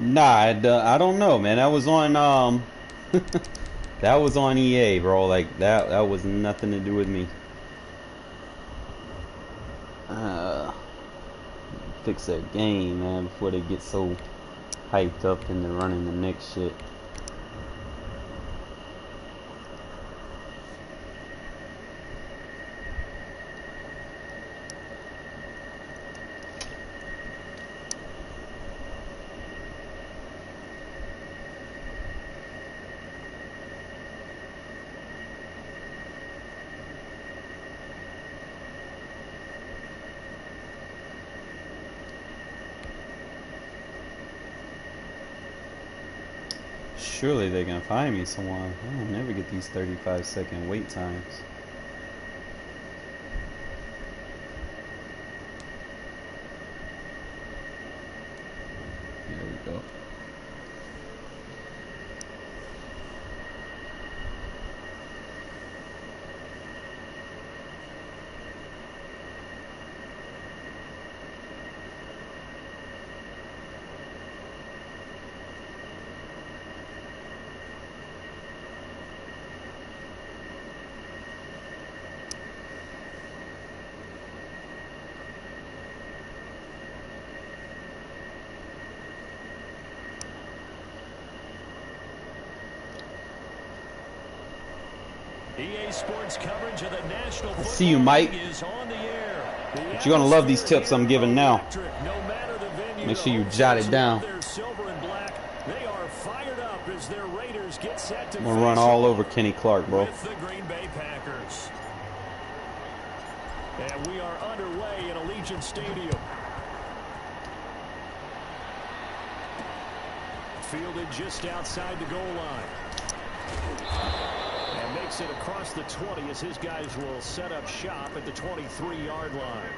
Nah, I don't know, man. That was on that was on EA, bro. Like that was nothing to do with me. Fix that game, man, before they get so hyped up and they're running the next shit. Surely they can find me someone. I don't never get these 35-second wait times. There we go. EA Sports coverage of the National I see you, Mike. Is on the air. But you're gonna love these tips I'm giving now. Make sure you jot it down. They are fired up as their Raiders get set to I'm gonna run all over Kenny Clark, bro. with the Green Bay Packers. And we are underway in Allegiant Stadium. Fielded just outside the goal line. And makes it across the 20 as his guys will set up shop at the 23-yard line.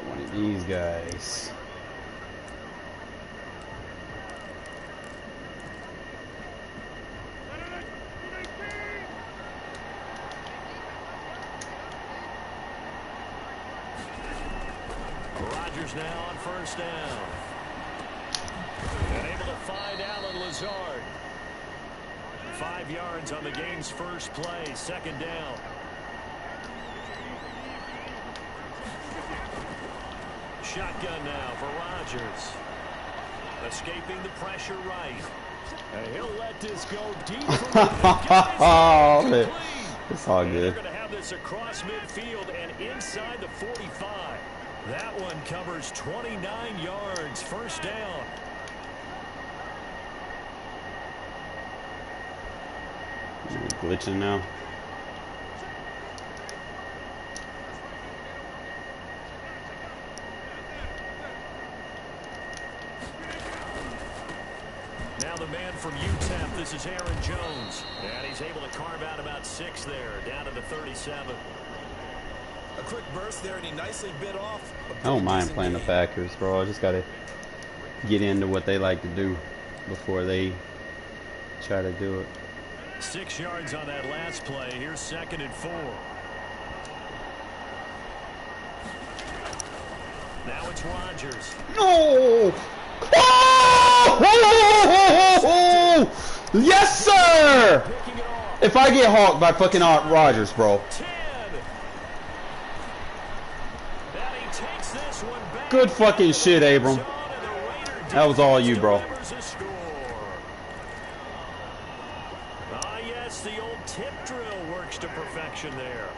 One of these guys. Rodgers now on first down. And able to find Alan Lazard. 5 yards on the game's first play, second down. Shotgun now for Rodgers. Escaping the pressure right. And he'll let this go deep. Oh, man. It's all good. They're going to have this across midfield and inside the 45. That one covers 29 yards, first down. Glitching now. Now the man from UTEP, this is Aaron Jones. And he's able to carve out about 6 there, down to the 37. A quick burst there, and he nicely bit off. I don't mind playing the Packers, bro. I just gotta get into what they like to do before they try to do it. 6 yards on that last play. Here's 2nd and 4. Now it's Rodgers. No! Oh! Yes, sir! If I get hawked by fucking Rodgers, bro. 10. And he takes this one back. Good fucking shit, Abram. That was all you, bro. The old tip drill works to perfection there.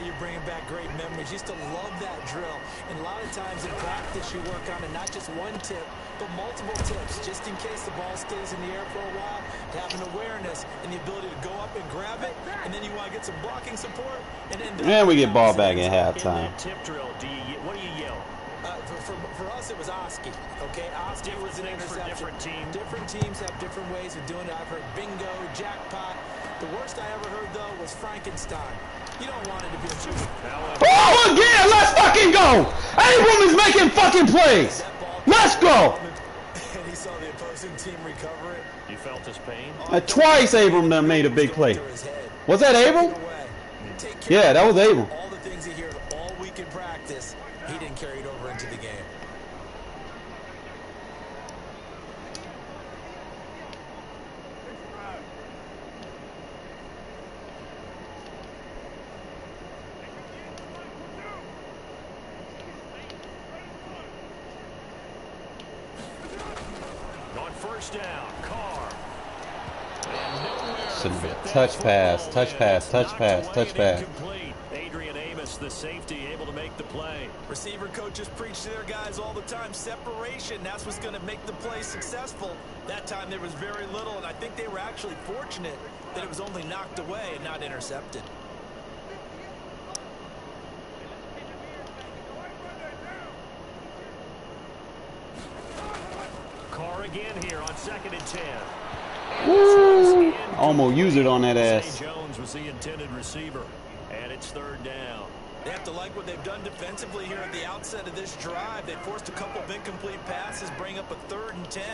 You're bringing back great memories. Used to love that drill. And a lot of times in practice you work on it, not just one tip, but multiple tips, just in case the ball stays in the air for a while. Having awareness and the ability to go up and grab it, and then you want to get some blocking support. And we get ball back at halftime. Tip drill, what do you yell? For us, it was Oski. Okay, Oski was an interception. Different teams. Different teams have different ways of doing it. I've heard bingo, jackpot. The worst I ever heard, though, was Frankenstein. You don't want it to be a Oh, again! Let's fucking go! Abram is making fucking plays! That ball Let's go! And he saw the opposing team recover it. You felt his pain? Twice Abram done made a big play. Was that Abram? Yeah, that was Abram. All the things he heard all week in practice, he didn't carry it over into the game. On first down, Carr. Shouldn't be a touch pass, touch pass, touch pass, touch pass. Adrian Amos, the safety, able to make the play. Receiver coaches preach to their guys all the time. Separation, that's what's going to make the play successful. That time there was very little, and I think they were actually fortunate that it was only knocked away and not intercepted. Carr again here on 2nd and 10. Woo! Almost used it on that ass. Jones was the intended receiver, and it's 3rd down. They have to like what they've done defensively here at the outset of this drive. They forced a couple of incomplete passes, bring up a 3rd and 10.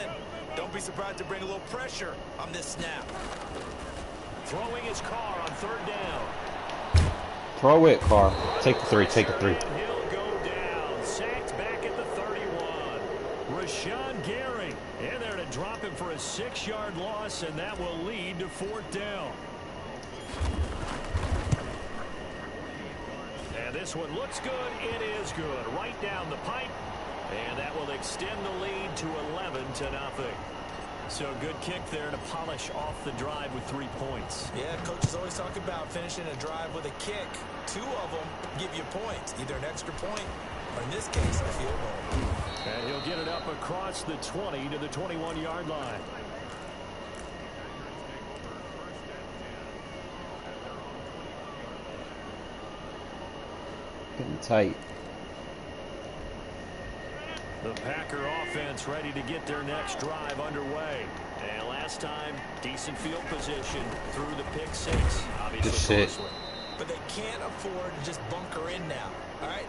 Don't be surprised to bring a little pressure on this snap. Throwing his Carr on 3rd down. Throw it, Carr. Take the 3, take the 3. He'll go down. Sacked back at the 31. Rashawn Gary in there to drop him for a 6-yard loss, and that will lead to 4th down. And this one looks good. It is good. Right down the pipe. And that will extend the lead to 11-0. So good kick there to polish off the drive with 3 points. Yeah, coaches always talk about finishing a drive with a kick. 2 of them give you points, either an extra point or, in this case, a field goal. And he'll get it up across the 20 to the 21-yard line. Getting tight. The Packer offense ready to get their next drive underway. And last time, decent field position through the pick 6. Obviously, good shit. But they can't afford to just bunker in now. All right,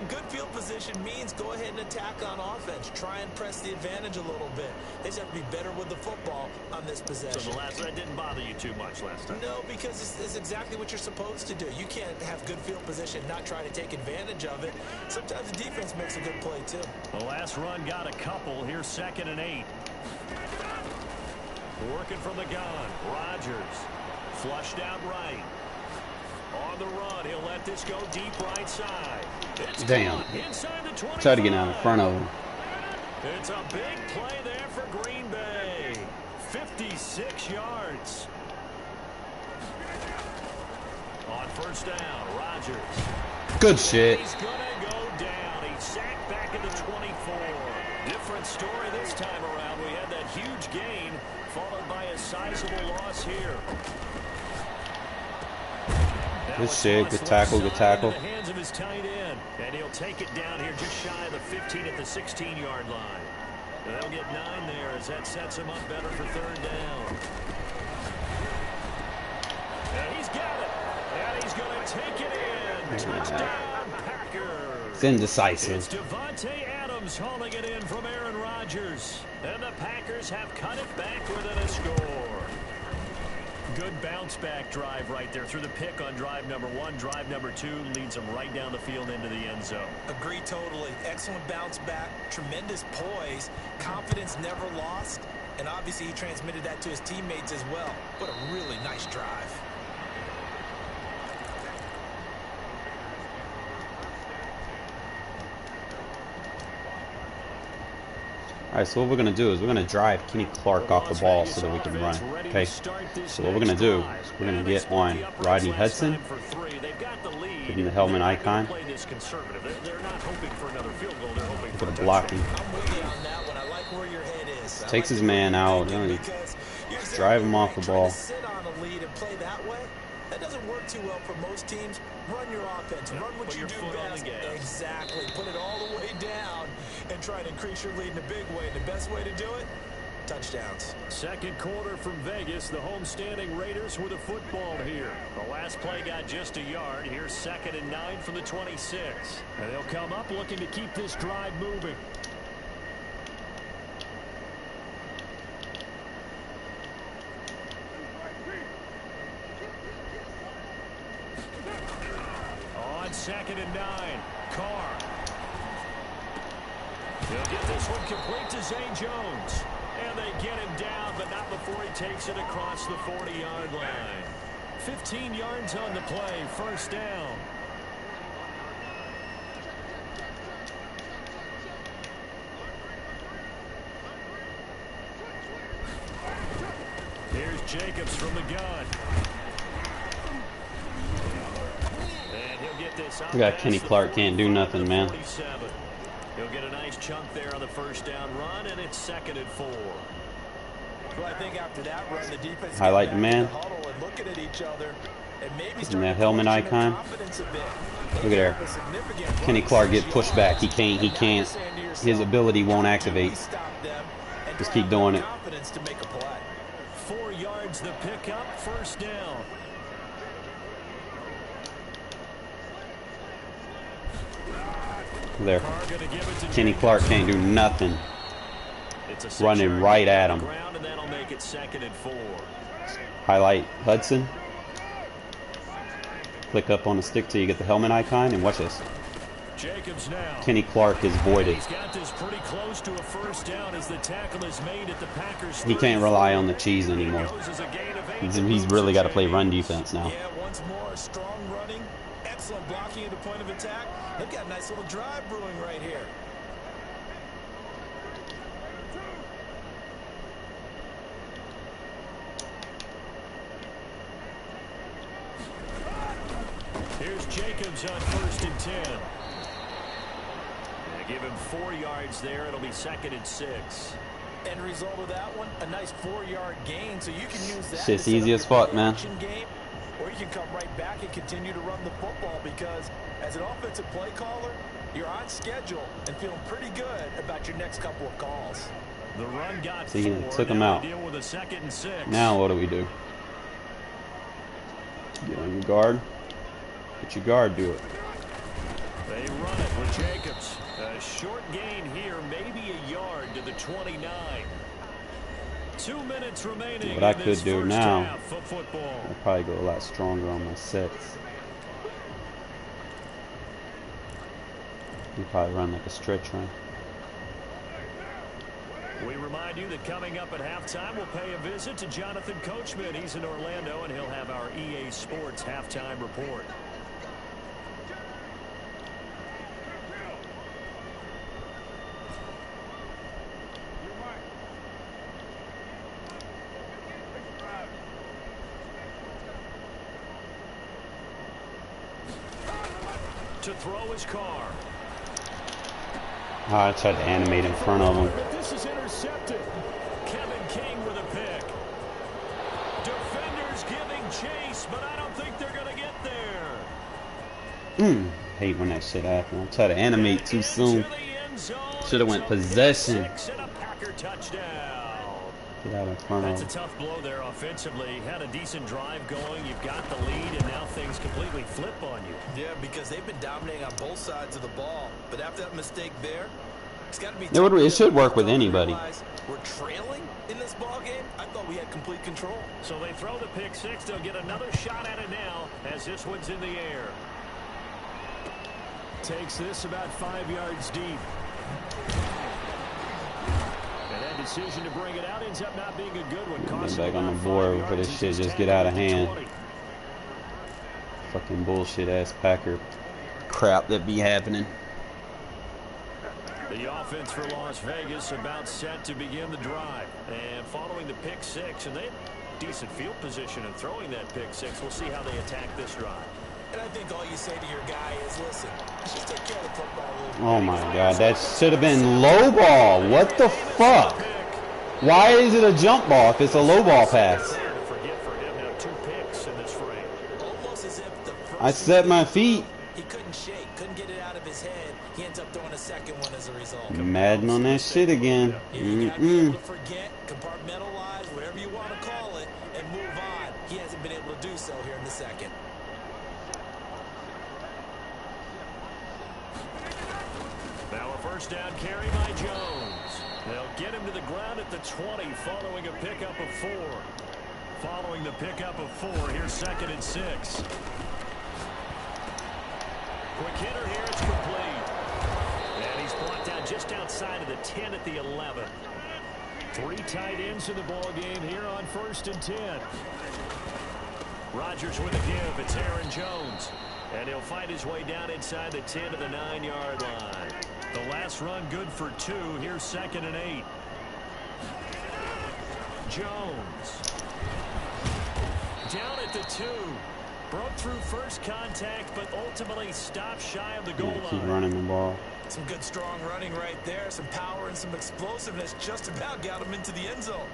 good field position means go ahead and attack on offense. Try and press the advantage a little bit. They just have to be better with the football on this possession. So that didn't bother you too much last time? No, because it's exactly what you're supposed to do. You can't have good field position, not try to take advantage of it. Sometimes the defense makes a good play, too. The last run got a couple. Here's 2nd and 8. Working from the gun. Rodgers. Flushed out right. On the run, he'll let this go deep right side. It's damn. Inside the 25. Try to get out in front of him. It's a big play there for Green Bay. 56 yards. On first down, Rodgers. Good shit. He's going to go down. He's sacked back at the 24. Different story this time around. We had that huge gain followed by a sizable loss here. Good shit, good tackle, good tackle. In the hands of his tight end, and he'll take it down here just shy of the 15 at the 16-yard line. And they'll get 9 there as that sets him up better for 3rd down. And he's got it, and he's going to take it in. Touchdown, Packers. It's indecisive. It's Devontae Adams hauling it in from Aaron Rodgers, and the Packers have cut it back within a score. Good bounce-back drive right there through the pick on drive number 1. Drive number 2 leads them right down the field into the end zone. Agree totally. Excellent bounce back, tremendous poise, confidence never lost, and obviously he transmitted that to his teammates as well. What a really nice drive. All right, so what we're going to do is we're going to drive Kenny Clark off the ball so that we can run, okay? So what we're going to do is we're going to get on Rodney Hudson, give him the helmet icon. We're going to block him. Takes his man out, drive him off the ball. That doesn't work too well for most teams. Run your offense. Run what you do best. Exactly. Put it all the way down and try to increase your lead in a big way. The best way to do it, touchdowns. Second quarter from Vegas. The homestanding Raiders with a football here. The last play got just a yard. Here's 2nd and 9 from the 26. And they'll come up looking to keep this drive moving. 2nd and 9. Carr. He'll get this one complete to Zay Jones. And they get him down, but not before he takes it across the 40-yard line. 15 yards on the play, 1st down. Here's Jacobs from the gun. And he'll get this up. We got Kenny Clark, can't do nothing, man. He'll get a nice chunk there on the 1st down run, and it's 2nd and 4. Well, I think after that run, the defense highlight the man. Looking at each other and maybe in that helmet icon. Look at there. Kenny Clark get pushed back. He can't. His ability won't activate. Just keep doing it. 4 yards the pickup, 1st down. There. Kenny Clark can't do nothing. Running right at him. And that'll make it 2nd and 4. Highlight Hudson. Click up on the stick till you get the helmet icon, and watch this. Jacobs now. Kenny Clark is voided. He's got this pretty close to a 1st down as the tackle is made at the Packers. He can't rely on the cheese anymore. He's really got to play run defense now. Yeah, once more, strong running, excellent blocking at the point of attack. They've got a nice little drive brewing right here. Here's Jacobs on 1st and 10. They give him 4 yards there. It'll be 2nd and 6. End result of that one, a nice 4-yard gain, so you can use that. Shit's easy as fuck, man. Game, or you can come right back and continue to run the football because as an offensive play caller, you're on schedule and feeling pretty good about your next couple of calls. The run got See, he took him now out. deal with a 2nd and 6. Now what do we do? Get on your guard. Let your guard do it. They run it with Jacobs. A short gain here, maybe a yard to the 29. 2 minutes remaining. What I could do now, I'll probably go a lot stronger on my sets. You probably run like a stretch run. We remind you that coming up at halftime, we'll pay a visit to Jonathan Coachman. He's in Orlando, and he'll have our EA Sports halftime report. To throw his car. I tried to animate in front of him. But this is intercepted. Kevin King with a pick. Defenders giving chase, but I don't think they're going to get there. Hate when that shit happens. I try to animate too soon. Should have went possession. Get out in front of him. That's a tough blow there offensively. Had a decent drive going. You've got the lead, and now things completely flip on you. Yeah, because they've been dominating on both sides of the ball. But after that mistake there, it's got to be. It should work with anybody. We're trailing in this ball game. I thought we had complete control. So they throw the pick six. They'll get another shot at it now as this one's in the air. Takes this about 5 yards deep. And that decision to bring it out ends up not being a good one. Get back on the board for this shit just get out of hand. Fucking bullshit ass Packer crap that be happening. The offense for Las Vegas about set to begin the drive. And following the pick six, and they have decent field position in throwing that pick six. We'll see how they attack this drive. And I think all you say to your guy is, listen, just take care of the football a little bit. Oh my god, that should have been low ball. What the fuck? Why is it a jump ball if it's a low ball pass? I set my feet. He couldn't shake, couldn't get it out of his head. He ends up throwing a second one as a result. Madden on that shit again. You gotta be able to forget, compartmentalize, whatever you want to call it, and move on. He hasn't been able to do so here in the second. Now a first down carry by Jones. They'll get him to the ground at the 20 following a pickup of 4. Following the pickup of 4, here's 2nd and 6. Quick hitter here. It's complete. And he's brought down just outside of the 10 at the 11. 3 tight ends in the ball game here on 1st and 10. Rodgers with a give. It's Aaron Jones. And he'll fight his way down inside the 10 to the 9-yard line. The last run good for 2. Here's 2nd and 8. Jones. Down at the 2. Broke through first contact, but ultimately stopped shy of the goal line. Keep running the ball. Some good strong running right there. Some power and some explosiveness just about got him into the end zone.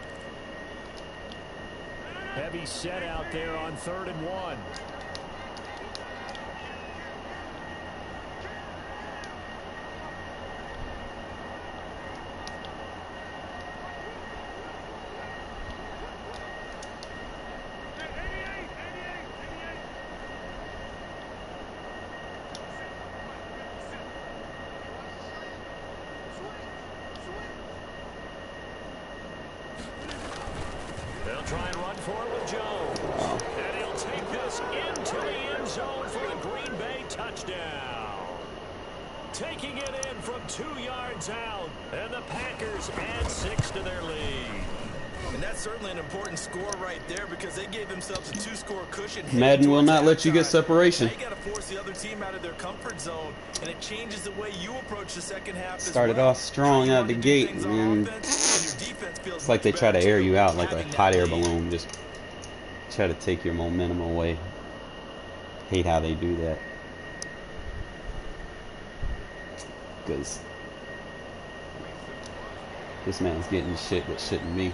Heavy set out there on 3rd and 1. They'll try and run for it with Jones. And he'll take this into the end zone for a Green Bay touchdown. Taking it in from 2 yards out. And the Packers add 6 to their lead. And that's certainly an important score right there because they gave themselves a 2-score cushion. Madden will not let you get separation. They got to force the other team out of their comfort zone, and it changes the way you approach the second half. Started off strong out the gate, and it's like they try to air you out like a hot air balloon. Just try to take your momentum away. Hate how they do that. Because this man's getting shit that shouldn't be.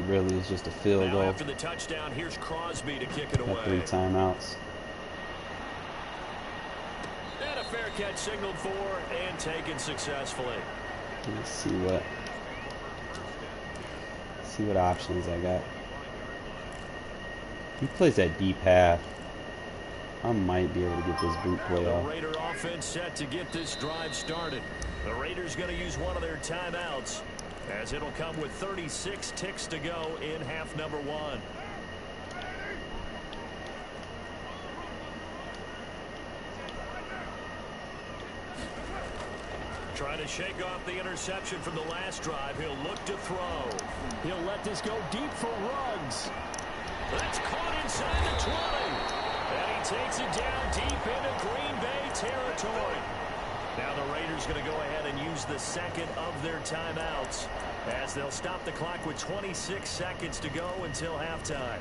Really is just a field goal. After the touchdown, here's Crosby to kick it away. 3 timeouts. And a fair catch signaled for and taken successfully. Let's see what options I got. He plays that deep half. I might be able to get this boot play off. The Raider offense set to get this drive started. The Raiders going to use one of their timeouts, as it'll come with 36 ticks to go in half number 1. Trying to shake off the interception from the last drive. He'll look to throw. He'll let this go deep for Ruggs. That's caught inside the 20. And he takes it down deep into Green Bay territory. Now the Raiders going to go ahead and use the second of their timeouts, as they'll stop the clock with 26 seconds to go until halftime.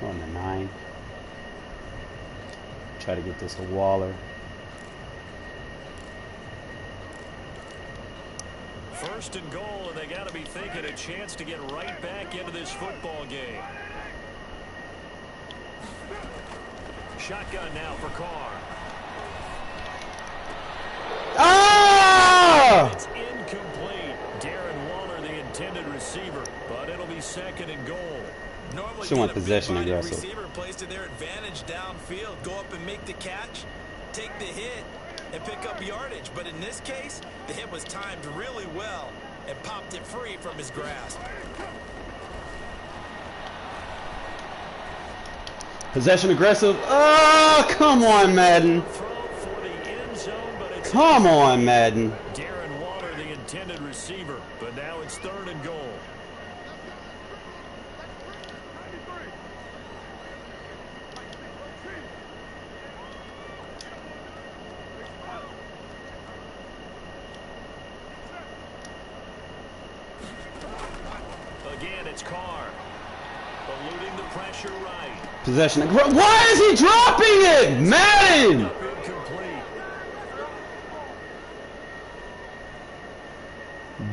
On the 9. Try to get this to Waller. First and goal, and they got to be thinking a chance to get right back into this football game. Shotgun now for Carr. Ah! It's incomplete. Darren Waller, the intended receiver, but it'll be second and goal. Normally, She want possession aggressive. Receiver plays to their advantage downfield. Go up and make the catch, take the hit, and pick up yardage. But in this case, the hit was timed really well and popped it free from his grasp. Possession aggressive. Oh, come on, Madden. Come on, Madden. Darren Waller, the intended receiver, but now it's third and goal. Again, it's Carr. Eluding the pressure right. Possession. Why is he dropping it? Madden! Incomplete.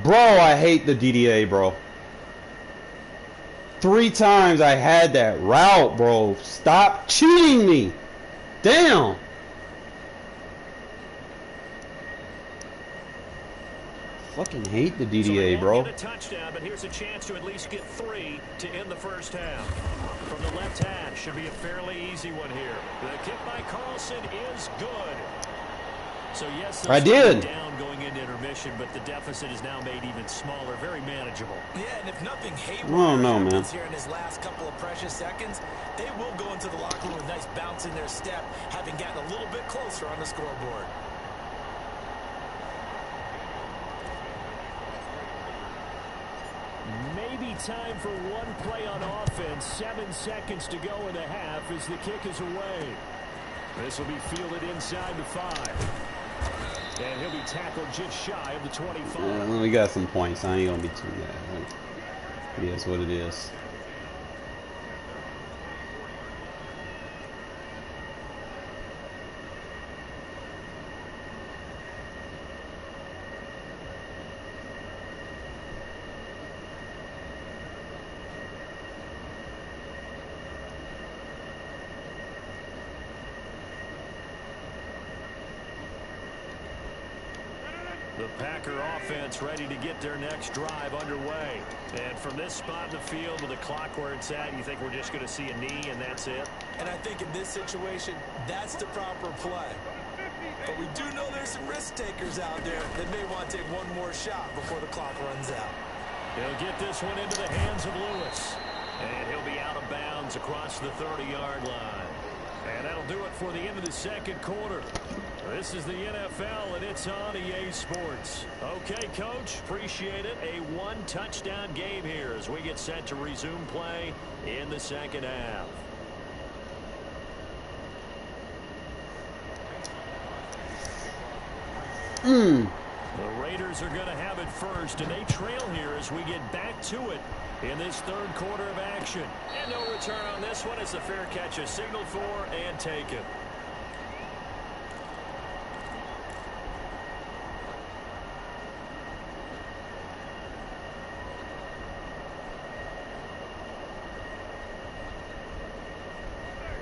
Bro, I hate the DDA, bro. 3 times I had that route, bro. Stop cheating me. Damn. Fucking hate the DDA, bro. A touchdown, but here's a chance to at least get 3 to end the first half. from the left hash. Should be a fairly easy one here. The kick by Carlson is good. So yes, I did. Down going into intermission, but the deficit is now made even smaller, very manageable. Yeah, and if nothing Oh no, man. here in his last couple of precious seconds, they will go into the locker room with a nice bounce in their step, having gotten a little bit closer on the scoreboard. Maybe time for one play on offense. 7 seconds to go in the half as the kick is away. This will be fielded inside the 5. And he'll be tackled just shy of the 25. Yeah, we got some points. I ain't gonna be too mad. It is what it is. The Packer offense ready to get their next drive underway. And from this spot in the field with the clock where it's at, you think we're just going to see a knee and that's it? And I think in this situation, that's the proper play. But we do know there's some risk takers out there that may want to take one more shot before the clock runs out. He'll get this one into the hands of Lewis. And he'll be out of bounds across the 30-yard line. And that'll do it for the end of the second quarter. This is the NFL, and it's on EA Sports. Okay, Coach, appreciate it. A one-touchdown game here as we get set to resume play in the second half. The Raiders are going to have it first, and they trail here as we get back to it in this third quarter of action. And no return on this one as the fair catch is signaled for and taken.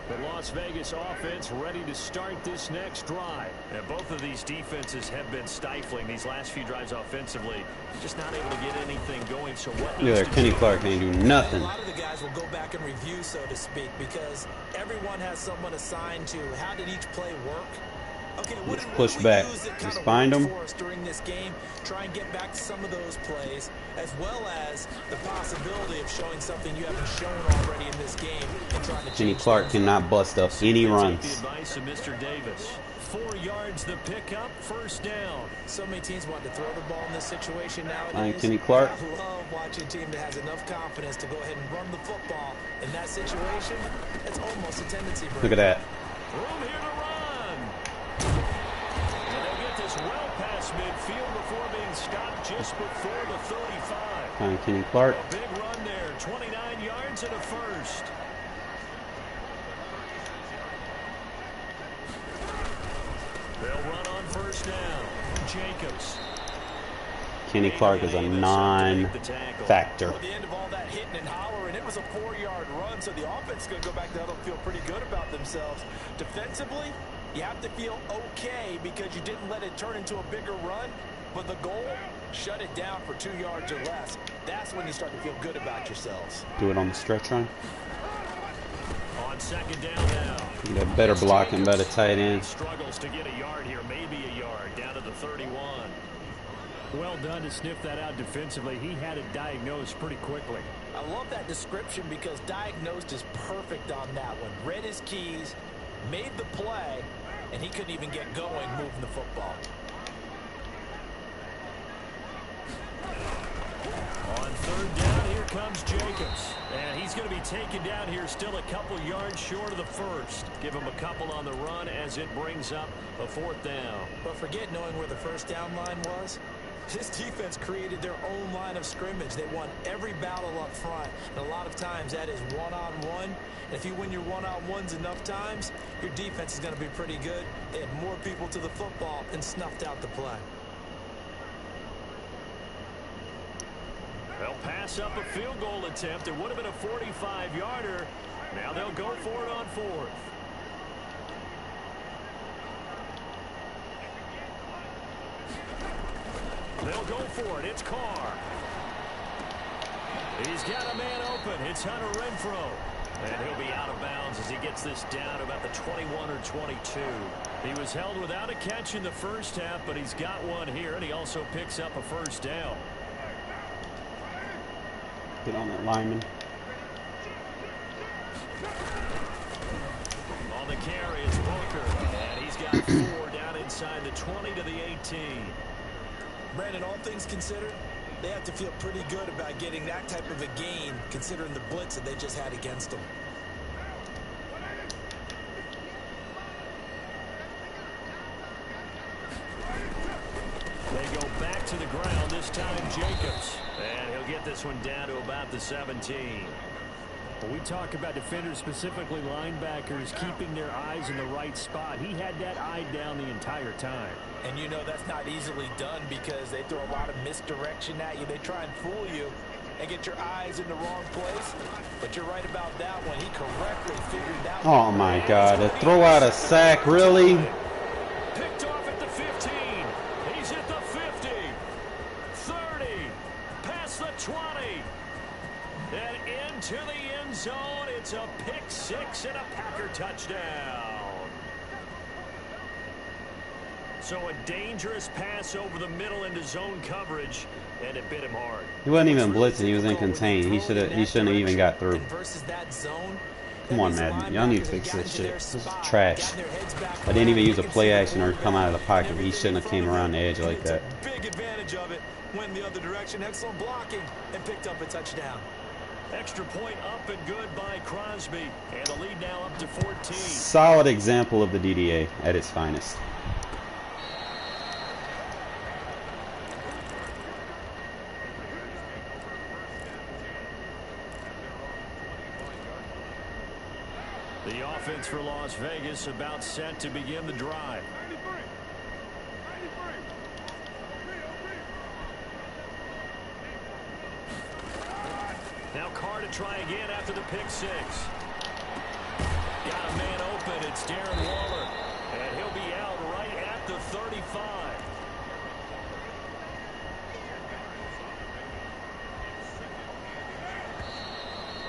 The Las Vegas offense ready to start this next drive. And both of these defenses have been stifling these last few drives offensively. Just not able to get anything going. So what? Yeah, Kenny Clark ain't do nothing. A lot of the guys will go back and review, so to speak, because everyone has someone assigned to how did each play work. Okay, what did push we back. use that Just kind of find worked them. for us during this game? Try and get back to some of those plays, as well as the possibility of showing something you haven't shown already in this game and trying to change Kenny Clark things. cannot bust up any Take the runs. advice of Mr. Davis. 4 yards the pickup, first down. So many teams want to throw the ball in this situation nowadays. Ryan Kenny Clark. I love watching a team that has enough confidence to go ahead and run the football. In that situation, it's almost a tendency break. Look at that. Room here to run. And they'll get this well past midfield before being stopped just before the 35. Ryan Kenny Clark. A big run there, 29 yards and a first. They'll run on first down. Jacobs. Kenny Clark is a non-factor. At the end of all that hitting and hollering, it was a 4-yard run, so the offense is going to go back there and feel pretty good about themselves. Defensively, you have to feel okay because you didn't let it turn into a bigger run, but the goal, shut it down for 2 yards or less. That's when you start to feel good about yourselves. Do it on the stretch run. On second down now. You got better blocking, better tight end. Struggles to get a yard here, maybe a yard, down to the 31. Well done to sniff that out defensively. He had it diagnosed pretty quickly. I love that description because diagnosed is perfect on that one. Read his keys, made the play, and he couldn't even get going moving the football. On third down, here comes Jacobs. And he's going to be taken down here still a couple yards short of the first. Give him a couple on the run as it brings up a fourth down. But forget knowing where the first down line was. This defense created their own line of scrimmage. They won every battle up front. And a lot of times that is one-on-one. And if you win your one-on-ones enough times, your defense is going to be pretty good. They had more people to the football and snuffed out the play. They'll pass up a field goal attempt. It would have been a 45-yarder. Now they'll go for it on fourth. They'll go for it. It's Carr. He's got a man open. It's Hunter Renfrow. And he'll be out of bounds as he gets this down to about the 21 or 22. He was held without a catch in the first half, but he's got one here, and he also picks up a first down. Get on that lineman. On the carry, it's Walker, and he's got 4 down inside the 20 to the 18. Brandon, all things considered, they have to feel pretty good about getting that type of a gain, considering the blitz that they just had against them. They go back to the ground, this time Jacobs. And he'll get this one down to about the 17. When we talk about defenders, specifically linebackers, keeping their eyes in the right spot, he had that eye down the entire time. And you know that's not easily done because they throw a lot of misdirection at you. They try and fool you and get your eyes in the wrong place. But you're right about that one. He correctly figured that one. Oh my God, to throw out a sack, really? Picked off at the 15. He's at the 50. 30. Past the 20. And into the end zone. It's a pick 6 and a Packer touchdown. So a dangerous pass over the middle into zone coverage, and it bit him hard. He wasn't even blitzing. He was in contain. He shouldn't have even got through. Come on, Madden. Y'all need to fix this shit. This is trash. I didn't even use a play action or come out of the pocket. He shouldn't have came around the edge like that. Big advantage of it. Went the other direction. Excellent blocking and picked up a touchdown. Extra point up and good by Crosby, and the lead now up to 14. Solid example of the DDA at its finest. The offense for Las Vegas about set to begin the drive. Now Carr to try again after the pick 6. Got a man open. It's Darren Waller. And he'll be out right at the 35.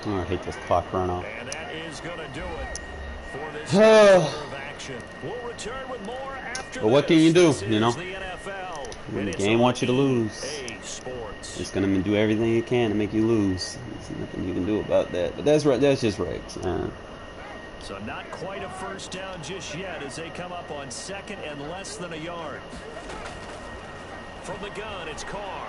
Oh, I hate this clock run off. And that is going to do it for this quarter of action. We'll return with more after But what can you do, This you know? is the NFL, When the and it's game on wants you to lose, EA Sports. it's gonna do everything it can to make you lose. There's nothing you can do about that. But that's right. That's just regs. So not quite a first down just yet as they come up on 2nd and less than a yard. From the gun, it's Carr.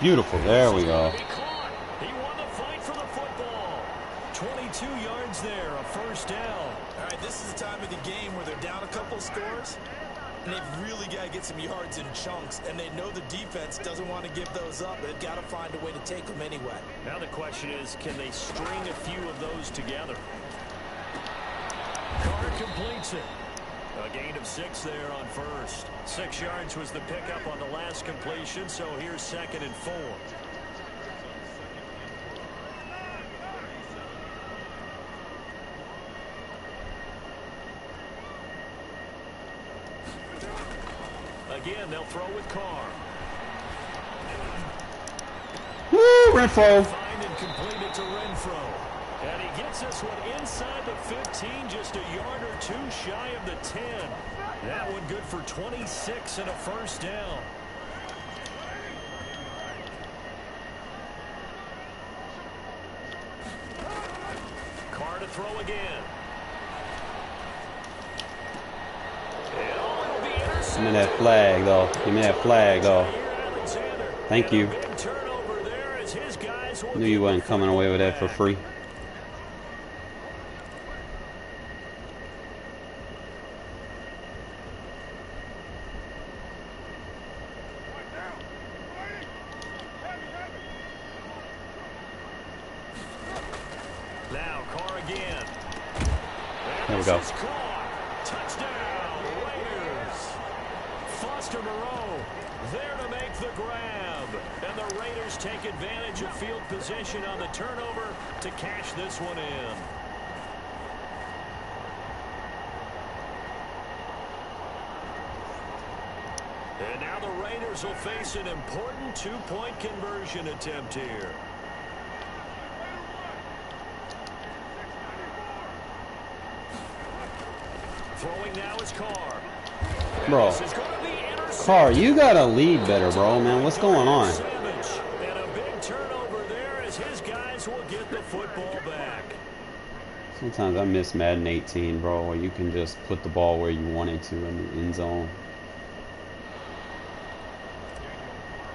Beautiful. There we go. He won the fight for the football. 22 yards there, a first down. All right, this is the time of the game where they're down a couple of scores, and they've really got to get some yards in chunks, and they know the defense doesn't want to give those up. They've got to find a way to take them anyway. Now the question is, can they string a few of those together? Carr completes it. A gain of 6 there on first. 6 yards was the pickup on the last completion, so here's 2nd and 4. Again, they'll throw with Carr. Woo, Renfro. Find and complete it to Renfro. And he gets this one inside the 15, just a yard or 2 shy of the 10. That one good for 26 and a first down. Carr to throw again. Give me that flag, though. Give me that flag, though. Thank you. Knew you wasn't coming away with that for free. Now Carr again. There we go. Touchdown, Raiders. Foster Moreau there to make the grab. And the Raiders take advantage of field position on the turnover to cash this one in. And now the Raiders will face an important 2-point conversion attempt here. Carr. Bro. Carr, you gotta lead better, bro, man. What's going on? And a big turnover there as his guys will get the football back. Sometimes I miss Madden 18, bro, where you can just put the ball where you want it to in the end zone.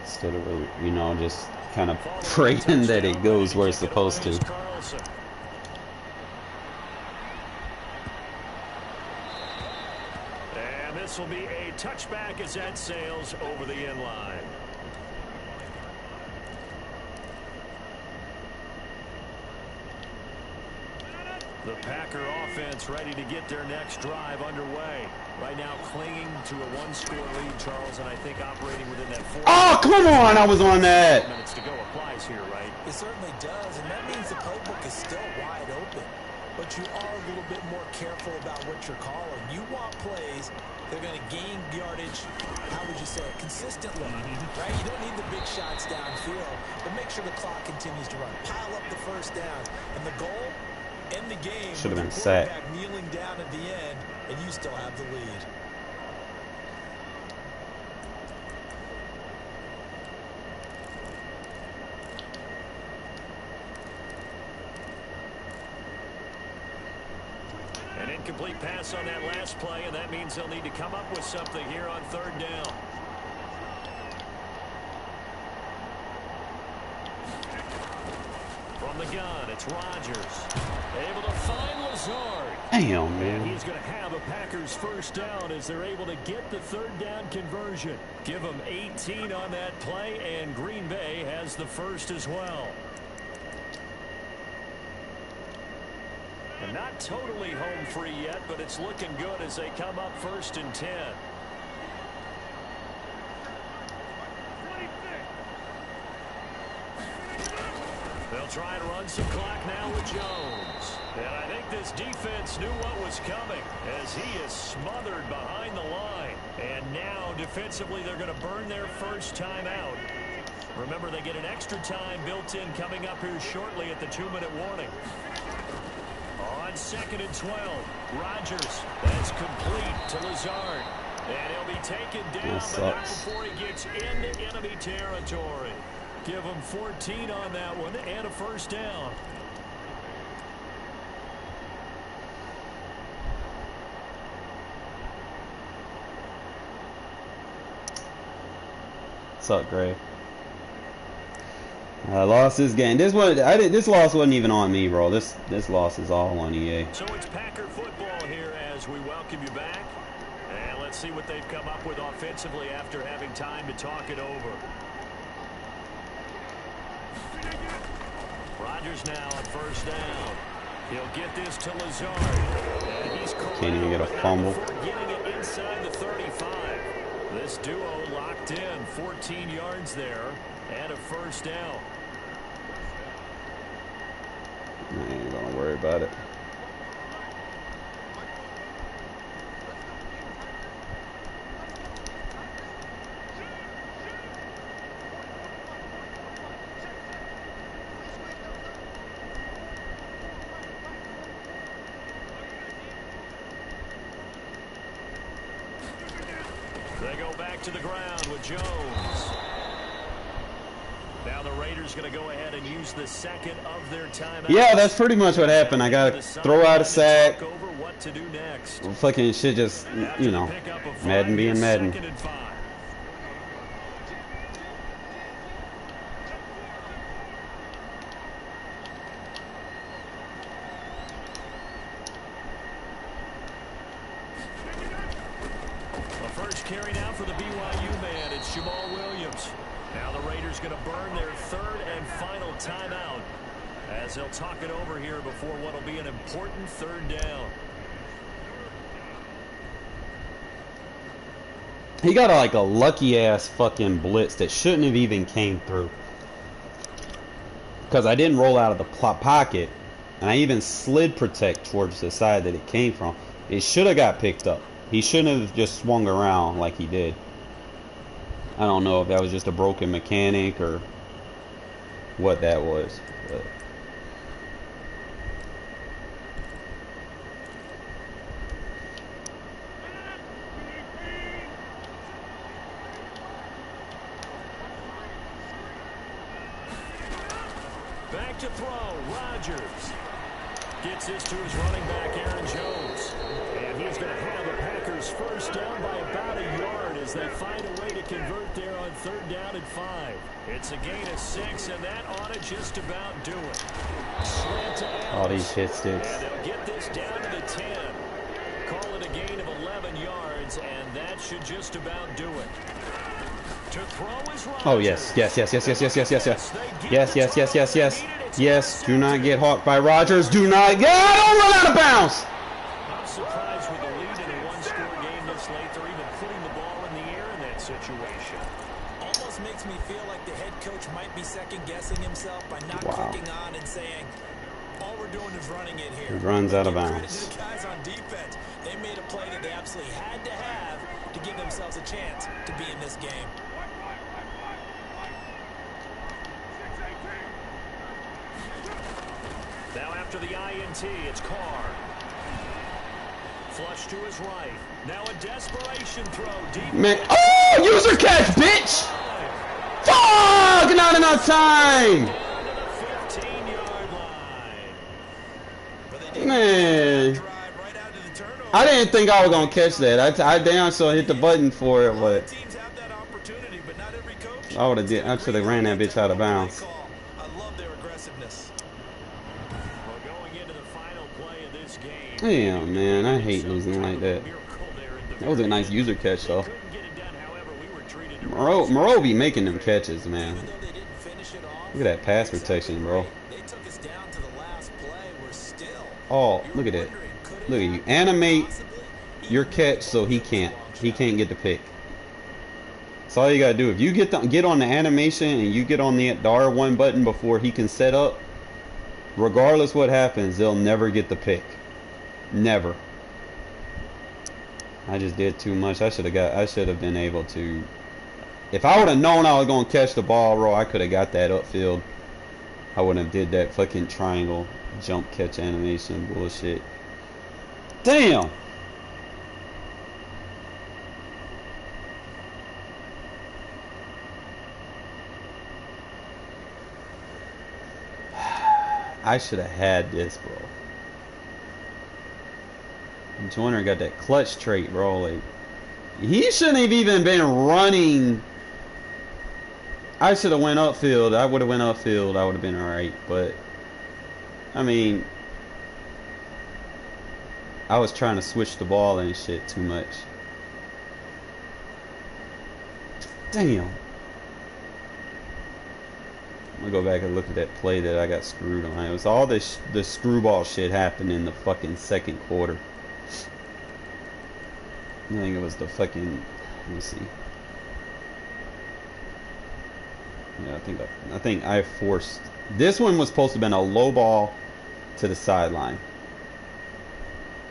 Instead of, you know, just kind of praying that it goes where it's supposed to. And this will be a touchback as that sails over the end line. The Packer offense ready to get their next drive underway. Right now clinging to a one-score lead, Charles, and I think operating within that 4. Oh, come on! I was on that! Minutes to go applies here, right? It certainly does, and that means the playbook is still wide open. But you are a little bit more careful about what you're calling. You want plays, they're going to gain yardage, how would you say it, consistently, right? You don't need the big shots downfield, but make sure the clock continues to run. Pile up the first down, and the goal, end the game. Should have been set. Kneeling down at the end, and you still have the lead. An incomplete pass on that last play, and that means they'll need to come up with something here on third down. From the gun, it's Rodgers. Able to find Lazard. Damn, man. And he's going to have a Packers first down as they're able to get the third down conversion. Give them 18 on that play, and Green Bay has the first as well. And not totally home free yet, but it's looking good as they come up first and 10. They'll try and run some clock now with Jones. And I think this defense knew what was coming as he is smothered behind the line. And now defensively they're going to burn their first time out. Remember, they get an extra time built in coming up here shortly at the 2-minute warning. On 2nd and 12, Rodgers. That's complete to Lazard. And he'll be taken down, but not before he gets into enemy territory. Give him 14 on that one and a first down. What's up, Gray? I lost this game. This loss wasn't even on me, bro. This loss is all on EA. So it's Packer football here as we welcome you back. And let's see what they've come up with offensively after having time to talk it over. Rodgers now on first down. He'll get this to Lazard. And he's can't even get a fumble. Getting it inside the 35. This duo locked in, 14 yards there, and a first down. I ain't gonna worry about it. They go back to the ground with Jones. Now the Raiders going to go ahead and use the second of their timeouts. Yeah, that's pretty much what happened. I got to throw out a sack. Over what to do next. Fucking shit just, you know, Madden being Madden. Carry now for the BYU man. It's Jamal Williams. Now the Raiders going to burn their third and final timeout as they'll talk it over here before what will be an important third down. He got like a lucky ass fucking blitz that shouldn't have even came through. Because I didn't roll out of the pocket, and I even slid protect towards the side that it came from. It should have got picked up. He shouldn't have just swung around like he did. I don't know if that was just a broken mechanic or what that was. But. Back to throw. Rodgers gets this to his running back, Aaron Jones. And he's going to have the Packers first down by about a yard as they find a way to convert there on 3rd down and 5. It's a gain of 6, and that ought to just about do it. Slant to Ellis. All these hit sticks. And they'll get this down to the 10. Call it a gain of 11 yards, and that should just about do it. To throw is Rodgers. Oh, yes. Yes. Yes, do not get hawked by Rodgers. Do not get... Don't run out of bounds! I'm surprised with the lead in a one-score game this late. They're even putting the ball in the air in that situation. Almost makes me feel like the head coach might be second-guessing himself by not clicking on and saying, all we're doing is running it here. It runs out of Credit bounds. to the guys on defense. They made a play that they absolutely had to have to give themselves a chance to be in this game. Now after the INT, it's Carr. Flush to his right. Now a desperation throw. Deep. Man. Oh, user catch, bitch! Fuck! Not enough time! Down to the 15-yard line. Man. I didn't think I was going to catch that. I damn sure hit the button for it, but I would have did. I should have ran that bitch out of bounds. I love their aggressiveness. Well, going into the final play of this game. Damn, man. I hate losing like that. That was a nice user catch, though. Couldn't get it done, however, we were treated to Moreau be making them catches, man. Even though they didn't finish it off, Look at that pass protection, bro. they took us down to the last play. We're still. Oh, look at that. Look at you. Animate your catch so he can't get the pick. That's all you gotta do. If you get on the animation and you get on the R1 button before he can set up, regardless what happens, they'll never get the pick. Never. I just did too much. I should have been able to. If I would have known I was gonna catch the ball, bro, I could have got that upfield. I wouldn't have did that fucking triangle jump catch animation bullshit. Damn. I should have had this, bro. Joyner got that clutch trait, bro. Like, he shouldn't have even been running. I should have went upfield. I would have went upfield. I would have been alright. But, I mean, I was trying to switch the ball and shit too much. Damn. I'm gonna go back and look at that play that I got screwed on. It was all this screwball shit happened in the fucking second quarter. I think it was the fucking. Let me see. Yeah, I think I forced. This one was supposed to have been a low ball to the sideline.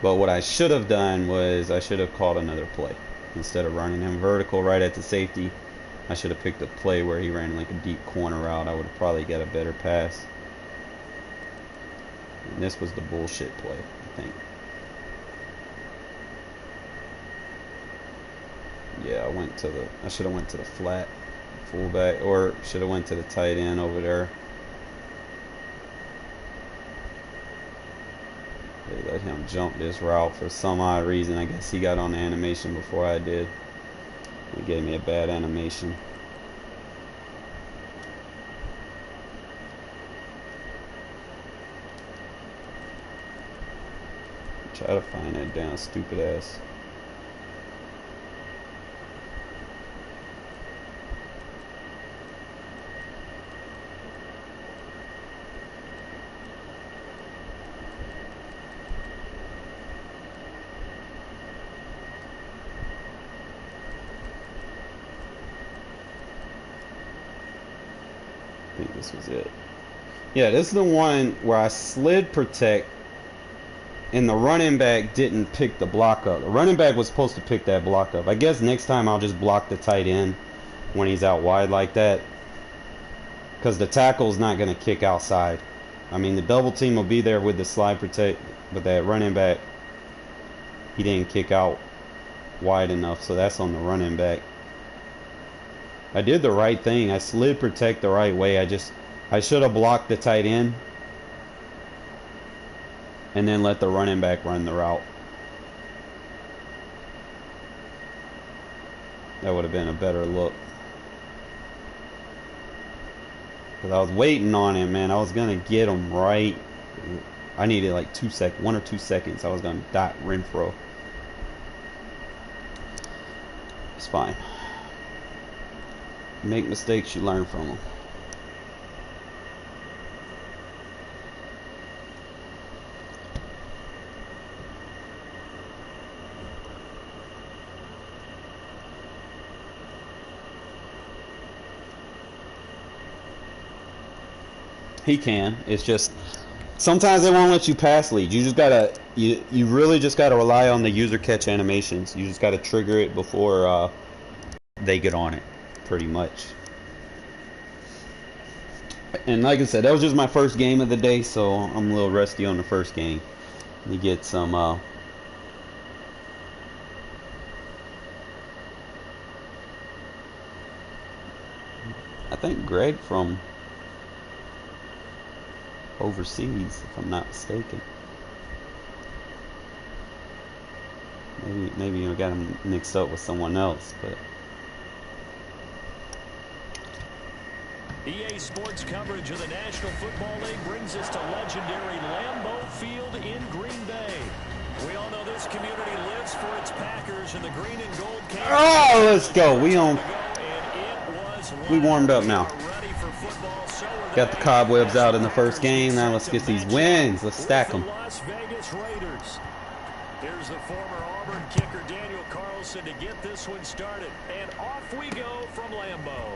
But what I should have done was I should have called another play instead of running him vertical right at the safety. I should have picked a play where he ran like a deep corner route. I would have probably got a better pass. And this was the bullshit play, I think. Yeah, I should have went to the flat fullback, or should have went to the tight end over there. They let him jump this route for some odd reason. I guess he got on the animation before I did. He gave me a bad animation. Try to find that damn stupid ass. I think this was it. Yeah, this is the one where I slid protect and the running back didn't pick the block up. The running back was supposed to pick that block up. I guess next time I'll just block the tight end when he's out wide like that, because the tackle's not going to kick outside. I mean, the double team will be there with the slide protect, but that running back, he didn't kick out wide enough, so that's on the running back. I did the right thing. I slid protect the right way. I just I should have blocked the tight end and then let the running back run the route. That would have been a better look. Because I was waiting on him, man. I was going to get him right. I needed like 1 or 2 seconds. I was going to dot Renfro. It's fine. Make mistakes, you learn from them. He can. It's just sometimes they won't let you pass lead. You just gotta you really just gotta rely on the user catch animations. You just gotta trigger it before they get on it, pretty much. And like I said, that was just my first game of the day, so I'm a little rusty on the first game. You get some I think Greg from overseas, if I'm not mistaken. Maybe you got him mixed up with someone else, but EA Sports coverage of the National Football League brings us to legendary Lambeau Field in Green Bay. We all know this community lives for its Packers and the green and gold. Oh, let's go. We warmed up now. Got the cobwebs out in the first game. Now let's get these wins. Let's stack them. Las Vegas Raiders. Here's the former Auburn kicker Daniel Carlson to get this one started. And off we go from Lambeau.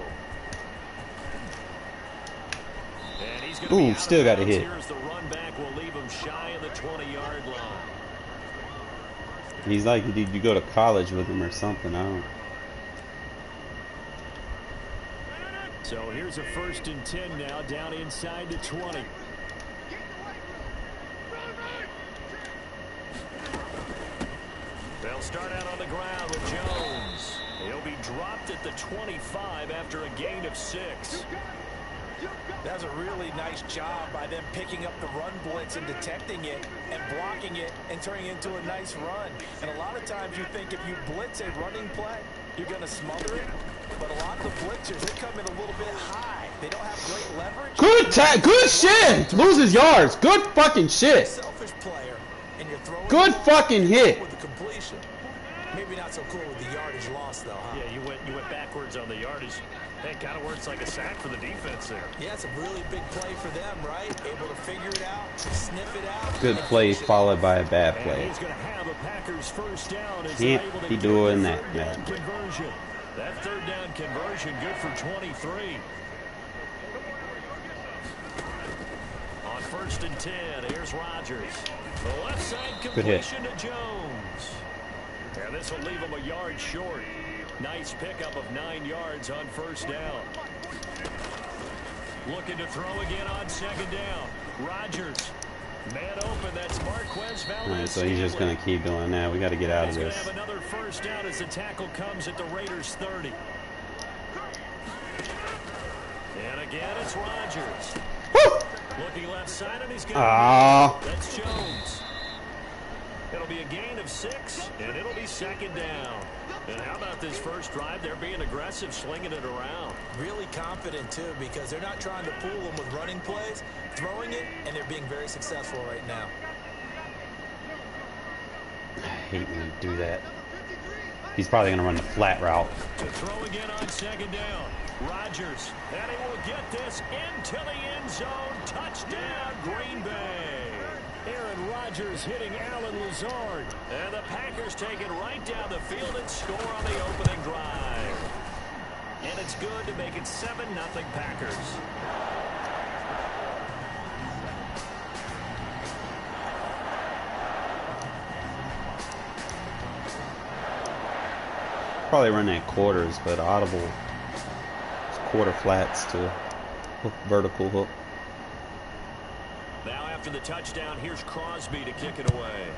And he's going to be still got a hit. Here's the run back. Will leave him shy of the 20-yard line. He's like, did you go to college with him or something? I don't. So here's a 1st and 10 now, down inside the 20. They'll start out on the ground with Jones. He'll be dropped at the 25 after a gain of 6. That's a really nice job by them picking up the run blitz and detecting it and blocking it and turning it into a nice run. And a lot of times you think if you blitz a running play, you're going to smother it. But a lot of the blitzers, they come in a little bit high. They don't have great leverage. Good shit. Loses yards. Good fucking shit. Selfish player, and you're throwing good fucking hit. With the completion. Maybe not so cool with the yardage loss though, huh? Yeah, you went backwards on the yardage. Hey, kind of works like a sack for the defense there. Yeah, it's a really big play for them, right? Able to figure it out, sniff it out. Good play followed by a bad play. And he's going to have a Packers first down. Can't be doing that, man. Conversion. That 3rd down conversion good for 23. On 1st and 10, here's Rodgers. The left side completion to Jones. And this will leave him a yard short. Nice pickup of 9 yards on 1st down. Looking to throw again on 2nd down. Rodgers. Man open, that's Marquez Valdez. Alright, so he's just going to keep doing that. We got to get out of this. He's going to have another 1st down as the tackle comes at the Raiders' 30. And again, it's Rodgers. Woo! Looking left side, and he's got that's Jones. It'll be a gain of 6, and it'll be 2nd down. And how about this first drive? They're being aggressive, slinging it around. Really confident, too, because they're not trying to fool them with running plays, throwing it, and they're being very successful right now. I hate when you do that. He's probably going to run the flat route. To throw again on 2nd down. Rodgers, and he will get this into the end zone. Touchdown, Green Bay. Aaron Rodgers hitting Alan Lazard. And the Packers take it right down the field and score on the opening drive. And it's good to make it 7-0 Packers. Probably run that quarters, but audible quarter flats to hook, vertical hook. Now after the touchdown, here's Crosby to kick it away.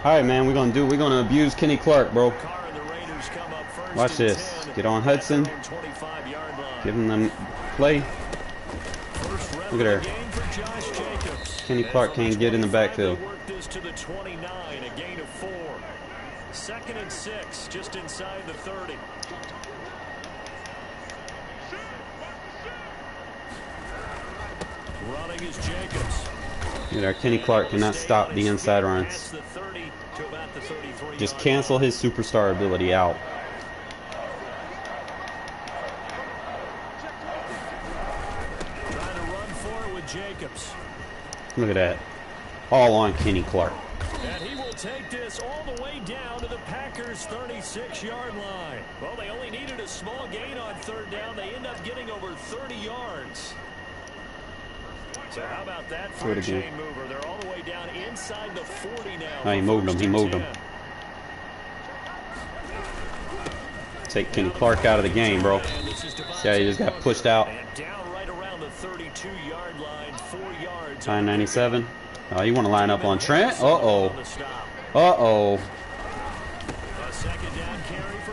Alright, man, we're gonna abuse Kenny Clark, bro. Carr and the Raiders come up first Watch and this. 10 Get on at Hudson. their own 25-yard line. Give him the play. First rep Look at of her. the game for Josh Jacobs. Kenny Clark can't get in the 25, backfield. they work this to the 29, a gain of 4. 2nd and 6, just inside the 30. Running is Jacobs. Look at our Kenny Clark cannot stop the inside runs. Just cancel his superstar ability out. Trying to run for it with Jacobs. Look at that. All on Kenny Clark. And he will take this all the way down to the Packers' 36-yard line. Well, they only needed a small gain on 3rd down. They end up getting over 30 yards. So how about that for a chain mover? They're all the way down inside the 40 now. Oh, he moved him. He moved him. Take Kenny Clark out of the game, bro. See how he just got pushed out. And down right around the 32-yard line, 4 yards. 997. Oh, you want to line up on Trent? Uh-oh. Uh-oh.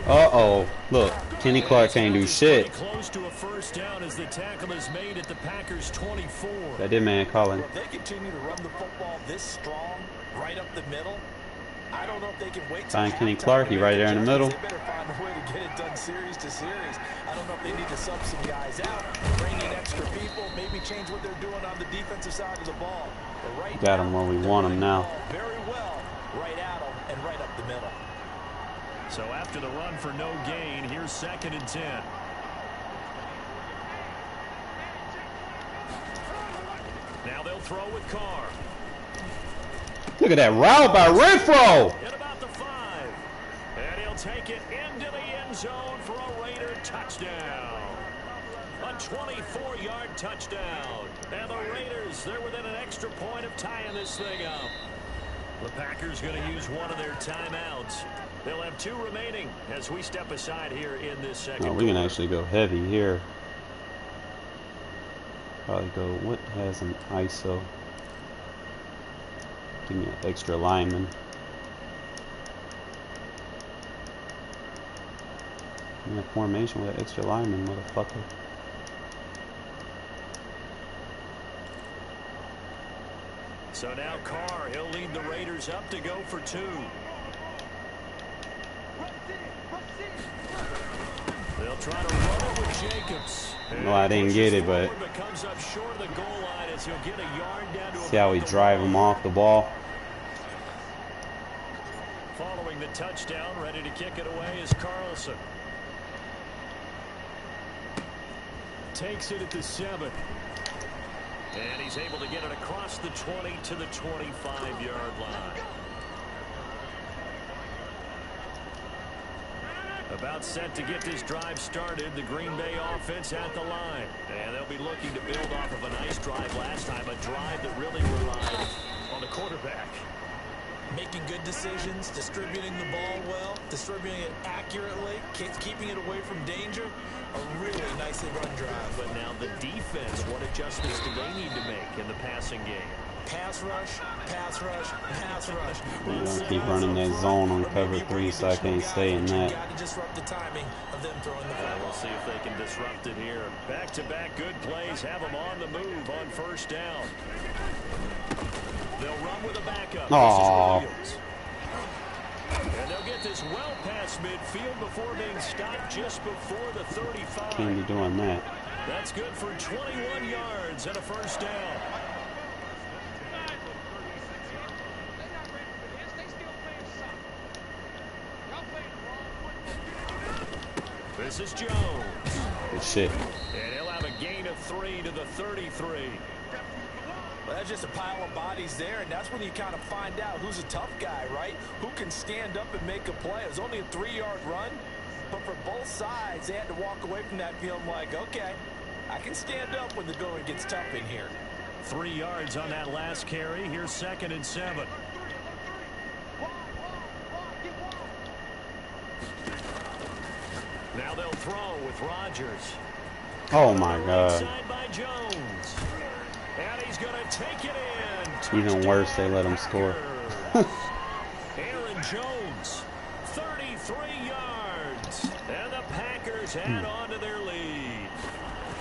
Uh-oh. Look, Kenny Clark can't do shit. Close to a first down as the tackle is made at the Packers' 24. That did man calling. If they continue to run the football this strong, right up the middle, I don't know if they can wait to Find Kenny Clark, he right there in the middle. They better find a way to get it done series to series. I don't know if they need to sub some guys out, bring in extra people, maybe change what they're doing on the defensive side of the ball. But right Got him where we want him now. Very well, right at him and right up the middle. So after the run for no gain, here's 2nd and 10. Now they'll throw with Carr. Look at that route by Renfro. At about the 5. And he'll take it into the end zone for a Raider touchdown. A 24-yard touchdown. And the Raiders, they're within an extra point of tying this thing up. The Packers going to use one of their timeouts. They'll have 2 remaining as we step aside here in this second. Oh, we can actually go heavy here. Probably go, what has an ISO? Give me an extra lineman. In a formation with an extra lineman, motherfucker. So now Carr, he'll lead the Raiders up to go for 2. They'll try to run it with Jacobs. No, I didn't get it, but comes up short of the goal line as he'll get a yard down to see how we drive him off the ball. Following the touchdown, ready to kick it away is Carlson. Takes it at the 7. And he's able to get it across the 20 to the 25-yard line. About set to get this drive started. The Green Bay offense at the line. And they'll be looking to build off of a nice drive last time. A drive that really relied on the quarterback. Making good decisions, distributing the ball well, distributing it accurately, keeping it away from danger. A really nicely run drive. But now the defense, what adjustments do they need to make in the passing game? Pass rush, pass rush, pass rush. I'm gonna keep running that zone on cover 3 so I can't stay in that. Got to disrupt the timing of them throwing the ball. We'll see if they can disrupt it here. Back-to-back good plays have them on the move on first down. They'll run with a backup. Aww. And they'll get this well past midfield before being stopped just before the 35. Can't be doing that. That's good for 21 yards and a first down. This is Jones. Good shit. And he'll have a gain of 3 to the 33. Well, that's just a pile of bodies there, and that's when you kind of find out who's a tough guy, right? Who can stand up and make a play. It was only a 3-yard run, but for both sides, they had to walk away from that feeling like, okay, I can stand up when the going gets tough in here. 3 yards on that last carry. Here's 2nd and 7. Now they'll throw with Rodgers. Oh my God. By Jones. And he's going to take it in. Even worse, they let him score. And Jones. 33 yards. And the Packers add on to their lead.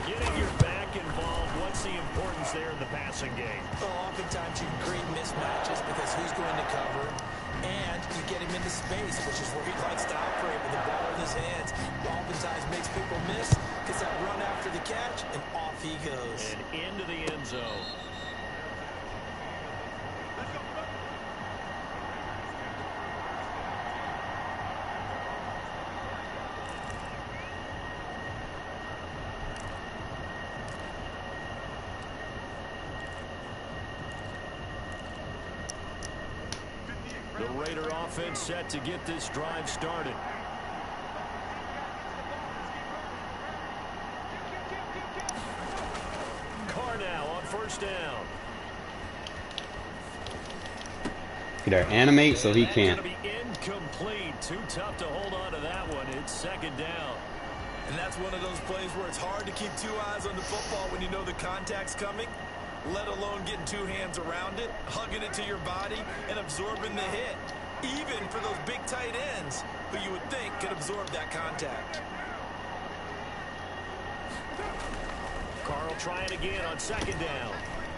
Getting your back involved, what's the importance there in the passing game? Well, oftentimes you can create mismatches because who's going to cover, and you get him into space, which is where he likes to operate with the ball in his hands. Oftentimes makes people miss, gets that run after the catch, and off he goes. And into the end zone. The Raider offense set to get this drive started. Carr now on first down. Either animate so he can't. That's going to be incomplete. Too tough to hold on to that one. It's second down. And that's one of those plays where it's hard to keep two eyes on the football when you know the contact's coming, let alone getting two hands around it, hugging it to your body, and absorbing the hit. Even for those big tight ends who you would think could absorb that contact. Carl trying again on second down.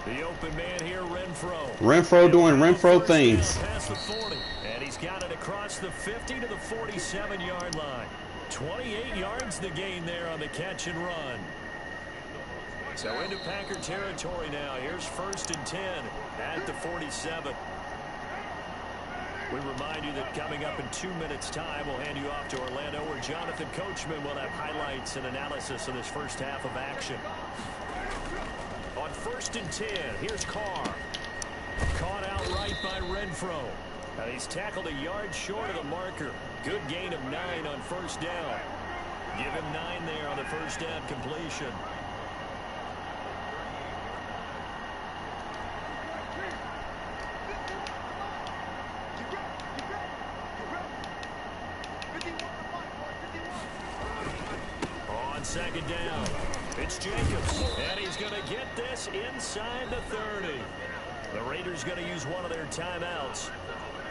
The open man here, Renfro. Renfro doing Renfro things. Past the 40, and he's got it across the 50 to the 47-yard line. 28 yards the gain there on the catch and run. So into Packer territory now. Here's 1st and 10 at the 47. We remind you that coming up in 2 minutes' time, we'll hand you off to Orlando, where Jonathan Coachman will have highlights and analysis of this first half of action. On 1st and 10, here's Carr. Caught outright by Renfro. And he's tackled a yard short of the marker. Good gain of 9 on first down. Give him 9 there on the first down completion. On second down, it's Jacobs, and he's going to get this inside the 30. The Raiders going to use one of their timeouts,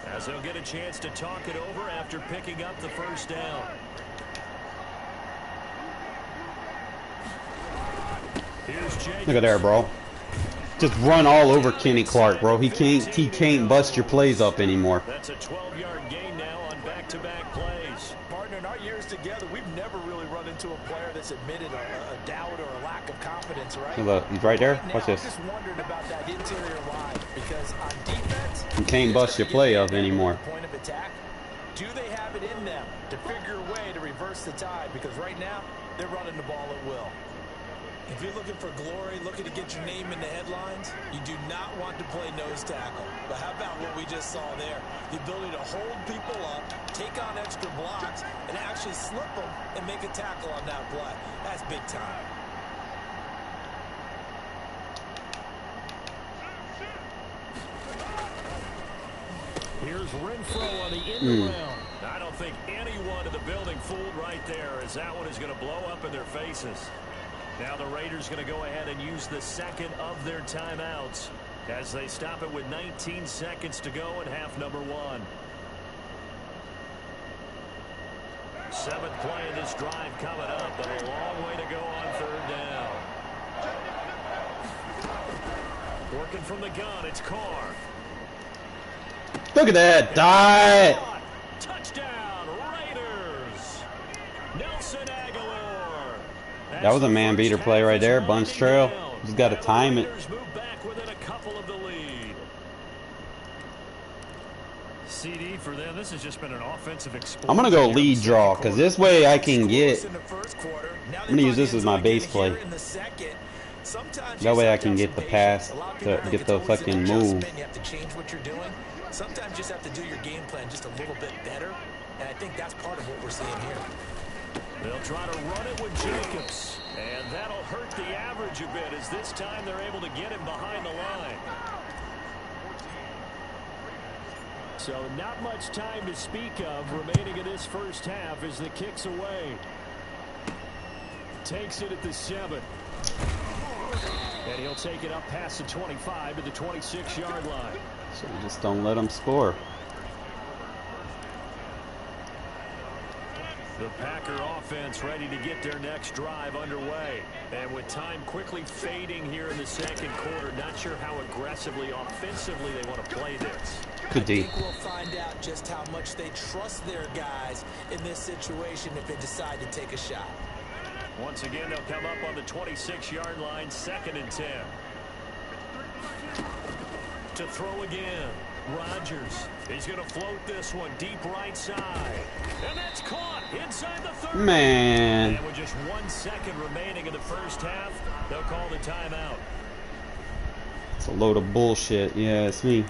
as they'll get a chance to talk it over after picking up the first down. Here's Jacobs. Look at there, bro. Just run all over Kenny Clark, bro. He can't bust your plays up anymore. That's a 12-yard gain now on back-to-back plays. Partner, in our years together, we've never really run into a player that's admitted a doubt or a lack of confidence, right? Look, he's right there. Watch this. I'm just wondering about that interior line, because on defense, You can't bust your play up anymore. point of attack, do they have it in them to figure a way to reverse the tide? Because right now, they're running the ball at will. If you're looking for glory, looking to get your name in the headlines, you do not want to play nose tackle. But how about what we just saw there? The ability to hold people up, take on extra blocks, and actually slip them and make a tackle on that play. That's big time. Here's Renfro on the end around. I don't think anyone in the building fooled right there, as that one is going to blow up in their faces. Now the Raiders going to go ahead and use the second of their timeouts as they stop it with 19 seconds to go in half number 1. 7th play of this drive coming up, but a long way to go on 3rd down. Working from the gun, it's Carr. Look at that. Die. Touchdown, Raiders. Nelson Aguilar. That was a man beater play right there. Bunch trail. Just got to time it. Move back within a couple of the lead. CD for them. This has just been an offensive explosion. I'm going to go lead draw because this way I can get. I'm going to use this as my base play. That way I can get the pass to get the fucking move. You have to change what you're doing. Sometimes you just have to do your game plan just a little bit better. And I think that's part of what we're seeing here. They'll try to run it with Jacobs. And that'll hurt the average a bit, as this time they're able to get him behind the line. So not much time to speak of remaining in this first half as the kick's away. Takes it at the 7. And he'll take it up past the 25 to the 26-yard line. So just don't let them score. The Packer offense ready to get their next drive underway. And with time quickly fading here in the second quarter, not sure how aggressively, offensively they want to play this. Good D. I think we'll find out just how much they trust their guys in this situation if they decide to take a shot. Once again, they'll come up on the 26-yard line, 2nd and 10. To throw again. Rodgers. He's going to float this one deep right side. And that's caught inside the 30. Man. And with just 1 second remaining in the first half, they'll call the timeout. It's a load of bullshit. Yeah, it's me.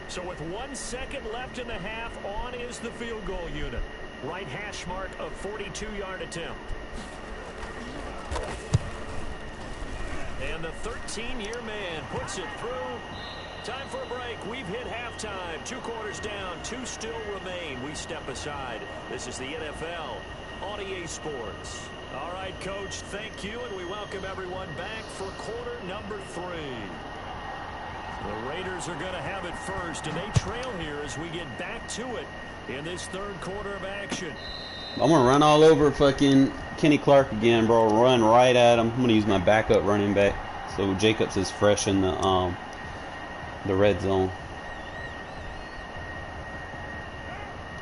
So with 1 second left in the half, on is the field goal unit. Right hash mark of 42-yard attempt. And the 13-year man puts it through. Time for a break. We've hit halftime. 2 quarters down. 2 still remain. We step aside. This is the NFL on EA Sports. All right, Coach, thank you, and we welcome everyone back for quarter number 3. The Raiders are going to have it first, and they trail here as we get back to it in this 3rd quarter of action. I'm going to run all over fucking Kenny Clark again, bro. Run right at him. I'm going to use my backup running back. So Jacobs is fresh in the red zone.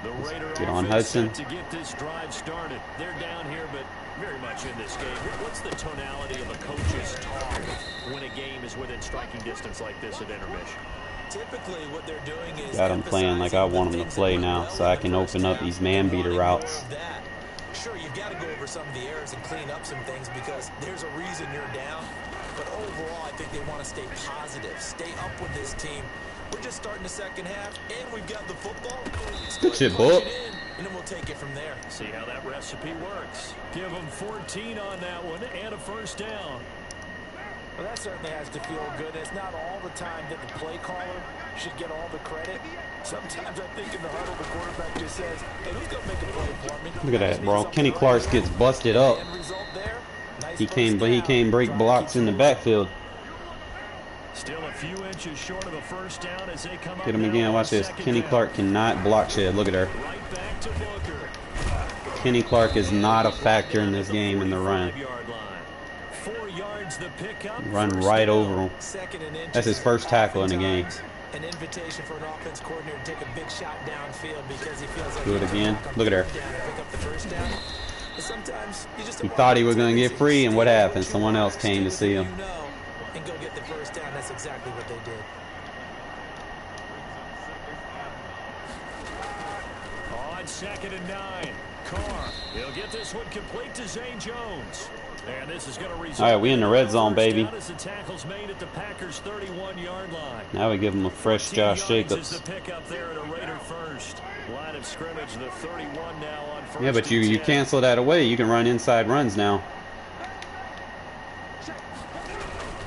The Raider get on Hudson. To get this drive started. They're down here, but very much in this game. What's the tonality of a coach's talk when a game is within striking distance like this at intermission? Typically, what they're doing is got him playing like I want him to play now, so I can open up these man beater routes. Sure, you've got to go over some of the errors and clean up some things because there's a reason you're down. But overall, I think they want to stay positive, stay up with this team. We're just starting the second half, and we've got the football. Good shit, boy. And then we'll take it from there. See how that recipe works. Give them 14 on that one and a first down. Well, that certainly has to feel good. It's not all the time that the play caller should get all the credit. Sometimes I think in the huddle, the quarterback just says, hey, who's going to make a play for me? Look at that, bro. Kenny Clark gets busted up. He can't break blocks in the backfield. Still a few inches short of a first down as they come Get him again. Watch this. Kenny Clark cannot block shit. Look at her. Right back to Booker. Kenny Clark is not a factor in this game in the run. 4 yards the pickup. Run right over him. That's his first tackle in the game. An invitation for an offense coordinator to take a big shot downfield because he feels like do it again. Look at her. Sometimes he thought he was going to get free, and what happened? Someone else came to see him. And go get the first down. That's exactly what they did. On 2nd and 9, Carr. He'll get this one complete to Zay Jones. And this is going to result. All right, we in the red zone, baby. The tackle's made at the Packers' 31-yard line. Now we give him a fresh Josh Jacobs. The pickup there at a Raider first. Line of scrimmage, the 31 now on first. Yeah, but you cancel that away. You can run inside runs now.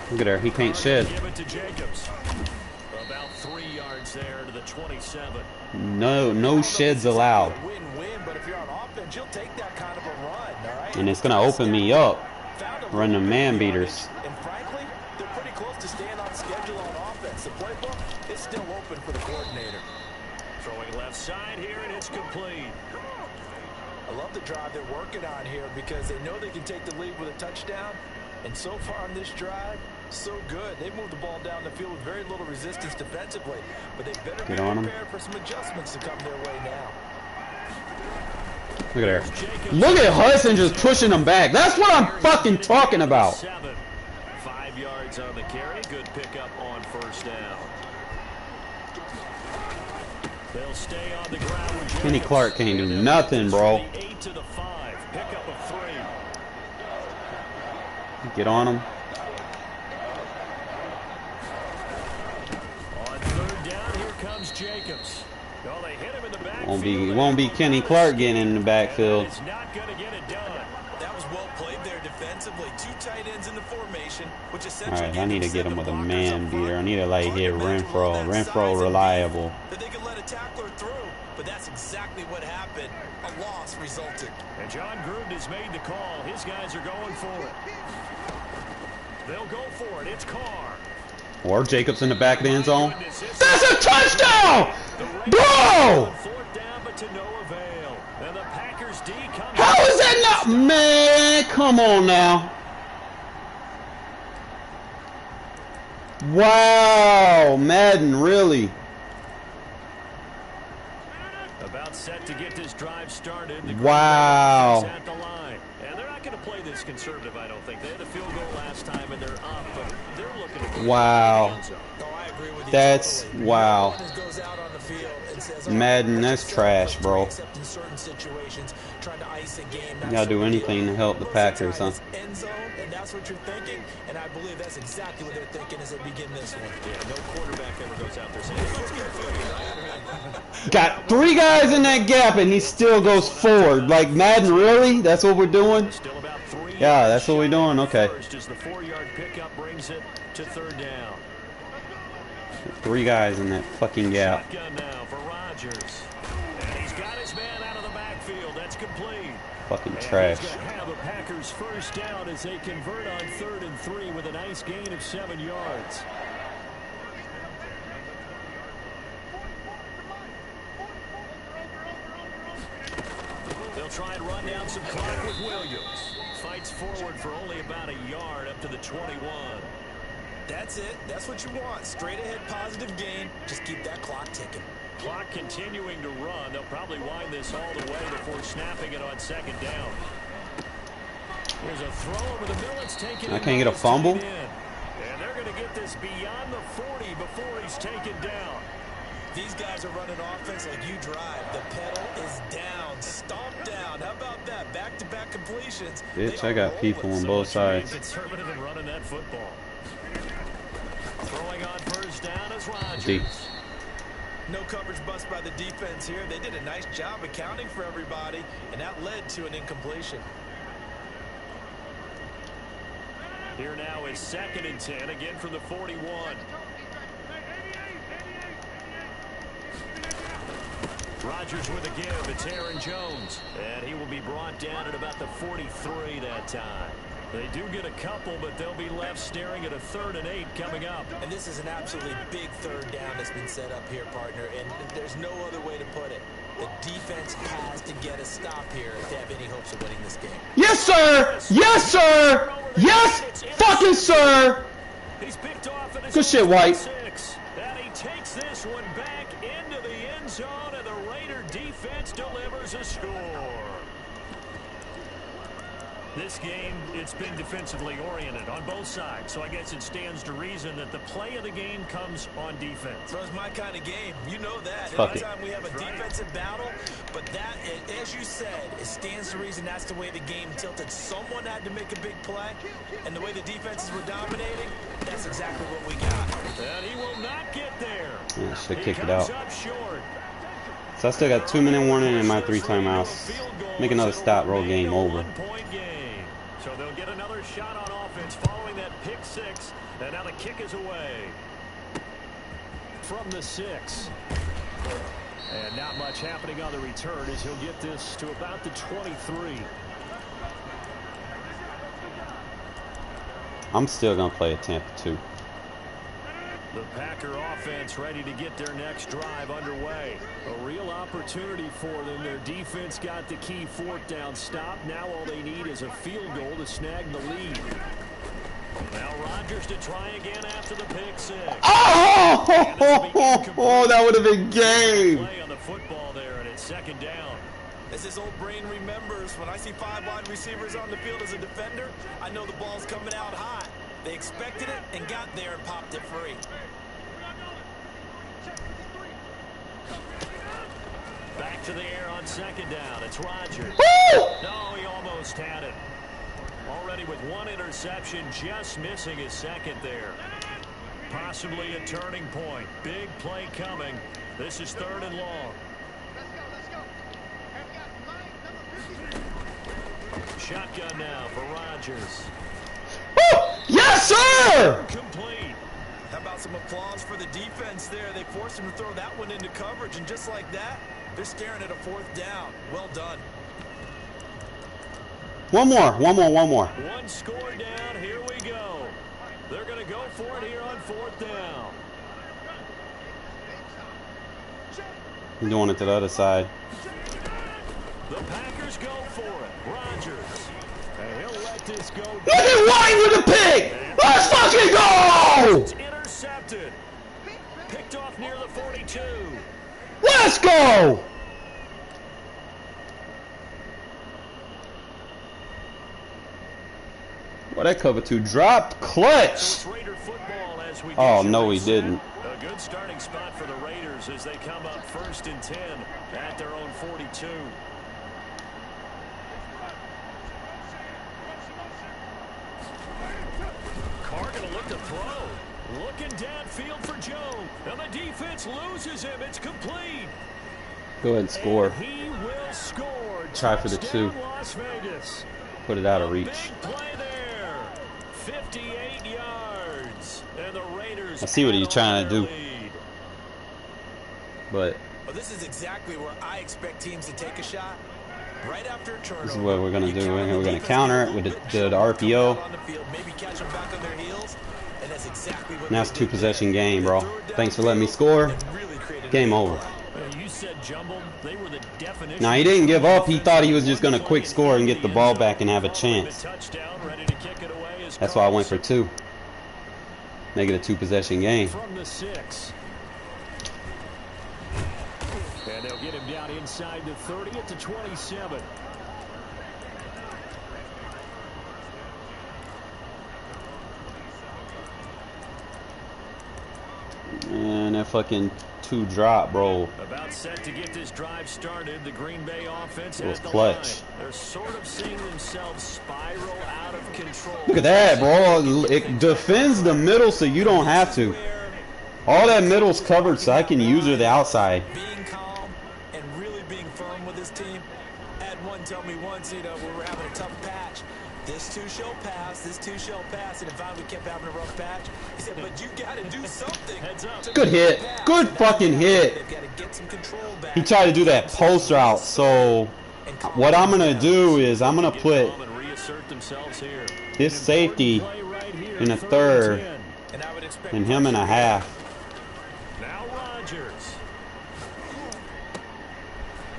Look at her. He can't shed. Give it to Jacobs. About 3 yards there to the 27. No sheds allowed. Win-win, but if you're on offense, you'll take that kind of a run, all right? And it's going to open me up. Run the man beaters. And frankly, they're pretty close to staying on schedule on offense. The playbook is still open for the coordinator. Throwing left side here, and it's complete. I love the drive they're working on here because they know they can take the lead with a touchdown. And so far on this drive, so good. They moved the ball down the field with very little resistance defensively. But they better be prepared for some adjustments to come their way now. Look at her. Look at Hudson just pushing them back. That's what I'm fucking talking about. 5 yards on the carry. Good pickup on first down. They'll stay on the ground with Kenny Clark can't do nothing, bro. 8 to the 5. Pickup of 3. Get on him. On 3rd down, here comes Jacobs. Oh, they hit him in the backfield. Won't be Kenny Clark getting in the backfield. It's not going to get it done. That was well played there defensively. 2 tight ends in the formation, which essentially. All right, I need to get him with a man beater. I need to like hit Renfro. Renfro reliable. That they could let a tackler through, but that's exactly what happened. A loss resulted. And John Gruden has made the call. His guys are going for it. They'll go for it. It's Carr. Or Jacobs in the back of the end zone. That's a touchdown! Bro! 4th down, but to no avail. And the no, man, come on now. Wow, Madden, really? About set to get this drive started. The Wow. at the line. And they're not going to play this conservative, I don't think. They had a field goal last time, and they're up, but they're looking to wow. Oh, I agree with you That's totally. wow. Goes out on the field and says, Madden, that's trash, bro. Except in certain situations, trying to ice a game. You gotta do anything to help the Packers, huh? End zone, and that's what you're thinking, and I believe that's exactly what they're thinking as they begin this one. Yeah, no quarterback ever goes out there saying, let's get food. Got 3 guys in that gap, and he still goes forward. Like, Madden, really? That's what we're doing? Still about 3 Yeah, that's what we're doing. Okay. First as the 4-yard pickup brings it to 3rd down. 3 guys in that fucking gap. Shotgun now for Rodgers. And he's got his man out of the backfield. That's complete. Fucking trash. He's going to have a Packers first down as they convert on 3rd and 3 with a nice gain of 7 yards. They'll try and run down some clock with Williams. Fights forward for only about a yard up to the 21. That's it. That's what you want. Straight ahead positive gain. Just keep that clock ticking. Clock continuing to run. They'll probably wind this all the way before snapping it on 2nd down. Here's a throw over the middle. It's taken. I can't get a fumble. And they're going to get this beyond the 40 before he's taken down. These guys are running offense like you drive. The pedal is down, stomped down. How about that? Back-to-back completions. Bitch, I got people on both sides. Conservative in running that football. Throwing on 1st down is Rodgers. Deep. No coverage bust by the defense here. They did a nice job accounting for everybody, and that led to an incompletion. Here now is 2nd and 10, again from the 41. Rodgers with a give. It's Aaron Jones. And he will be brought down at about the 43 that time. They do get a couple, but they'll be left staring at a 3rd and 8 coming up. And this is an absolutely big 3rd down that's been set up here, partner, and there's no other way to put it. The defense has to get a stop here if they have any hopes of winning this game. Yes, sir! Yes, sir! Yes, fucking sir! He's picked off at Good shit, White. 6, and he takes this one back into the end zone, and the Raider defense delivers a score. This game, it's been defensively oriented on both sides, so I guess it stands to reason that the play of the game comes on defense. That's my kind of game. You know that. Fuck it. Anytime we have a defensive battle, but that, as you said, it stands to reason that's the way the game tilted. Someone had to make a big play, and the way the defenses were dominating, that's exactly what we got. And he will not get there. Yeah, should have kicked it He comes out. up short. So I still got 2-minute warning and my 3 timeouts. Make another stop, roll, game over. One-point game. So they'll get another shot on offense following that pick 6. And now the kick is away. From the 6. And not much happening on the return as he'll get this to about the 23. I'm still going to play at Tampa 2. The Packer offense ready to get their next drive underway. A real opportunity for them. Their defense got the key 4th down stop. Now all they need is a field goal to snag the lead. Now Rodgers to try again after the pick 6. Oh, that would have been game. Play on the football there, and it's 2nd down. As his old brain remembers, when I see 5 wide receivers on the field as a defender, I know the ball's coming out hot. They expected it and got there and popped it free. Back to the air on 2nd down. It's Rodgers. No, he almost had it. Already with 1 interception, just missing his 2nd there. Possibly a turning point. Big play coming. This is 3rd and long. Shotgun now for Rodgers. Yes, sir! Complete. How about some applause for the defense there? They forced him to throw that one into coverage, and just like that, they're staring at a 4th down. Well done. One more. One score down. Here we go. They're going to go for it here on 4th down. I'm doing it to the other side. The Packers go for it. Rodgers let this go. Look at White with the pick! Let's fucking go! It's intercepted. Picked off near the 42. Let's go! Well, that cover 2 dropped. Clutch! Oh, no, he didn't. A good starting spot for the Raiders as they come up 1st and 10 at their own 42. Carr going to look to throw. Looking downfield for Jones. And the defense loses him. It's complete. Go ahead and score. And he will score. Try for the 2. Las Vegas. Put it out of Big reach. play there. 58 yards. And the Raiders I see what he's trying to do. lead. But Well, this is exactly where I expect teams to take a shot. Right after a turnover. this is what we're going to do. We're going to counter it with the RPO. Maybe catch them back on their heels, and that's exactly what Now it's a they did 2-possession there. game, They bro. threw it Thanks for downfield letting me score. and really created Game a over. You said jumbled. They were the definition. Now, he didn't give up. He thought he was just going to quick score and get the ball back and have a chance. That's why I went for 2. Make it a 2-possession game. From the 6. And they'll get him down inside the 30 at the 27. And that fucking 2 drop, bro. About set to get this drive started. The Green Bay offense It was at the clutch. line. They're sort of seeing themselves spiral out of control. Look at that, bro. It defends the middle so you don't have to. All that middle's covered so I can use her the outside. Being calm and really being firm with his team. Had one tell me once, you know, we were having a tough patch. This 2 shall pass, this 2 shall pass, and if we kept having a rough patch, he said, but you got to do something. Heads up. Good hit. Good fucking hit. They've got to get some control back. He tried to do that post route, so what I'm going to do is I'm going to put And reassert themselves here. this safety in a 3rd And I would expect and him in a half. Now Rodgers.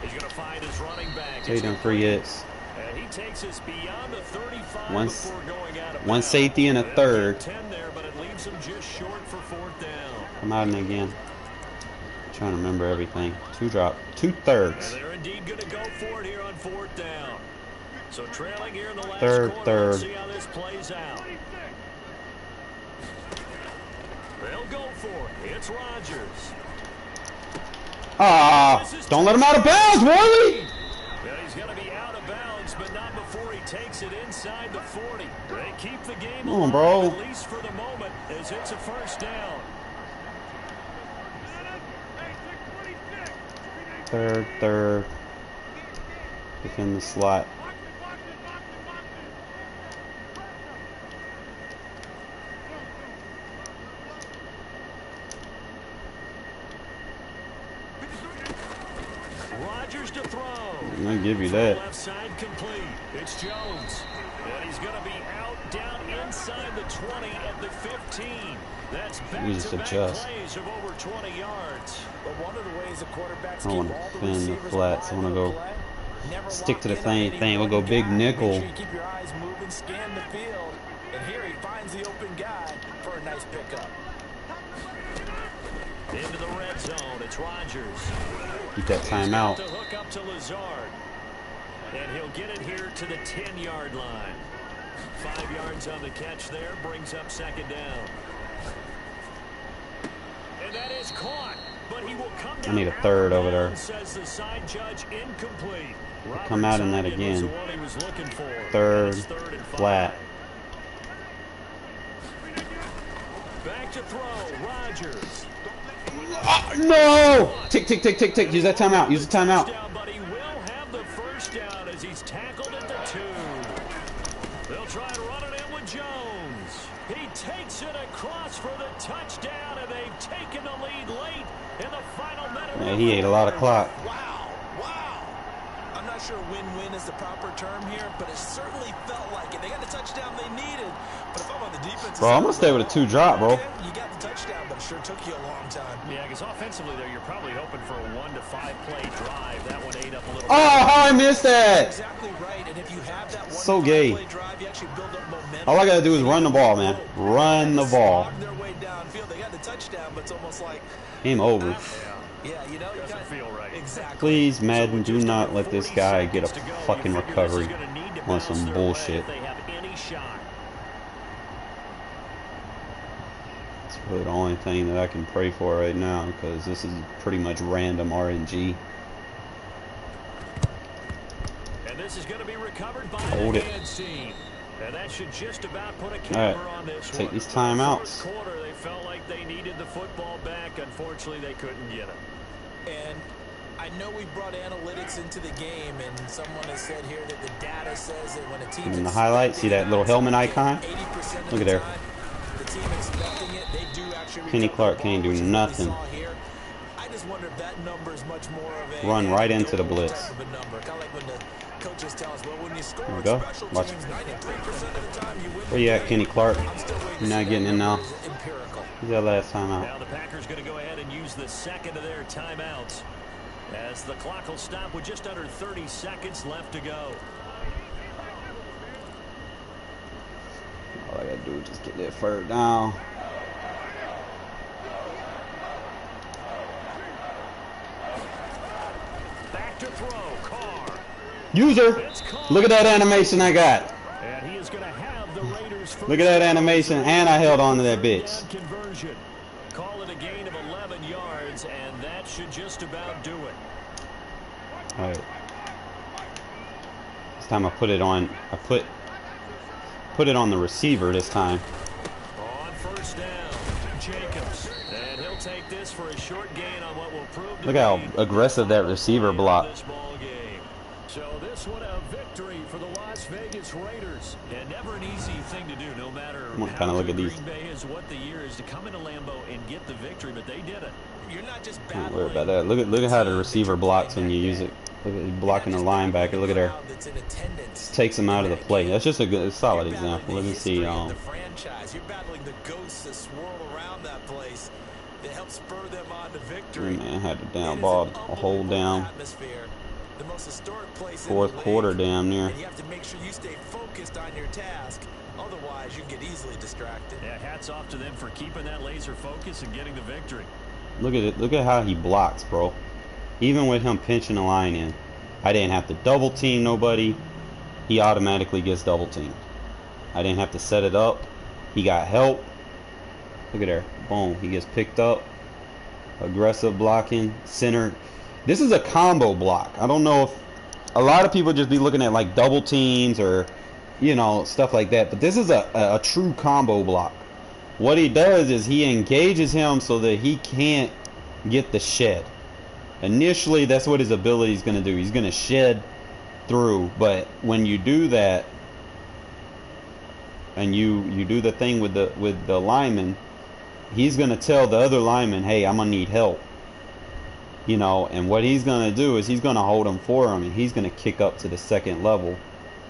He's going to find his running back. Take them free hits. And he takes us beyond the 35 One before going out of one bounds. safety and a 3rd. 10 there, but it leaves him just short for 4th down. Come out and again. Trying to remember everything. 2 drop. 2 And thirds. they're indeed going to go for it here on 4th down. So trailing here in the last Third. quarter. Let's see how this plays out. They'll go for it. It's Rodgers. Ah! Don't let him out of bounds, Worley! Yeah, he's going to be out of bounds, but not before he takes it inside the 40. They keep the game Come on, alive, bro. at least for the moment, as it's a 1st down. 3rd. Within the slot. Rodgers to throw. I'm going to give you that. Left side complete. It's Jones. And he's going to be out down inside the 20 at the 15. That's We just back-to-back adjust. plays of over 20 yards. But one of the ways the quarterbacks I keep want to all the defend the receivers flats. I alive want to in go play, never stick to the lock in on same any thing. We'll go one big guy. nickel. Make sure you keep your eyes moving, scan the field, and here he finds the open guy for a nice pickup. Into the red zone. It's Rodgers. Keep that timeout. To hook up to Lazard. And he'll get it here to the 10-yard line. 5 yards on the catch there. Brings up 2nd down. And that is caught. But he will come down. I need a 3rd over there. Says the side judge incomplete. Come out in that Robert Tonyan was again. the one he was looking for. 3rd. And it's 3rd and 5. Flat. Back to throw. Rodgers. No! Tick, tick, tick, tick, tick. Use that timeout. Use the timeout. But he will have the 1st down as he's tackled at the 2. They'll try and run it in with Jones. He takes it across for the touchdown, and they've taken the lead late in the final minute. Yeah, he ate a lot of clock. Wow, wow. I'm not sure win-win is the proper term here, but it certainly felt like it. They got the touchdown they needed, but if I'm on the defense, Bro, I'm going to stay with a 2 drop, bro. you got the touchdown, but it sure took you a long time. Yeah, because offensively there, you're probably hoping for a 1 to 5 play drive. That one ate up a little. Oh, how I missed that! That's exactly right. And if you have that 1 So to 5 gay. play drive, you actually build up momentum. All I gotta do is run the ball, man. Run the ball. Their way downfield. They got the touchdown, but it's almost like Game over. yeah, you know, you Doesn't feel right. Exactly. Please, Madden, do not let this guy get a fucking recovery on some bullshit. They have any shot. It's really the only thing that I can pray for right now, because this is pretty much random RNG. And this is going to be recovered by Hold the it. hands team. And that should just about put a All counter right, on this take one. these timeouts. First quarter, they felt like they needed the football back. Unfortunately, they couldn't get it. And I know we brought analytics into the game, and someone has said here that the data says that when a team In the highlights, see that little helmet icon? 80% of Look at the there. time, the team expecting it, they do actually Kenny recover Clark the can't ball, do which is what we nothing. saw here. I just wonder if that number is much more of a Run right into the anecdotal blitz. type of a number. Kind of like when the coaches tell us, well, when you score There we on go. special Watch. teams, 93% of the time you win. Where you at, Kenny Clark? I'm still waiting to You're not see getting that in now. number is empirical. Who's that last time out? Now the Packers going to go ahead and use the second of their timeouts, as the clock will stop with just under 30 seconds left to go. All I gotta do is just get that third down. Back to throw, Carr. User! Look at that animation I got. And he is going to have the Raiders first. Look at that animation, and I held on to that bitch. Conversion. Call it a gain of 11 yards, and that should just about do it. All right. This time I put it on. I put it on the receiver this time. On first down, Jacobs. And he'll take this for a short gain on what will prove to Look how be aggressive that receiver blocked. this ball game. So this one a victory for the Las Vegas Raiders. And never an easy thing to do, no matter I'm gonna how kinda look good at these. Green Bay is, what the year is, to come into Lambeau and get the victory, but they did it. You're not just Don't worry about that. Look at how the receiver blocks when you use it. Look at blocking the linebacker. Look at there. Takes him out of the play. That's just a good, solid example. Let me see. The franchise. You're battling the ghosts that swirl around that place that help spur them on to victory. Man, I had the down ball, a hold down. Atmosphere. The most historic place Fourth in the quarter, league. damn near. And you have to make sure you stay focused on your task. Otherwise, you get easily distracted. Yeah, hats off to them for keeping that laser focus and getting the victory. Look at it. Look at how he blocks, bro. Even with him pinching the line in, I didn't have to double team nobody. He automatically gets double teamed. I didn't have to set it up. He got help. Look at there. Boom. He gets picked up. Aggressive blocking. Center. This is a combo block. I don't know if a lot of people just be looking at like double teams or, you know, stuff like that. But this is a true combo block. What he does is he engages him so that he can't get the shed. Initially, that's what his ability is going to do. He's going to shed through. But when you do that, and you do the thing with the lineman, he's going to tell the other lineman, hey, I'm going to need help. You know, and what he's going to do is he's going to hold him for him, and he's going to kick up to the second level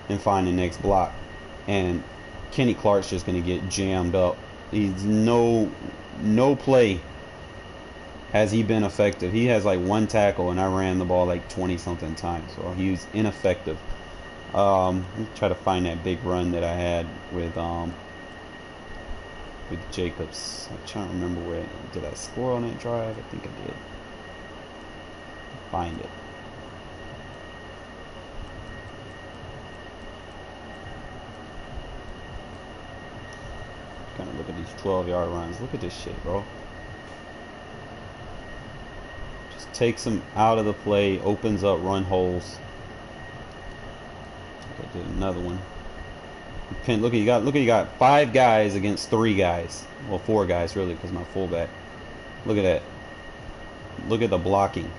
and find the next block. And Kenny Clark's just going to get jammed up. He's no play has he been effective. He has like one tackle, and I ran the ball like 20 something times, so he was ineffective. Let me try to find that big run that I had with Jacobs. I'm trying to remember where did I score on that drive? I think I did. Find it. Kind of look at these 12-yard runs. Look at this shit, bro. Just takes them out of the play, opens up run holes. I did another one. Look, you got 5 guys against 3 guys. Well, 4 guys really, because my fullback. Look at that. Look at the blocking.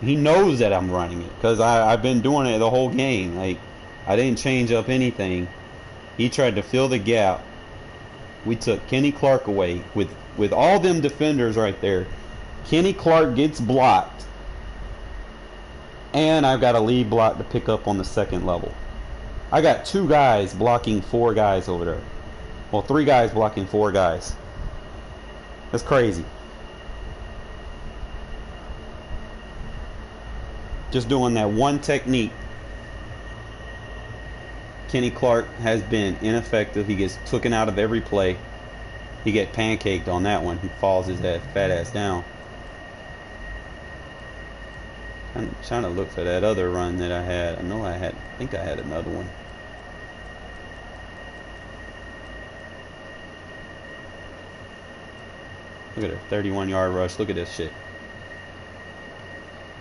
He knows that I'm running it, because I've been doing it the whole game. Like, I didn't change up anything. He tried to fill the gap. We took Kenny Clark away with all them defenders right there. Kenny Clark gets blocked, and I've got a lead block to pick up on the second level. I got 2 guys blocking 4 guys over there. Well, 3 guys blocking 4 guys. That's crazy. Just doing that one technique. Kenny Clark has been ineffective. He gets taken out of every play. He get pancaked on that one. He falls his fat ass down. I'm trying to look for that other run that I had. I think I had another one. Look at her, 31-yard rush. Look at this shit.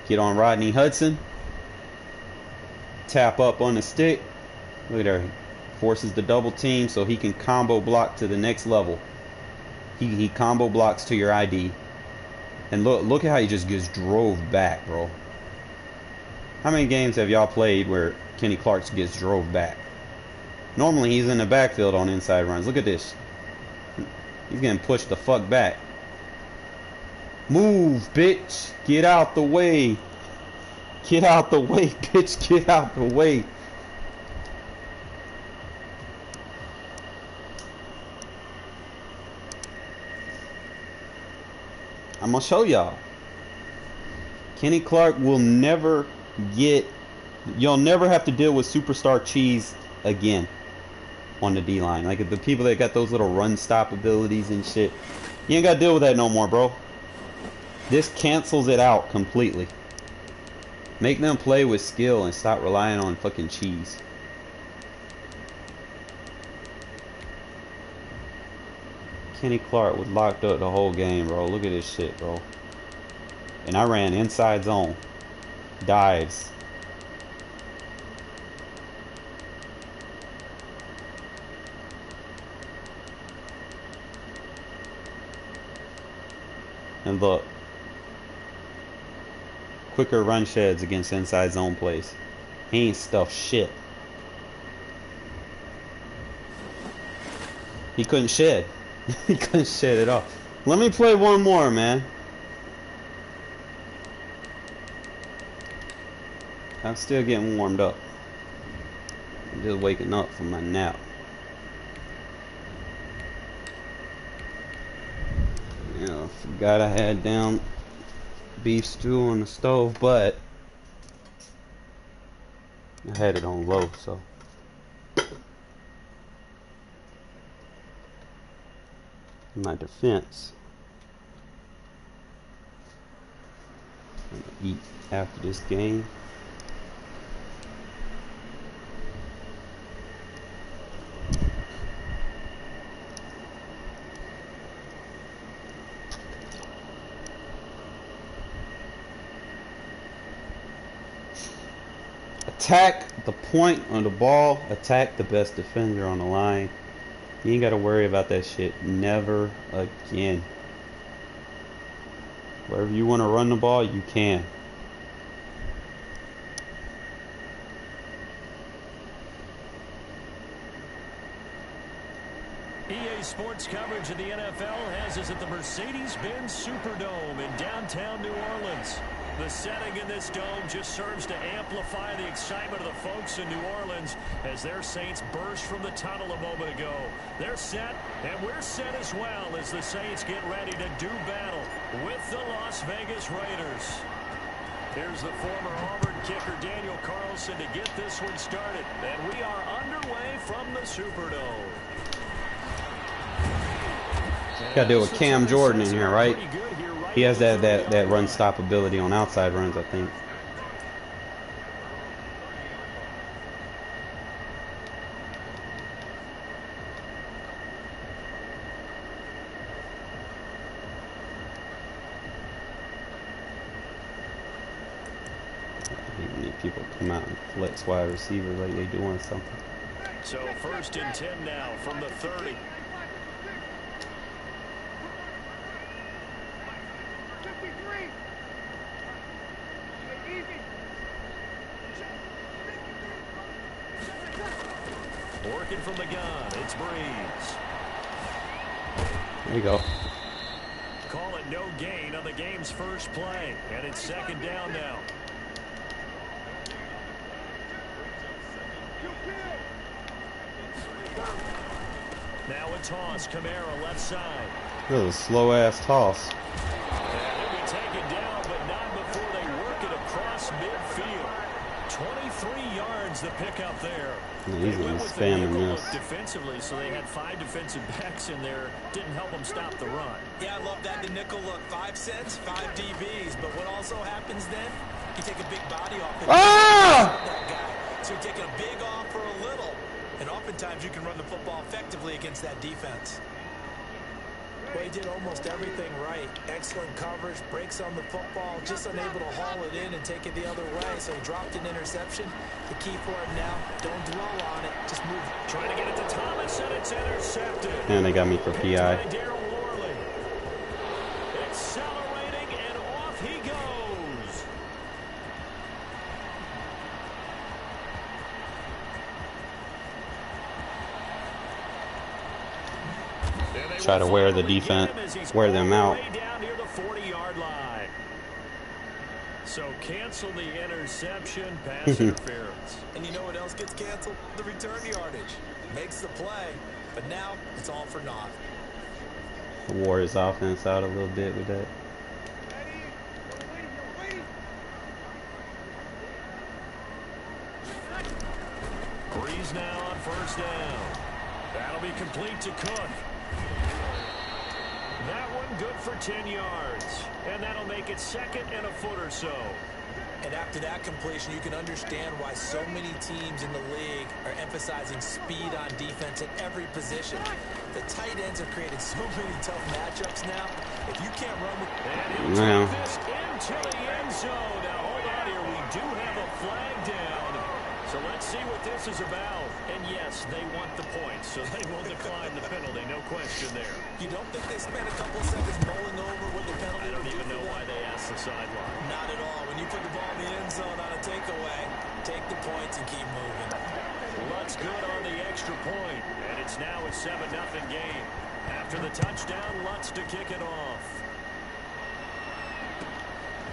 Get on Rodney Hudson. Tap up on the stick. Look at her. Forces the double team so he can combo block to the next level. He combo blocks to your ID. And look at how he just gets drove back, bro. How many games have y'all played where Kenny Clark gets drove back? Normally he's in the backfield on inside runs. Look at this. He's getting pushed the fuck back. Move, bitch. Get out the way. Get out the way, bitch. Get out the way. I'm gonna show y'all. Kenny Clark will never get... You'll never have to deal with superstar cheese again on the D-line. Like the people that got those little run stop abilities and shit. You ain't gotta deal with that no more, bro. This cancels it out completely. Make them play with skill and stop relying on fucking cheese. Kenny Clark was locked up the whole game, bro. Look at this shit, bro. And I ran inside zone. Dives. And look. Quicker run sheds against inside zone plays. He ain't stuffed shit. He couldn't shed. He couldn't shed it off. Let me play one more, man. I'm still getting warmed up. I'm just waking up from my nap. You know, forgot I had down beef stew on the stove, but I had it on low, so in my defense, I'm gonna eat after this game. Attack the point on the ball. Attack the best defender on the line. You ain't got to worry about that shit. Never again. Wherever you want to run the ball, you can. EA Sports coverage of the NFL has us at the Mercedes-Benz Superdome in downtown New Orleans. The setting in this dome just serves to amplify the excitement of the folks in New Orleans as their Saints burst from the tunnel a moment ago. They're set, and we're set as well as the Saints get ready to do battle with the Las Vegas Raiders. Here's the former Auburn kicker Daniel Carlson to get this one started. And we are underway from the Superdome. Got to deal with Cam Jordan in here, right? He has that run stop ability on outside runs, I think. I hate when people come out and flex wide receiver like they doing something. So 1st and 10 now from the 30. Working from the gun, it's Breeze. There you go. Call it no gain on the game's first play, and it's 2nd down now. Now a toss, Kamara left side. That was a slow-ass toss. And he'll be taken down, but not before they work it across midfield. 23 yards the pickup there. He's gonna spam in this. Defensively, so they had 5 defensive backs in there. Didn't help them stop the run. Yeah, I love that. The nickel look. 5 cents, 5 DBs. But what also happens then? You take a big body off the that guy. So you take a big off for a little. And oftentimes you can run the football effectively against that defense. Well, he did almost everything right. Excellent coverage, breaks on the football, just unable to haul it in and take it the other way. So he dropped an interception. The key for him now, don't dwell on it. Just move. Trying to get it to Thomas, and it's intercepted. And they got me for PI. Accelerating, and off he goes. Try to wear the defense, wear them out. Down near the 40-yard line. So cancel the interception, pass interference. And you know what else gets canceled? The return yardage. Makes the play, but now it's all for naught. Wore his offense out a little bit with that. Breeze now on first down. That'll be complete to Cook. That one good for 10 yards. And that'll make it second and a foot or so. And after that completion, you can understand why so many teams in the league are emphasizing speed on defense at every position. The tight ends have created so many tough matchups now. If you can't run with... And he'll take this into the end zone. Now, hold on here. We do have a flag down. So let's see what this is about. And yes, they want the points, so they will decline the penalty. No question there. You don't think they spent a couple seconds mulling over what the penalty? I don't even know why they asked the sideline. Not at all. When you put the ball in the end zone on a takeaway, take the points and keep moving. Lutz good on the extra point, and it's now a 7-0 game. After the touchdown, Lutz to kick it off.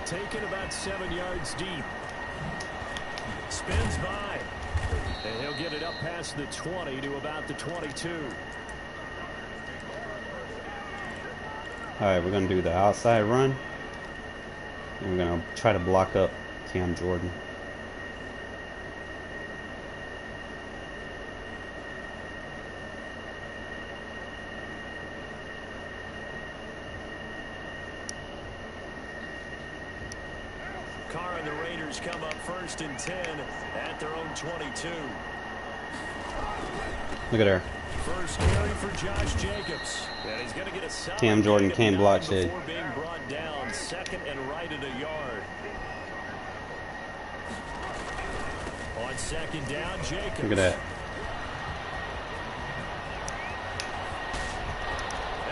Taken about 7 yards deep. Spins by. And he'll get it up past the 20 to about the 22. All right, we're going to do the outside run. And we're going to try to block up Cam Jordan. Carr and the Raiders come up 1st and 10 at their own 22. Look at her. First carry for Josh Jacobs. And he's going to get a solid Cam Jordan can't block shit. before being brought down. Second and right at a yard. On second down, Jacobs. Look at that.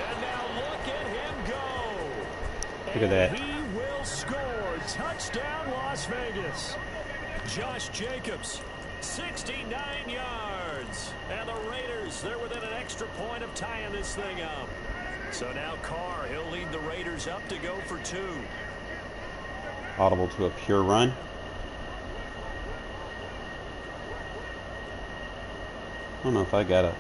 And now look at him go. Look at that. He will score. Touchdown, Las Vegas. Josh Jacobs, 69 yards. And the Raiders, they're within an extra point of tying this thing up. So now Carr, he'll lead the Raiders up to go for 2. Audible to a pure run. I don't know if I got it.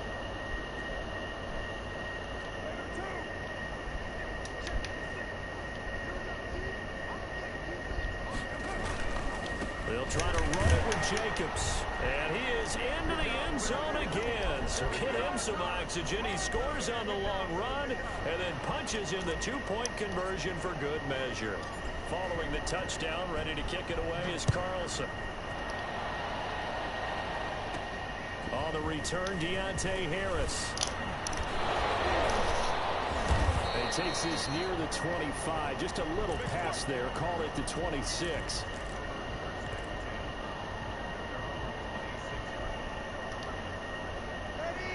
They'll try to run it with Jacobs. And he is into the end zone again. So get him some oxygen. He scores on the long run and then punches in the 2-point conversion for good measure. Following the touchdown, ready to kick it away is Carlson. On the return, Deontay Harris. He takes this near the 25. Just a little pass there. Call it the 26.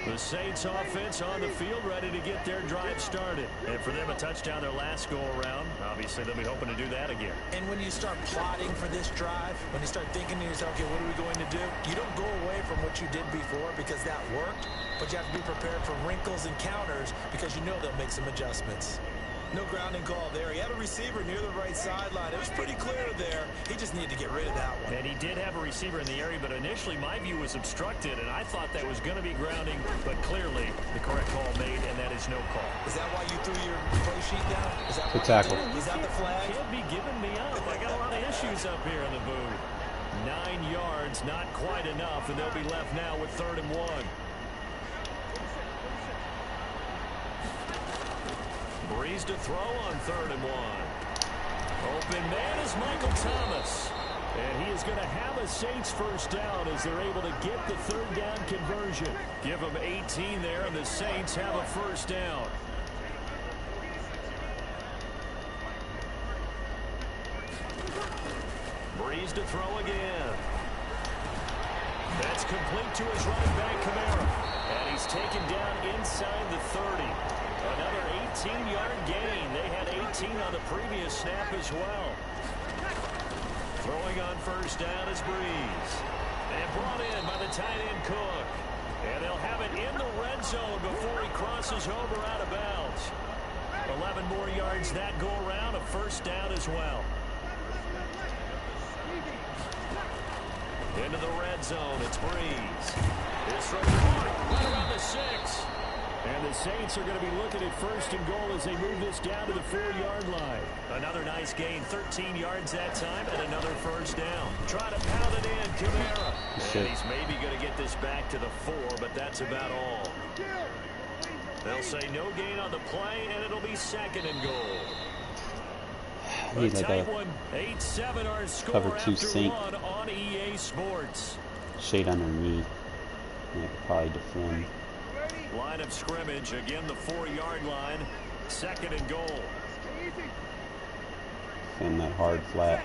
The Saints offense on the field ready to get their drive started. And for them, a touchdown their last go-around. Obviously, they'll be hoping to do that again. And when you start plotting for this drive, when you start thinking to yourself, okay, what are we going to do? You don't go away from what you did before because that worked, but you have to be prepared for wrinkles and counters because you know they'll make some adjustments. No grounding call there. He had a receiver near the right sideline. It was pretty clear there. He just needed to get rid of that one. And he did have a receiver in the area, but initially my view was obstructed, and I thought that was going to be grounding, but clearly the correct call made, and that is no call. Is that why you threw your play sheet down? Is that Good tackle. Is that the flag? Can't be giving me up. I got a lot of issues up here in the booth. 9 yards, not quite enough, and they'll be left now with 3rd and 1. Breeze to throw on 3rd and 1. Open man is Michael Thomas. And he is going to have a Saints first down as they're able to get the 3rd down conversion. Give them 18 there, and the Saints have a first down. Breeze to throw again. That's complete to his running back, Kamara. And he's taken down inside the 30. Another 18-yard gain. They had 18 on the previous snap as well. Throwing on first down is Breeze. And brought in by the tight end Cook. And they'll have it in the red zone before he crosses over out of bounds. 11 more yards that go around. A first down as well. Into the red zone, it's Breeze. This throw right around the 6. And the Saints are going to be looking at 1st and goal as they move this down to the 4-yard line. Another nice gain, 13 yards that time, and another first down. Try to pound it in, Kamara. And he's maybe going to get this back to the 4, but that's about all. They'll say no gain on the play, and it'll be 2nd and goal. Need like a 8-7 our score cover 2 sink. On EA Sports. Shade underneath. Yeah, I could probably defend. Line of scrimmage, again the 4-yard line. 2nd and goal. Defend that hard flat.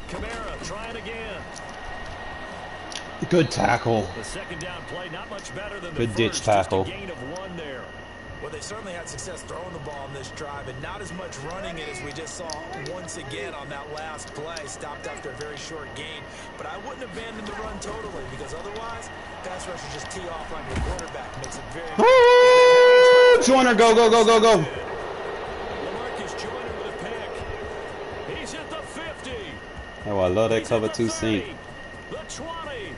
Kamara trying again. Good tackle. The 2nd down play, not much better than good the ditch first, tackle. Just a gain of 1 there. Well, they certainly had success throwing the ball in this drive, and not as much running it as we just saw once again on that last play. Stopped after a very short gain. But I wouldn't abandon the run totally, because otherwise, pass rushers just tee off on your quarterback. Makes it very... Joyner, go, go, go, go, go. LaMarcus Joyner with a pick. He's at the 50. Oh, I love that cover 2 sink. The 20.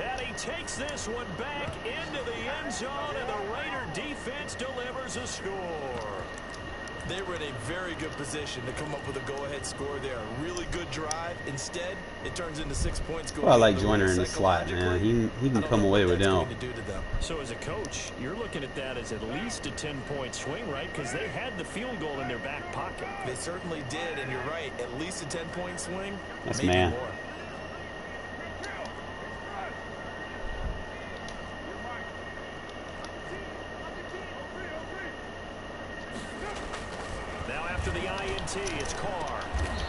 And he takes this one back into the end zone, and the Raider defense delivers a score. They were in a very good position to come up with a go-ahead score there. A really good drive. Instead, it turns into 6 points. Well, I like Joyner in the slot, man. He can come away with them. So as a coach, you're looking at that as at least a 10-point swing, right? Because they had the field goal in their back pocket. They certainly did, and you're right. At least a 10-point swing. That's maybe man. More. The INT, it's Carr.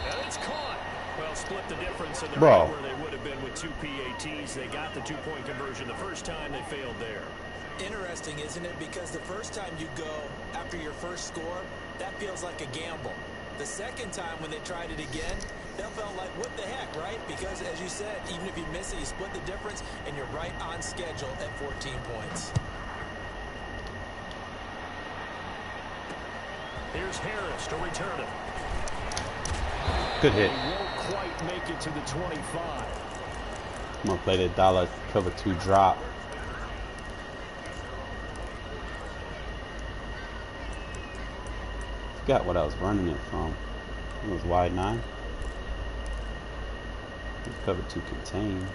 And it's caught. Well, split the difference in the Bro. where they would have been with 2 PATs. They got the 2-point conversion the first time. They failed there. Interesting, isn't it? Because the first time you go after your first score, that feels like a gamble. The second time when they tried it again, that felt like, what the heck, right? Because, as you said, even if you miss it, you split the difference, and you're right on schedule at 14 points. Here's Harris to return it. Good hit. He won't quite make it to the 25. I'm going to play the dollar cover 2 drop. Forgot what I was running it from. It was wide 9. Cover 2 contain.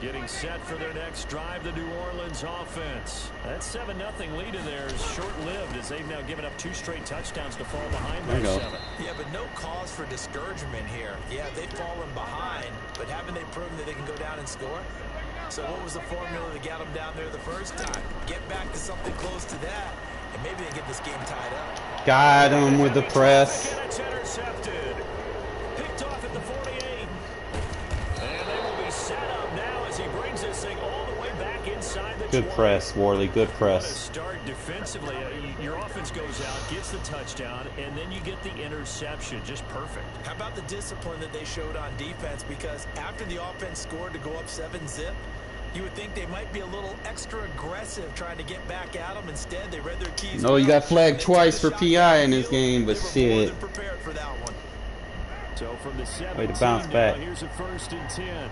Getting set for their next drive, the New Orleans offense. That 7-0 lead in there is short-lived as they've now given up 2 straight touchdowns to fall behind by 7. Yeah, but no cause for discouragement here. Yeah, they've fallen behind, but haven't they proven that they can go down and score? So what was the formula to get them down there the first time? Get back to something close to that, and maybe they get this game tied up. Got him with the press. And it's intercepted. Picked off at the 48. And they will be set up now as he brings this thing all the way back inside the 20. Good press, Worley. Good press. Start defensively. Your offense goes out, gets the touchdown, and then you get the interception. Just perfect. How about the discipline that they showed on defense? Because after the offense scored to go up 7-0, You would think they might be a little extra aggressive trying to get back at them. Instead, they read their keys. No, you got flagged twice for PI in this game, but shit. Prepared for that one. So from the 17 way to bounce back. Here's a 1st and 10.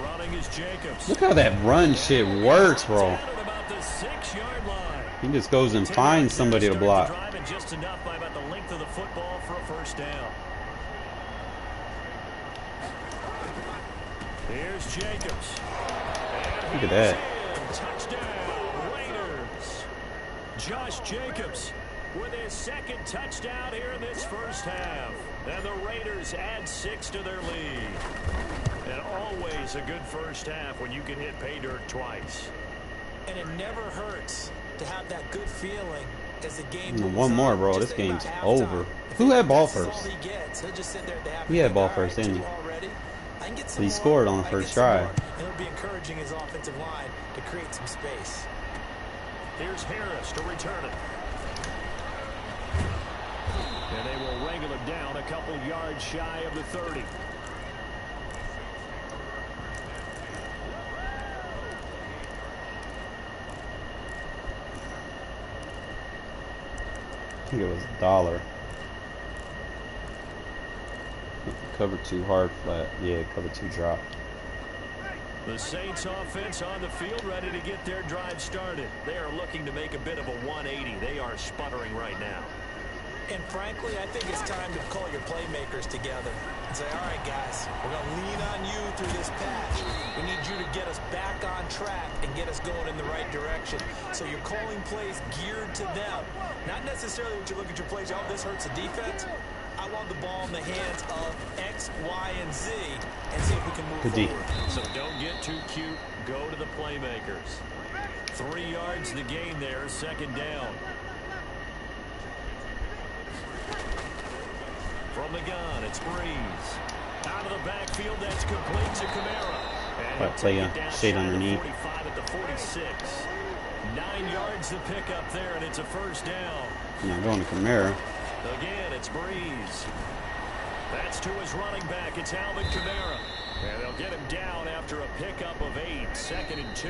Running is Jacobs. Look how that run shit works, bro. He just goes and finds somebody to block. Just enough by about the length of the football for a 1st down. Here's Jacobs. Look at that. Touchdown, Raiders. Josh Jacobs with his 2nd touchdown here in this 1st half. And the Raiders add 6 to their lead. And always a good 1st half when you can hit pay dirt twice. And it never hurts to have that good feeling as the game. One more, bro. This game's over. Who had ball first? He had ball first, didn't he? But he scored on the 1st drive. It'll be encouraging his offensive line to create some space. Here's Harris to return it. And they will wrangle him down a couple yards shy of the 30. I think it was $1. Cover 2 hard flat. Yeah, cover 2 drop. The Saints offense on the field ready to get their drive started. They are looking to make a bit of a 180. They are sputtering right now. And frankly, I think it's time to call your playmakers together and say, all right, guys, we're going to lean on you through this patch. We need you to get us back on track and get us going in the right direction. So you're calling plays geared to them. Not necessarily when you look at your plays, oh, this hurts the defense. I want the ball in the hands of X, Y, and Z and see if we can move forward. So don't get too cute. Go to the playmakers. 3 yards the gain there, 2nd down. From the gun, it's Breeze. Out of the backfield, that's complete to Kamara. And play a shade underneath. 45 at the 46. 9 yards to pick up there, and it's a 1st down. Now going to Kamara. Again, it's Breeze. That's to his running back. It's Alvin Kamara. And they'll get him down after a pickup of 8. 2nd and 2.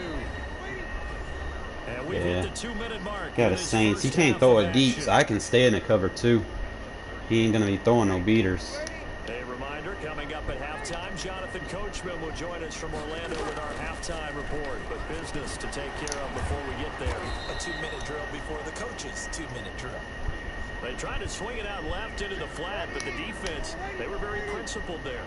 And we've hit the 2-minute mark. Yeah, the Saints. He can't throw it deep, so I can stay in the cover 2. He ain't going to be throwing no beaters. A reminder, coming up at halftime, Jonathan Coachman will join us from Orlando with our halftime report. But business to take care of before we get there. A 2-minute drill before the coach's 2-minute drill. They tried to swing it out left into the flat, but the defense, they were very principled there.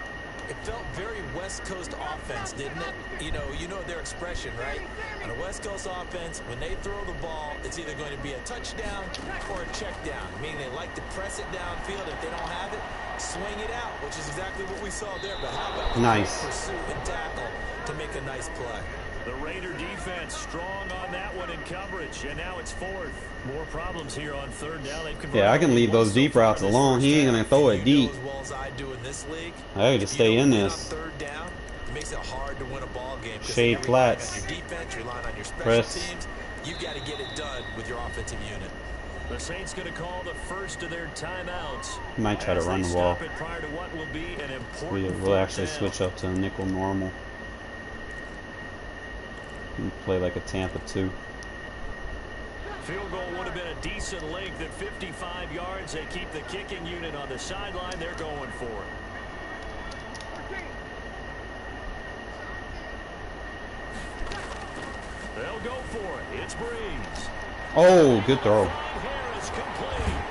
It felt very West Coast offense, didn't it? You know their expression, right? On a West Coast offense, when they throw the ball, it's either going to be a touchdown or a check down. Meaning they like to press it downfield. If they don't have it, swing it out, which is exactly what we saw there. But how about nice pursuit and tackle to make a nice play? The Raider defense strong on that one in coverage, and now it's 4th. More problems here on 3rd down. Yeah, I can leave those deep routes alone. He ain't gonna throw it deep. I gotta stay in this. Shade flats. Press. You've got to get it done with your offensive unit. The Saints going to call the first of their timeouts. He might try to run the ball. We'll actually switch up to a nickel normal. And play like a Tampa 2. Field goal would have been a decent length at 55 yards. They keep the kicking unit on the sideline. They're going for it. They'll go for it. It's Breeze. Oh, good throw.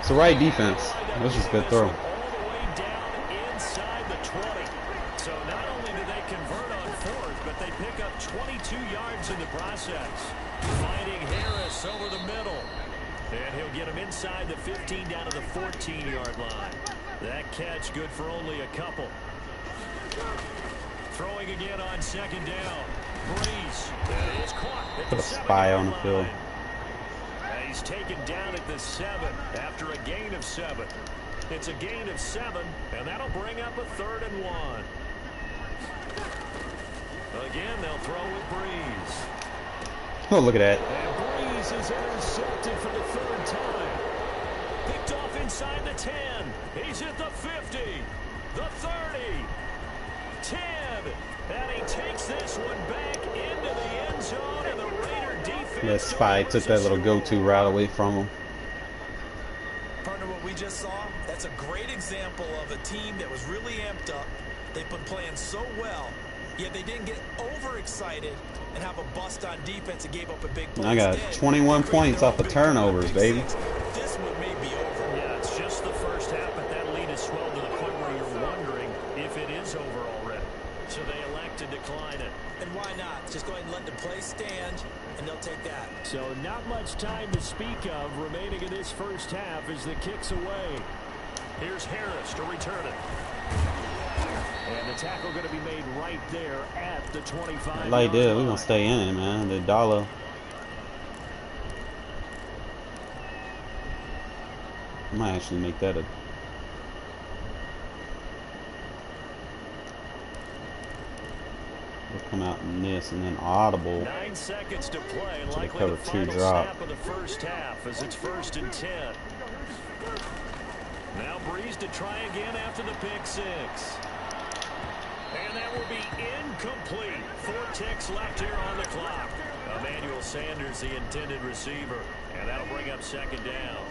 It's the right defense. This is a good throw. All the way down inside the 20. So not only do they convert on 4th, but they pick up 22 yards in the process. Finding Harris over the middle. And he'll get him inside the 15 down to the 14-yard line. That catch good for only a couple. Throwing again on 2nd down. Breeze is caught at Put the a spy on the field. He's taken down at the 7 after a gain of 7. It's a gain of 7, and that'll bring up a 3rd and 1. Again, they'll throw with Breeze. Oh, look at that. And Breeze is intercepted for the 3rd time. Picked off inside the 10. He's at the 50, the 30, 10. And he takes this one back into the end zone, and the Raider defense. That spy took that little go-to route away from him. Partner, what we just saw, that's a great example of a team that was really amped up. They've been playing so well, yet they didn't get overexcited and have a bust on defense and gave up a big play. I got 21 points off of turnovers, baby. This one may be over. Yeah, it's just the first half, but that lead has swelled to the point where you're wondering if it is over already. So they elect to decline it. And why not? Just go ahead and let the play stand, and they'll take that. So not much time to speak of remaining in this first half as the kick's away. Here's Harris to return it. And the tackle going to be made right there at the 25. Like that, we're gonna stay in it, man. The dollar. I might actually make that a. We'll come out in this and then audible. 9 seconds to play, and So likely cover the two final drop. snap of the first half as it's 1st and 10. Now Breeze to try again after the pick 6. And that will be incomplete. 4 ticks left here on the clock. Emmanuel Sanders, the intended receiver. And that'll bring up 2nd down.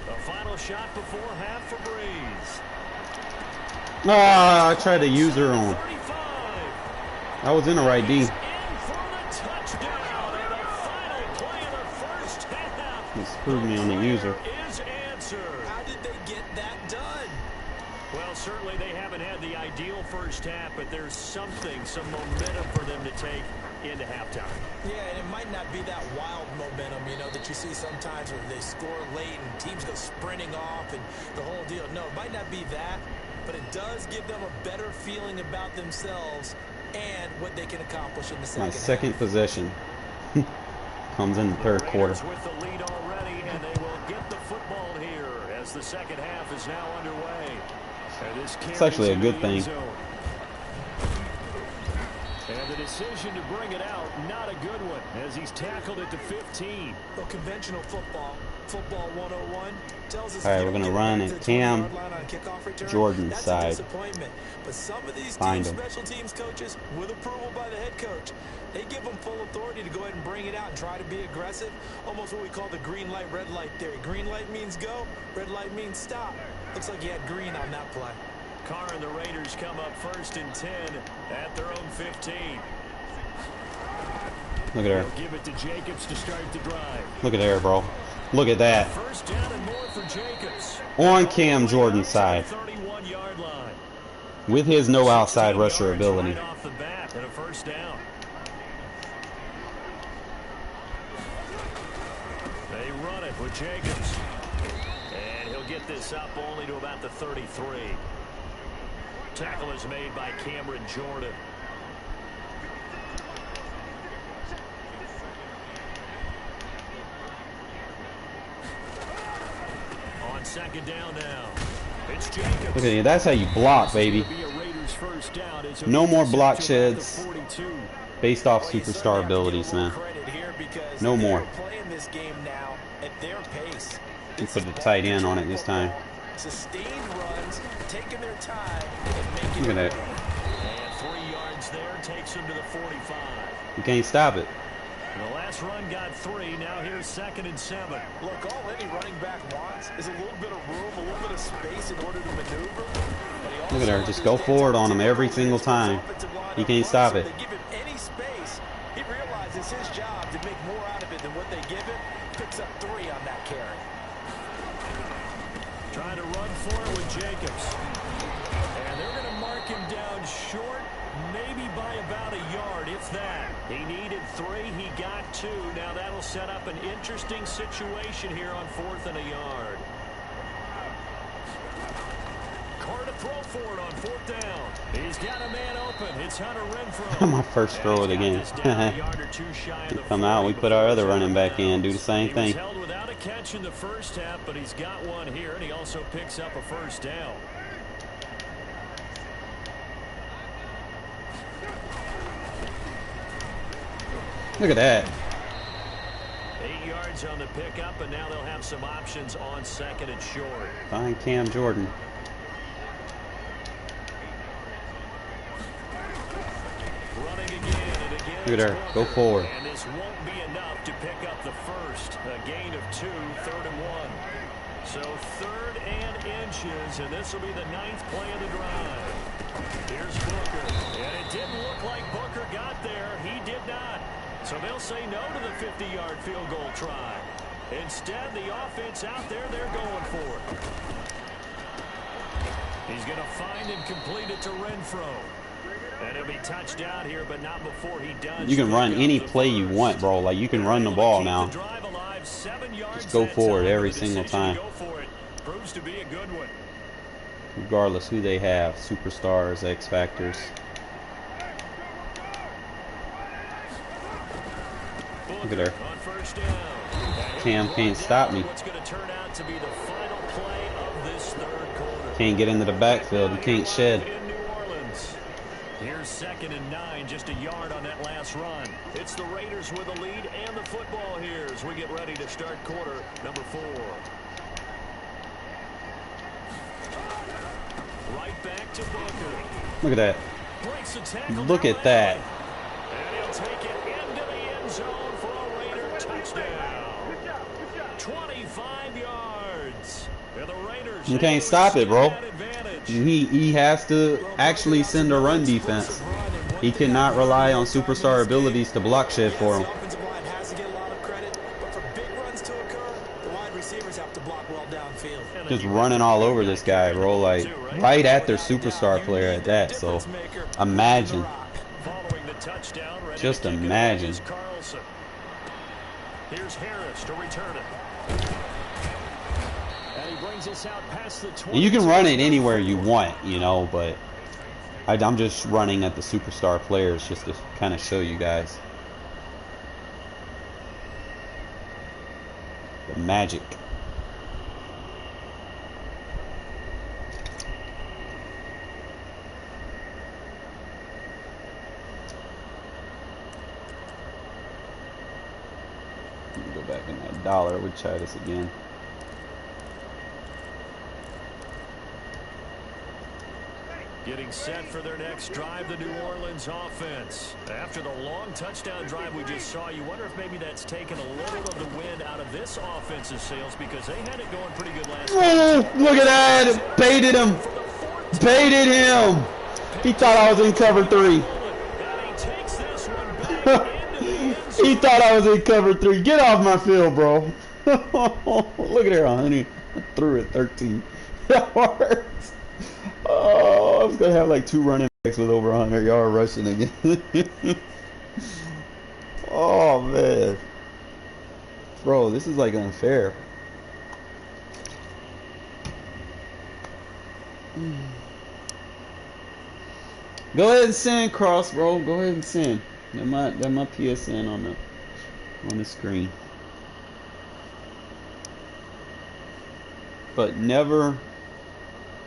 The final shot before half for Breeze. Ah, I tried to use her on. 35. I was in the right D. In for the touchdown. And the final play of the first half. He screwed me on the user. Is answered. How did they get that done? Well, certainly they haven't had the ideal first half, but there's something, some momentum for them to take into halftime. Yeah, and it might not be that wild momentum, you know, that you see sometimes where they score late and teams go sprinting off and the whole deal. No, it might not be that, but it does give them a better feeling about themselves and what they can accomplish in the second My second half. possession comes in the third quarter. Raiders with the lead already, and they will get the football here as the second half is now underway. And this It's actually a carries good into the end thing. zone. And the decision to bring it out, not a good one, as he's tackled at the 15. Well, conventional football 101 tells us All right, we're gonna run at it Cam Jordan's that's side. a disappointment. But some of these Find team him. special teams coaches, with approval by the head coach, they give them full authority to go ahead and bring it out and try to be aggressive. Almost what we call the green light, red light theory. Green light means go, red light means stop. Looks like you had green on that play. Carr and the Raiders come up 1st and 10 at their own 15. Look at her. They'll give it to Jacobs to start the drive. Look at her, bro. Look at that. 1st down and more for Jacobs. On Cam Jordan's side. 31-yard line. With his no outside 16 rusher yards ability. Right off the bat and a 1st down. They run it with Jacobs. And he'll get this up only to about the 33. Tackle is made by Cameron Jordan. On 2nd down now. It's Jacobs. Look at you. That's how you block, baby. No more block sheds based off superstar abilities, man. No more. You put the tight end on it this time. Sustained runs, taking their time, Look at that. And 3 yards there takes him to the 45. You can't stop it. The last run got 3. Now here's 2nd and 7. Look, all any running back wants is a little bit of room, a little bit of space in order to maneuver. Look at her. Just go forward on him every single time. He can't stop it. They give him any space. He realizes his job to make more out of it than what they give him. Picks up 3 on that carry. Trying to run for it with Jacobs. And they're going to mark him down short, maybe by about a yard, if that. He needed 3. He got 2. Now that'll set up an interesting situation here on 4th and a yard. Carr to throw for it on 4th down. He's got a man open. It's Hunter Renfrow. My first throw of the game. Come out, we put our other running back in, do the same He thing. was held without a catch in the first half, but he's got one here, and he also picks up a 1st down. Look at that. yards on the pickup, and now they'll have some options on second and short. Find Cam Jordan. Running again and again. Look at her. Go forward. And this won't be enough to pick up the first. A gain of 2, 3rd and 1. So 3rd and inches, and this will be the 9th play of the drive. Here's Booker, and it didn't look like Booker got there. He did not. So they'll say no to the 50-yard field goal try. Instead, the offense out there, they're going for it. He's going to find and complete it to Renfro. And he'll be touched out here, but not before he does. You can run any play you want, bro. Like, you can run the ball now. Just go forward every single time. Proves to be a good one. Regardless who they have. Superstars, X Factors. Look at her. Cam can't stop me. Can't get into the backfield. You can't shed. Here's 2nd and 9, just a yard on that last run. It's the Raiders with the lead and the football here as we get ready to start quarter number 4. Right back to Booker. Look at that. Look at that. And he'll take it into the end zone for a Raider touchdown. 25 yards. And the Raiders, You can't stop it, bro. He has to actually send a run defense. He cannot rely on superstar abilities to block shit for him. Just running all over this guy, bro. Like, right at their superstar player at that. So, imagine. Just imagine. Here's Harris to return it. And you can run it anywhere you want, you know, but I'm just running at the superstar players just to kind of show you guys the magic. Go back in that dollar. We'll try this again. Getting set for their next drive, the New Orleans offense. After the long touchdown drive we just saw, you wonder if maybe that's taken a little of the wind out of this offensive sails because they had it going pretty good last night. Look at that. Baited him. Baited him. He thought I was in cover 3. He thought I was in cover 3. Get off my field, bro. Look at her, honey. I threw it 13 yards. Oh, I was going to have like 2 running backs with over 100 yard rushing again. Oh, man. Bro, this is like unfair. Go ahead and send, Cross, bro. Go ahead and send. Got my PSN on the screen. But never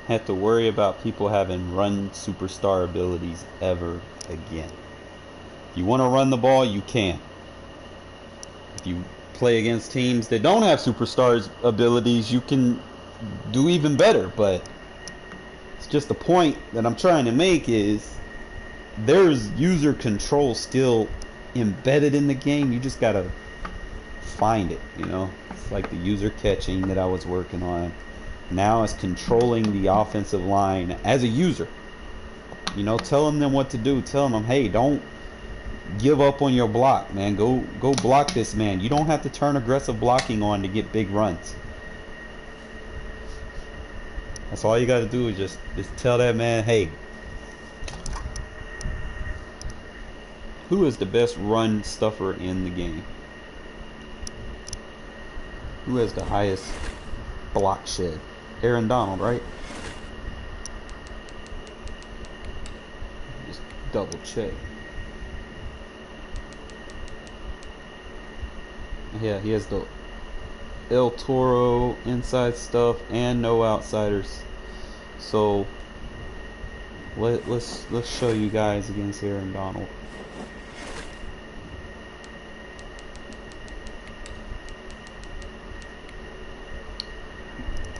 have to worry about people having run superstar abilities ever again. If you want to run the ball, you can. If you play against teams that don't have superstars abilities, you can do even better. But it's just the point that I'm trying to make is there's user control still embedded in the game. You just gotta find it, you know. It's like the user catching that I was working on. Now it's controlling the offensive line as a user. You know, telling them what to do. Telling them, hey, don't give up on your block, man. Go block this man. You don't have to turn aggressive blocking on to get big runs. That's all you got to do is just tell that man, hey, who is the best run stuffer in the game? Who has the highest block shed? Aaron Donald, right? Just double check. Yeah, he has the El Toro inside stuff and no outsiders. So let's show you guys against Aaron Donald.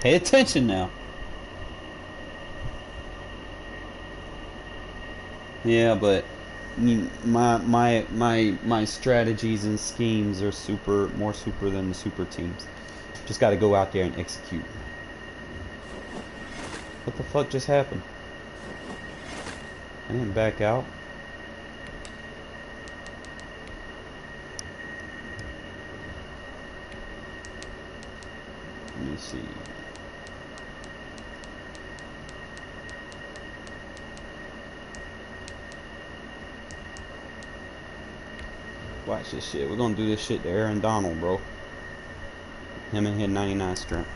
Pay attention now. Yeah, but my strategies and schemes are more super than the super teams. Just got to go out there and execute. What the fuck just happened? I didn't back out. Let me see. Watch this shit. We're gonna do this shit to Aaron Donald, bro. Him and his 99 strength.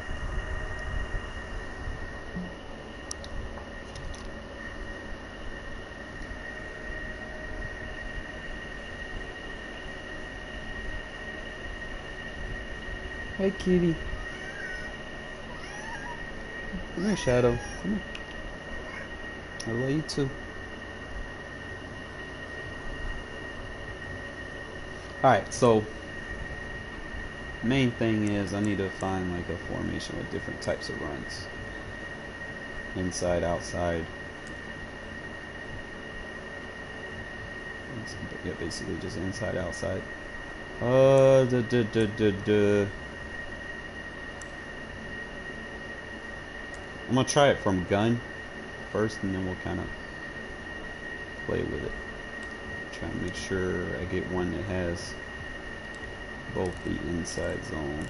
Hey, kitty. Come here, Shadow. Come here. I love you too. Alright, so main thing is I need to find like a formation with different types of runs. Inside, outside. Yeah, basically just inside, outside. I'm gonna try it from gun first, and then we'll kind of play with it. Try to make sure I get one that has both the inside zone.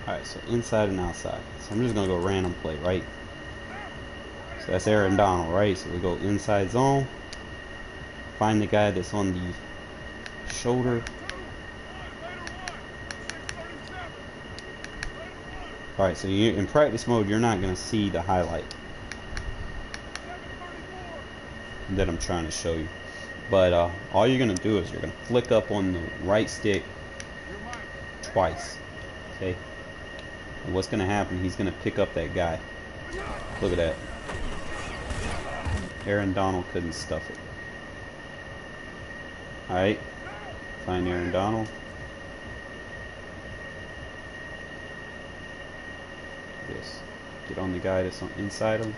Alright, so inside and outside. So I'm just gonna go random play, right? So that's Aaron Donald, right? So we go inside zone. Find the guy that's on the shoulder. Alright, so you're in practice mode, you're not going to see the highlight that I'm trying to show you. But all you're going to do is you're going to flick up on the right stick twice. Okay? And what's going to happen, he's going to pick up that guy. Look at that. Aaron Donald couldn't stuff it. Alright. Find Aaron Donald. Just get on the guy that's on inside him.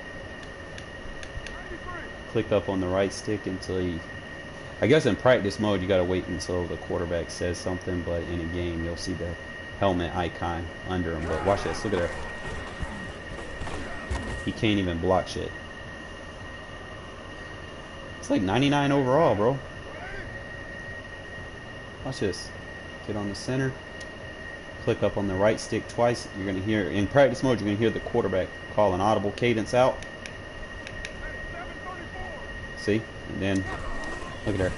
Click up on the right stick until he... I guess in practice mode you gotta wait until the quarterback says something, but in a game you'll see the helmet icon under him. But watch this, look at that. He can't even block shit. It's like 99 overall, bro. Watch this. Get on the center. Click up on the right stick twice. You're going to hear, in practice mode, you're going to hear the quarterback call an audible cadence out. See? And then, look at her.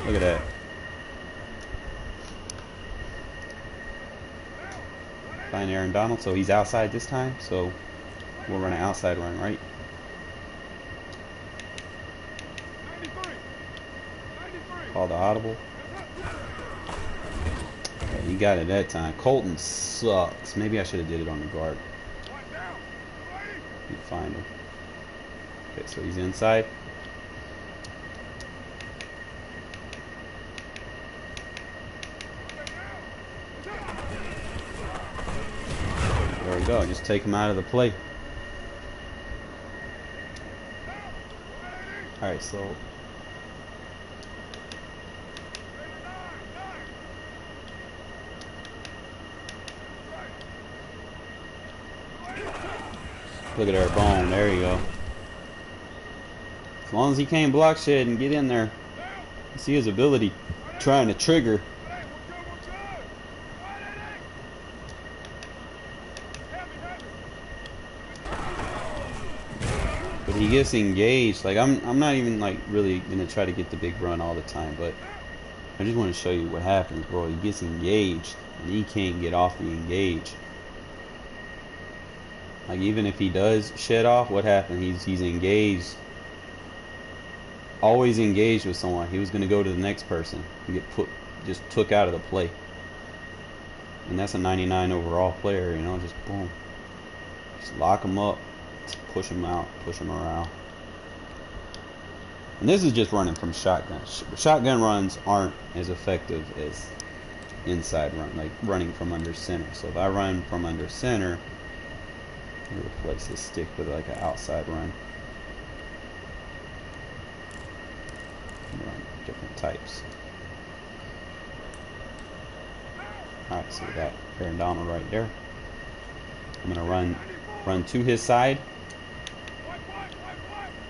Look at that. Find Aaron Donald. So he's outside this time. So we'll run an outside run, right? Call the audible. Okay, he got it that time. Colton sucks. Maybe I should have did it on the guard. You find him. Okay, so he's inside. There we go. Just take him out of the play. Alright, so look at her, boom, there you go. As long as he can't block shit and get in there. You see his ability trying to trigger. But he gets engaged. Like I'm not even like really gonna try to get the big run all the time, but I just want to show you what happens, bro. He gets engaged and he can't get off the engage. Like even if he does shed off, what happened? He's engaged. Always engaged with someone. He was gonna go to the next person. He get just took out of the play. And that's a 99 overall player, you know, just boom. Just lock him up, push him out, push him around. And this is just running from shotgun. Shotgun runs aren't as effective as inside run, like running from under center. So if I run from under center, I replace this stick with like an outside run. Run different types. Alright, so we got Aaron Donald right there. I'm gonna run to his side.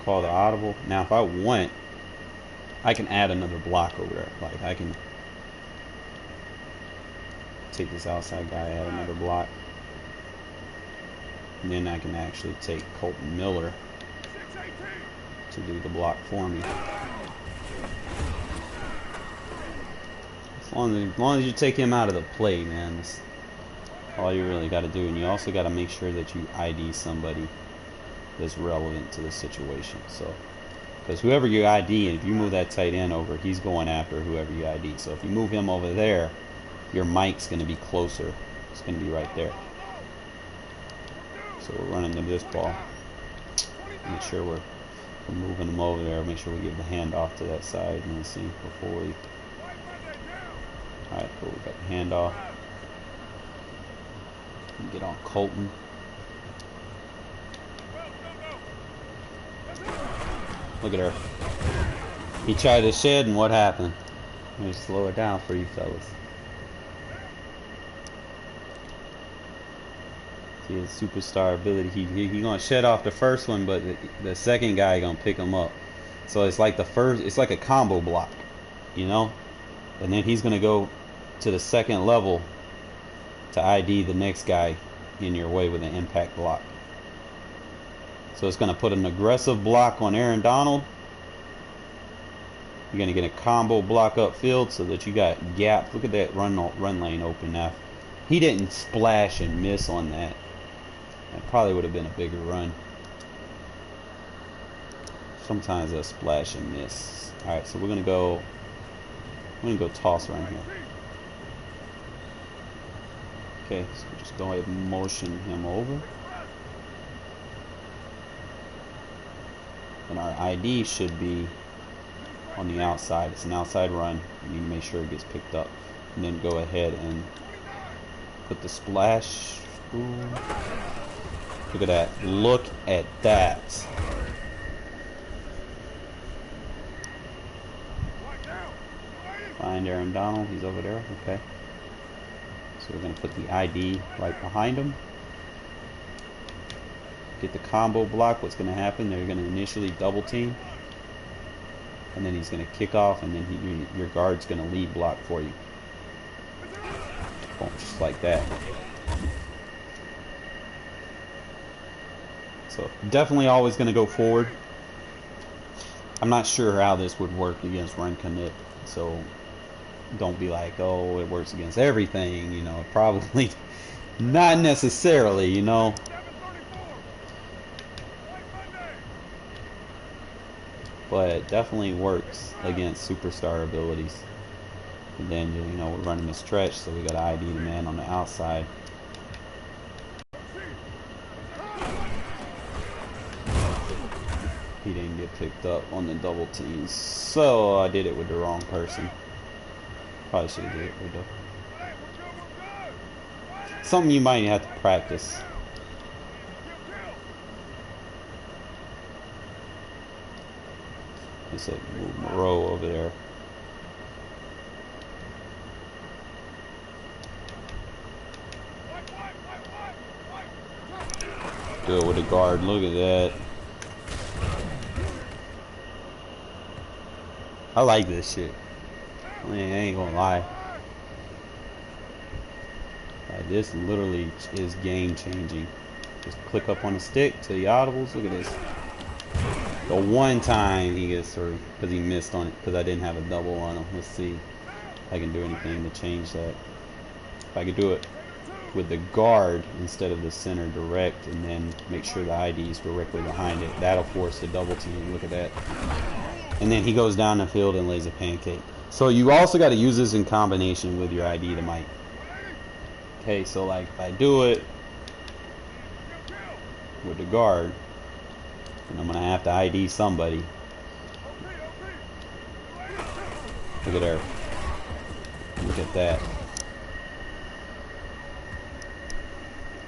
Call the audible. Now if I want, I can add another block over there. Like I can take this outside guy, add another block. And then I can actually take Colton Miller to do the block for me. As long as you take him out of the play, man, that's all you really got to do. And you also got to make sure that you ID somebody that's relevant to the situation. So, because whoever you ID, if you move that tight end over, he's going after whoever you ID. So if you move him over there, your mic's going to be closer. It's going to be right there. So we're running to this ball. Make sure we're moving him over there. Make sure we give the handoff to that side. And let's see before we. Alright, cool. We got the handoff. Get on Colton. Look at her. He tried to shed, and what happened? Let me slow it down for you fellas. See his superstar ability. He gonna shed off the first one, but the second guy gonna pick him up. So it's like it's like a combo block, you know. And then he's gonna go to the second level to ID the next guy in your way with an impact block. So it's going to put an aggressive block on Aaron Donald. You're going to get a combo block upfield so that you got gaps. Look at that run lane open now. He didn't splash and miss on that. That probably would have been a bigger run. Sometimes they'll splash and miss. Alright, so we're going to go toss right here. Okay, so just go ahead and motion him over. And our ID should be on the outside. It's an outside run. You need to make sure it gets picked up. And then go ahead and put the splash. Ooh. Look at that. Look at that. Find Aaron Donald. He's over there. Okay. So we're going to put the ID right behind him. Get the combo block. What's going to happen? They're going to initially double team. And then he's going to kick off, and then your guard's going to lead block for you. Boom, just like that. So definitely always going to go forward. I'm not sure how this would work against run commit. So don't be like, oh, it works against everything, you know. Probably not necessarily, you know. But it definitely works against superstar abilities. And then, you know, we're running a stretch, so we got to ID the man on the outside. He didn't get picked up on the double teams, so I did it with the wrong person. Probably should have did it with something you might have to practice. I said move Moreau over there. Good with the guard. Look at that. I like this shit. I mean, I ain't gonna lie. Like, this literally is game changing. Just click up on the stick to the audibles. Look at this. The one time he gets through because he missed on it because I didn't have a double on him. Let's see if I can do anything to change that. If I could do it with the guard instead of the center direct, and then make sure the ID is directly behind it, that'll force the double team. Look at that. And then he goes down the field and lays a pancake. So you also got to use this in combination with your ID to Mike. Okay, so like if I do it with the guard, and I'm gonna have to ID somebody. Look at her. Look at that.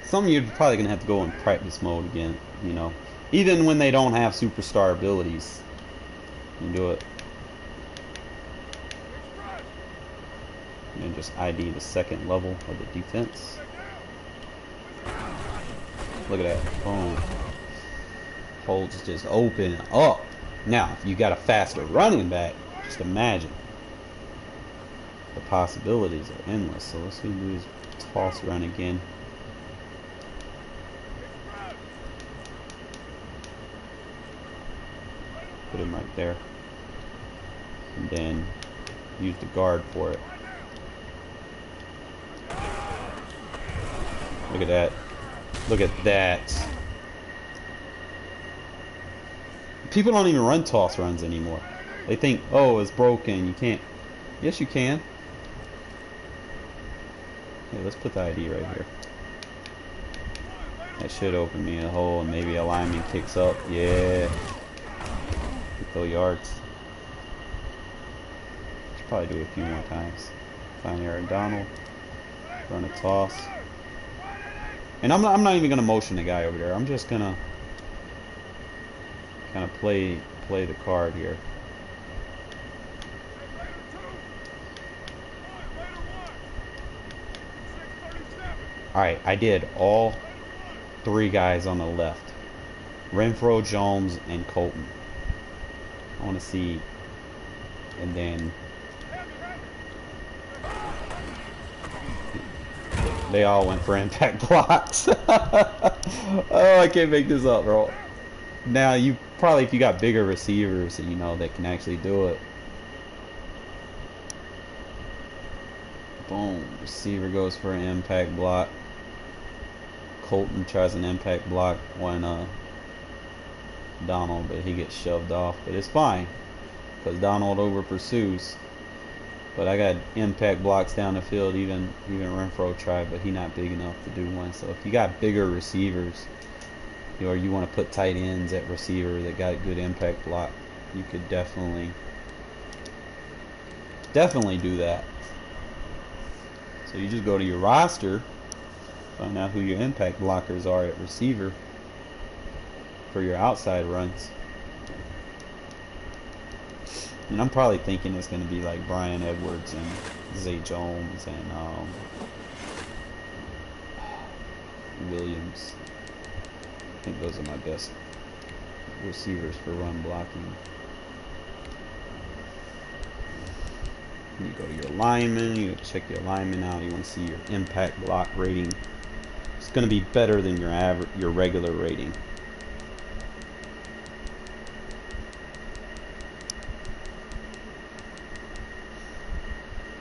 Some of you are probably gonna have to go in practice mode again, you know. Even when they don't have superstar abilities. You can do it. And just ID the second level of the defense. Look at that. Boom. Holds just open up. Now, if you got a faster running back, just imagine. The possibilities are endless. So let's do this toss run again. Put him right there. And then use the guard for it. Look at that. Look at that. People don't even run toss runs anymore. They think, oh, it's broken. You can't. Yes, you can. Yeah, let's put the ID right here. That should open me a hole and maybe a lineman kicks up. Yeah. Throw yards. Should probably do it a few more times. Find Aaron Donald. Run a toss. And I'm not even gonna motion the guy over there. I'm just gonna kind of play the card here. Alright, I did all three guys on the left. Renfro, Jones, and Colton. I want to see. And then they all went for impact blocks. Oh, I can't make this up, bro. Now, you probably, if you got bigger receivers, you know, that can actually do it. Boom. Receiver goes for an impact block. Colton tries an impact block on Donald, but he gets shoved off. But it's fine, because Donald over pursues. But I got impact blocks down the field. Even Renfro tried, but he not big enough to do one. So if you got bigger receivers, or you want to put tight ends at receiver that got good impact block, you could definitely do that. So you just go to your roster, find out who your impact blockers are at receiver for your outside runs. And I'm probably thinking it's going to be like Brian Edwards and Zay Jones and Williams. I think those are my best receivers for run blocking. You go to your lineman, you check your lineman out, you want to see your impact block rating. It's going to be better than your regular rating.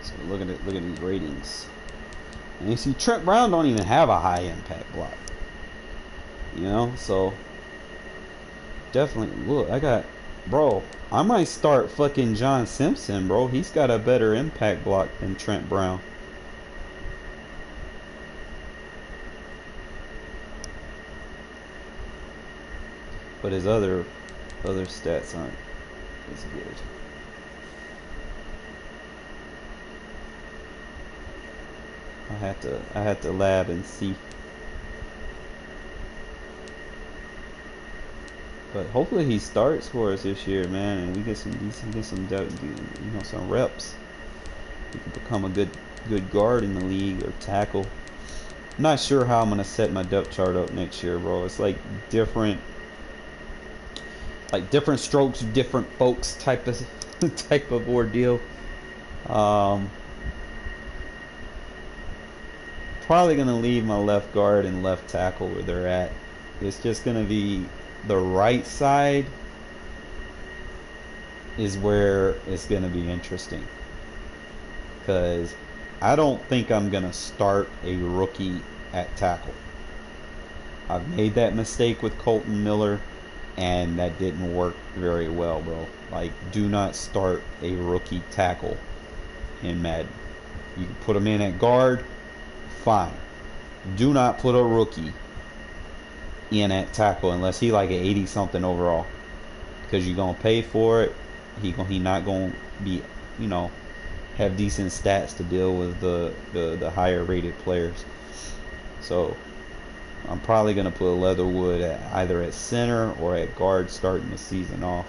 So look at it, look at these ratings. And you see Trent Brown don't even have a high impact block. You know, so definitely look, bro, I might start fucking John Simpson, bro. He's got a better impact block than Trent Brown. But his other stats aren't as good. I had to lab and see. But hopefully he starts for us this year, man, and we get some some reps. He can become a good guard in the league or tackle. I'm not sure how I'm gonna set my depth chart up next year, bro. It's like different strokes, different folks type of ordeal. Probably gonna leave my left guard and left tackle where they're at. It's just gonna be the right side is where it's gonna be interesting, because I don't think I'm gonna start a rookie at tackle. I've made that mistake with Colton Miller, and that didn't work very well, bro. Like, do not start a rookie tackle in Madden. You can put him in at guard, fine. Do not put a rookie in at tackle unless he like an 80 something overall, because you're gonna pay for it. He not gonna be, you know, have decent stats to deal with the higher rated players. So I'm probably gonna put Leatherwood at either at center or at guard starting the season off,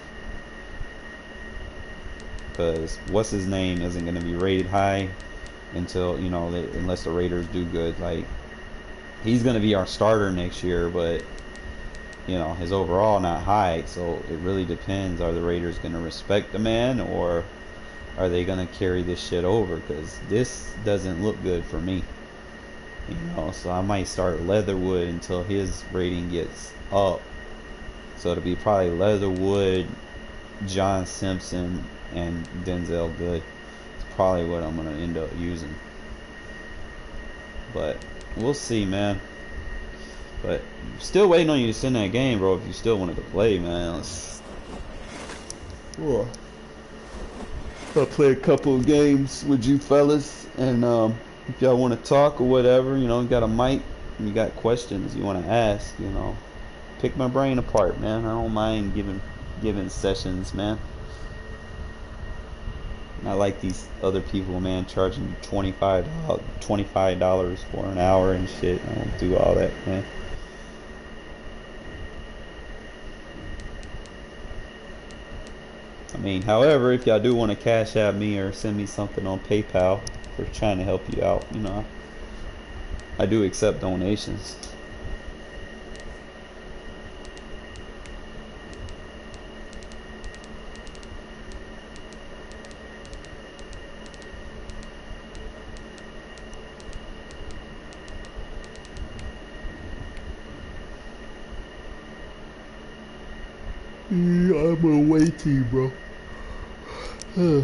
because what's his name isn't gonna be rated high until, you know, unless the Raiders do good. Like, he's gonna be our starter next year, but you know, his overall not high. So it really depends. Are the Raiders gonna respect the man, or are they gonna carry this shit over? Because this doesn't look good for me. You know, so I might start Leatherwood until his rating gets up. So it'll be probably Leatherwood, John Simpson, and Denzel Good. It's probably what I'm gonna end up using. But we'll see, man. But still waiting on you to send that game, bro. If you still wanted to play, man. I'll play a couple of games with you fellas, and if y'all want to talk or whatever, you know, you got a mic and you got questions you want to ask, you know, pick my brain apart, man. I don't mind giving sessions, man. Not like these other people, man, charging $25 for an hour and shit. I don't do all that, man. I mean, however, if y'all do want to cash out me or send me something on PayPal for trying to help you out, you know, I do accept donations. Yeah, I'm waiting, bro. Yeah.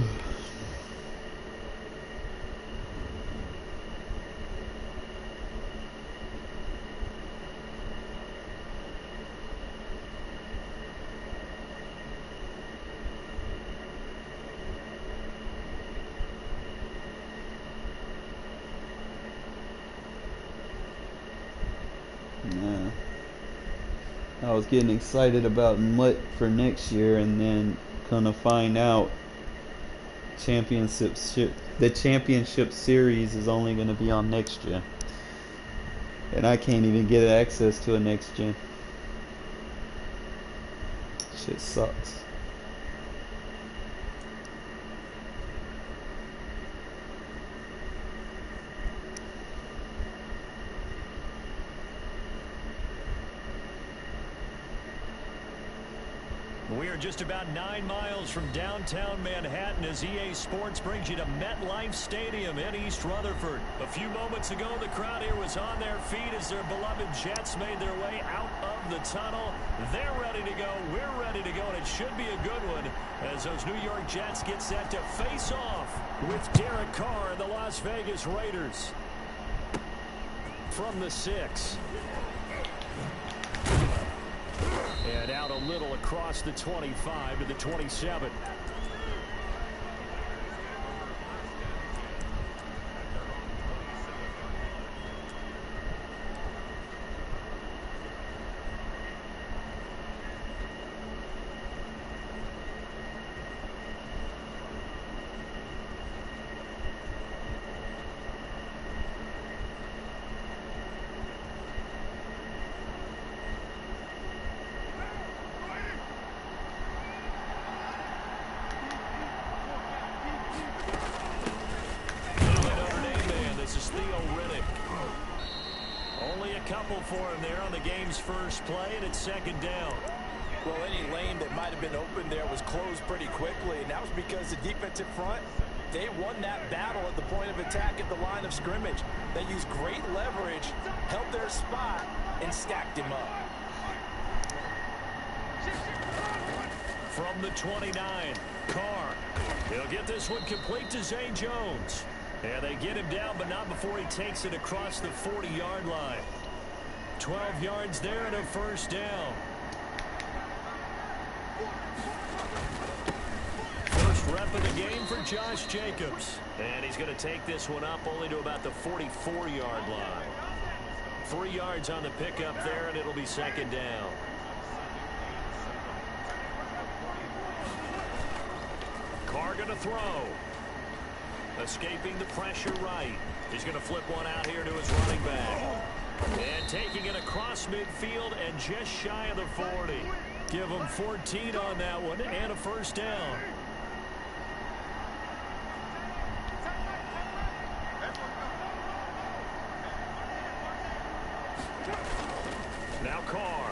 I was getting excited about Mutt for next year, and then gonna find out the championship series is only gonna be on next gen, and I can't even get access to a next gen. Shit sucks. We are just about 9 miles from downtown Manhattan as EA Sports brings you to MetLife Stadium in East Rutherford. A few moments ago, the crowd here was on their feet as their beloved Jets made their way out of the tunnel. They're ready to go. We're ready to go, and it should be a good one as those New York Jets get set to face off with Derek Carr and the Las Vegas Raiders. From the 6. And out a little across the 25 to the 27. For him there on the game's first play, and it's second down. Well, any lane that might have been open there was closed pretty quickly, and that was because the defensive front, they won that battle at the point of attack at the line of scrimmage. They used great leverage, held their spot, and stacked him up. From the 29, Carr. He'll get this one complete to Zay Jones. And they get him down, but not before he takes it across the 40-yard line. 12 yards there and a first down. First rep of the game for Josh Jacobs. And he's going to take this one up only to about the 44-yard line. 3 yards on the pickup there, and it'll be second down. Carr going to throw. Escaping the pressure right. He's going to flip one out here to his running back. And taking it across midfield and just shy of the 40. Give him 14 on that one and a first down. Now Carr.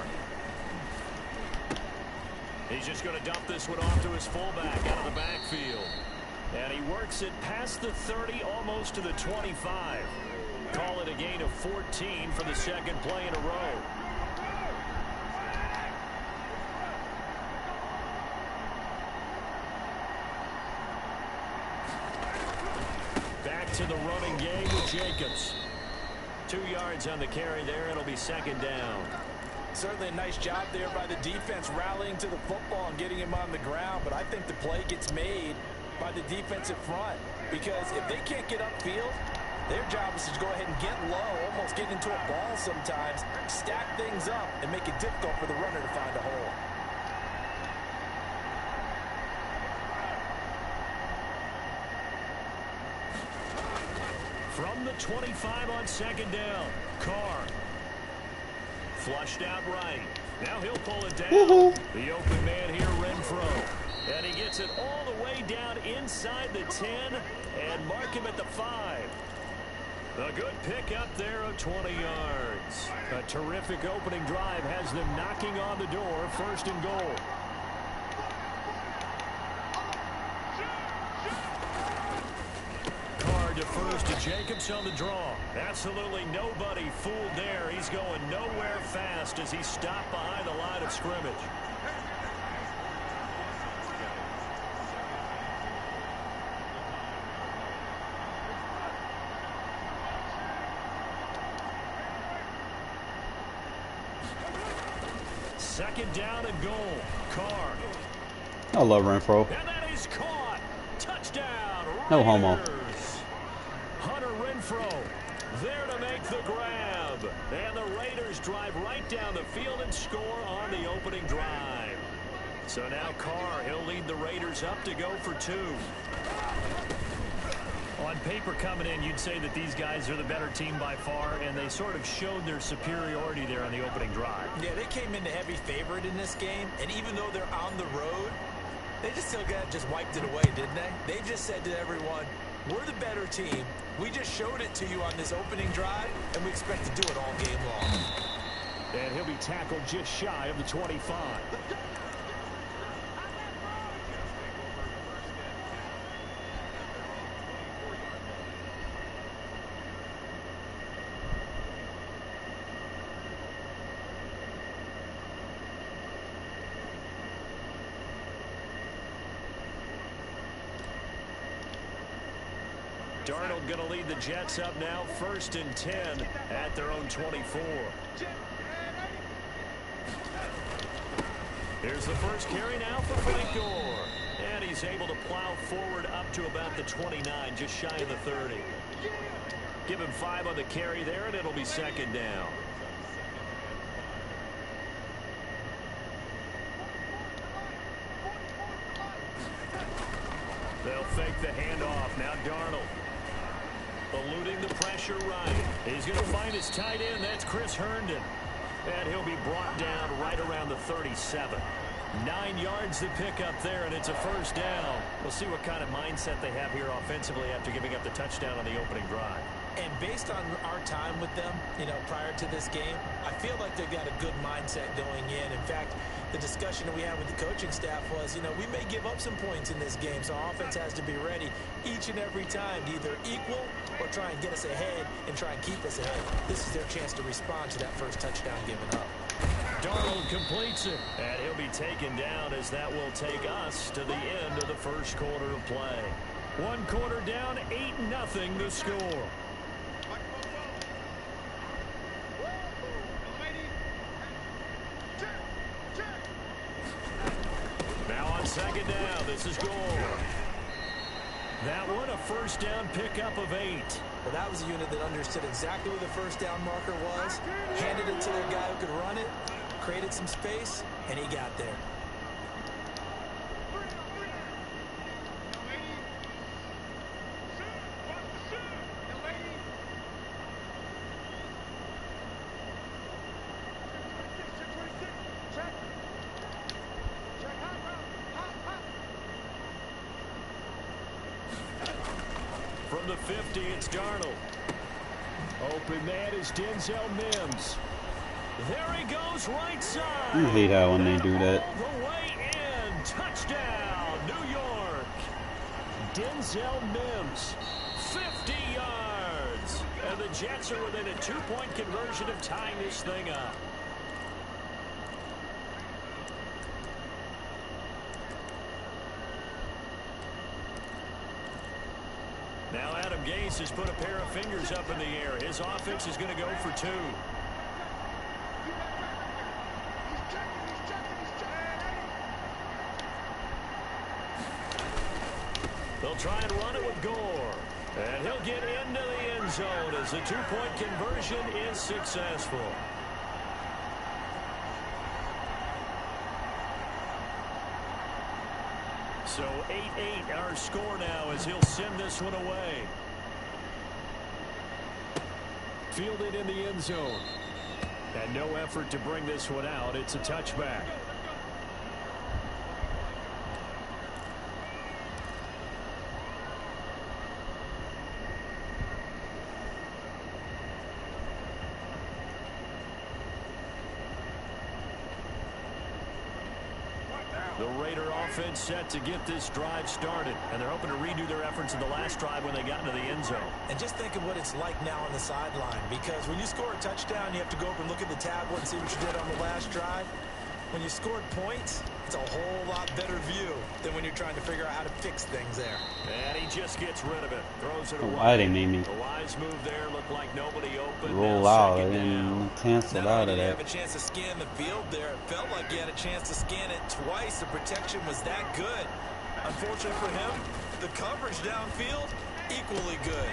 He's just going to dump this one off to his fullback out of the backfield. And he works it past the 30, almost to the 25. Call it a gain of 14 for the second play in a row. Back to the running game with Jacobs. 2 yards on the carry there. It'll be second down. Certainly a nice job there by the defense rallying to the football and getting him on the ground. But I think the play gets made by the defensive front, because if they can't get upfield, their job is to go ahead and get low, almost get into a ball sometimes, stack things up, and make it difficult for the runner to find a hole. From the 25 on second down, Carr. Flushed out right. Now he'll pull it down. The open man here, Renfro. And he gets it all the way down inside the 10 and mark him at the 5. A good pick up there of 20 yards. A terrific opening drive has them knocking on the door, first and goal. Carr defers to Jacobs on the draw. Absolutely nobody fooled there. He's going nowhere fast as he stopped behind the line of scrimmage. Second down and goal. Carr. I love Renfro. And that is caught. Touchdown. Raiders. No homo. Hunter Renfro there to make the grab. And the Raiders drive right down the field and score on the opening drive. So now Carr, he'll lead the Raiders up to go for 2. On paper coming in, you'd say that these guys are the better team by far, and they sort of showed their superiority there on the opening drive. Yeah, they came in the heavy favorite in this game, and even though they're on the road, they just wiped it away, didn't they? They just said to everyone, we're the better team. We just showed it to you on this opening drive, and we expect to do it all game long. And he'll be tackled just shy of the 25. Darnold going to lead the Jets up now, 1st and 10 at their own 24. Here's the first carry now for Frank Gore. And he's able to plow forward up to about the 29, just shy of the 30. Give him 5 on the carry there, and it'll be second down. They'll fake the handoff. Now Darnold. Eluding the pressure right. He's going to find his tight end. That's Chris Herndon. And he'll be brought down right around the 37. 9 yards to pick up there, and it's a first down. We'll see what kind of mindset they have here offensively after giving up the touchdown on the opening drive. And based on our time with them, prior to this game, I feel like they've got a good mindset going in. In fact, the discussion that we had with the coaching staff was, we may give up some points in this game, so our offense has to be ready each and every time to either equal or try and get us ahead and try and keep us ahead. This is their chance to respond to that first touchdown given up. Darnold completes it, and he'll be taken down as that will take us to the end of the first quarter of play. 1 quarter down, 8-0 the score. Now on second down, this is Gore. That one a first down pickup of 8. Well, that was a unit that understood exactly where the first down marker was, handed it to their guy who could run it, created some space, and he got there. From the 50, it's Darnold. Open man is Denzel Mims. There he goes, right side. I hate how when they do that. All the way in. Touchdown, New York. Denzel Mims, 50 yards. And the Jets are within a 2-point conversion of tying this thing up. Now Adam Gase has put a pair of fingers up in the air. His offense is going to go for 2. They'll try and run it with Gore. And he'll get into the end zone as the 2-point conversion is successful. So 8-8 our score now as he'll send this one away. Fielded in the end zone. And no effort to bring this one out. It's a touchback. The Raider offense set to get this drive started, and they're hoping to redo their efforts in the last drive when they got into the end zone. And just think of what it's like now on the sideline, because when you score a touchdown, you have to go up and look at the tablet and see what you did on the last drive. When you scored points, it's a whole lot better view than when you're trying to figure out how to fix things there. And he just gets rid of it. Throws it away. Why they made me A wise move there. Looked like nobody open. roll Now out second and down. cancel Not out only of did he that? have a chance to scan the field there, it felt like he had a chance to scan it twice. The protection was that good. Unfortunately for him, the coverage downfield, equally good.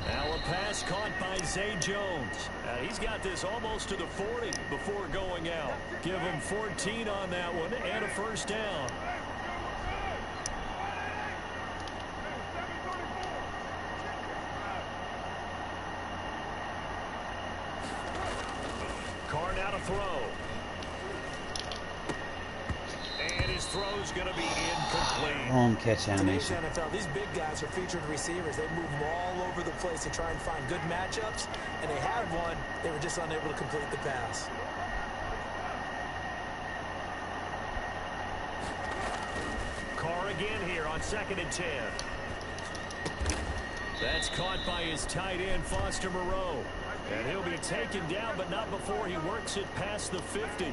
Now a pass caught by Zay Jones. He's got this almost to the 40 before going out. Give him 14 on that one and a first down. Carr now to throw. And his throw's going to be incomplete. Home catch Today's animation. NFL, these big guys are featured receivers. They move them all over the place to try and find good matchups, and they had one. They were just unable to complete the pass. Carr again here on 2nd and 10. That's caught by his tight end, Foster Moreau. And he'll be taken down, but not before he works it past the 50.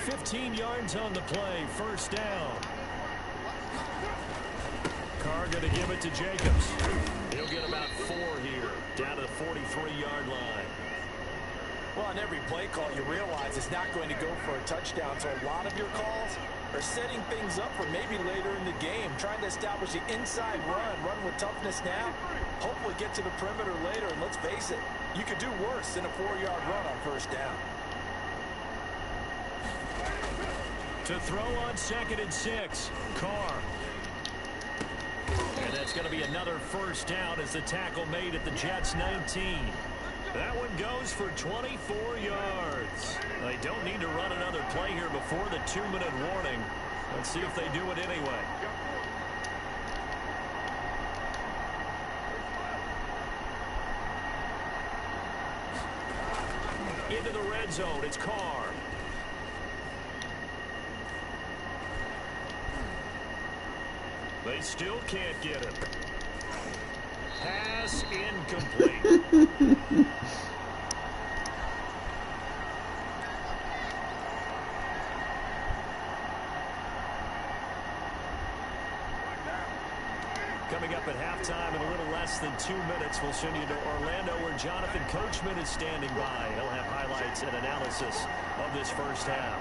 15 yards on the play, first down. Carr going to give it to Jacobs. He'll get about 4 here, down to the 43-yard line. Well, on every play call, you realize it's not going to go for a touchdown, so a lot of your calls are setting things up for maybe later in the game, trying to establish the inside run with toughness now, hopefully get to the perimeter later, and let's face it, you could do worse than a 4-yard run on first down. To throw on 2nd and 6, Carr. And that's going to be another first down as the tackle made at the Jets' 19. That one goes for 24 yards. They don't need to run another play here before the 2-minute warning. Let's see if they do it anyway. Into the red zone, it's Carr. They still can't get him. Pass incomplete. Coming up at halftime in a little less than 2 minutes, we'll send you to Orlando where Jonathan Coachman is standing by. He'll have highlights and analysis of this first half.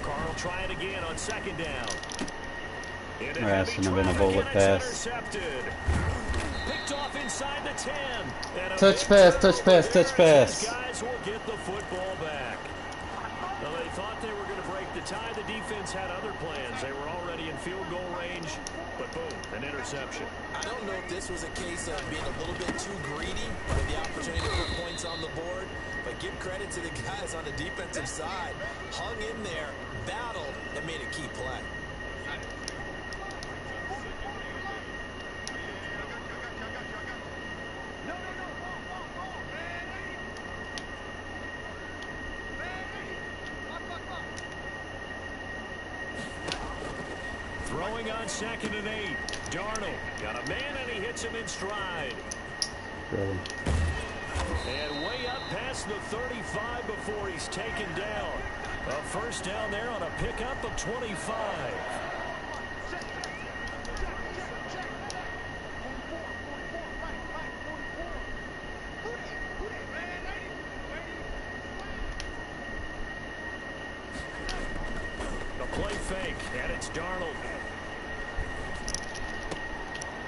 Carr will try it again on 2nd down. That shouldn't have been a bullet pass. Picked off inside the 10. Touch pass, touch pass, touch pass. Guys will get the football back. Well, they thought they were going to break the tie. The defense had other plans. They were already in field goal range, but boom, an interception. I don't know if this was a case of being a little bit too greedy with the opportunity to put points on the board, but give credit to the guys on the defensive side. Hung in there, battled, and made a key play. Throwing on 2nd and 8. Darnold got a man and he hits him in stride. Really? And way up past the 35 before he's taken down. A first down there on a pickup of 25. The play fake, and it's Darnold.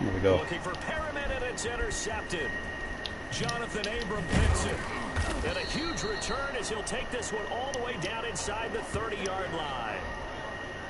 Here we go. Looking for Perriman, and it's intercepted. Jonathan Abram picks it. And a huge return as he'll take this one all the way down inside the 30-yard line.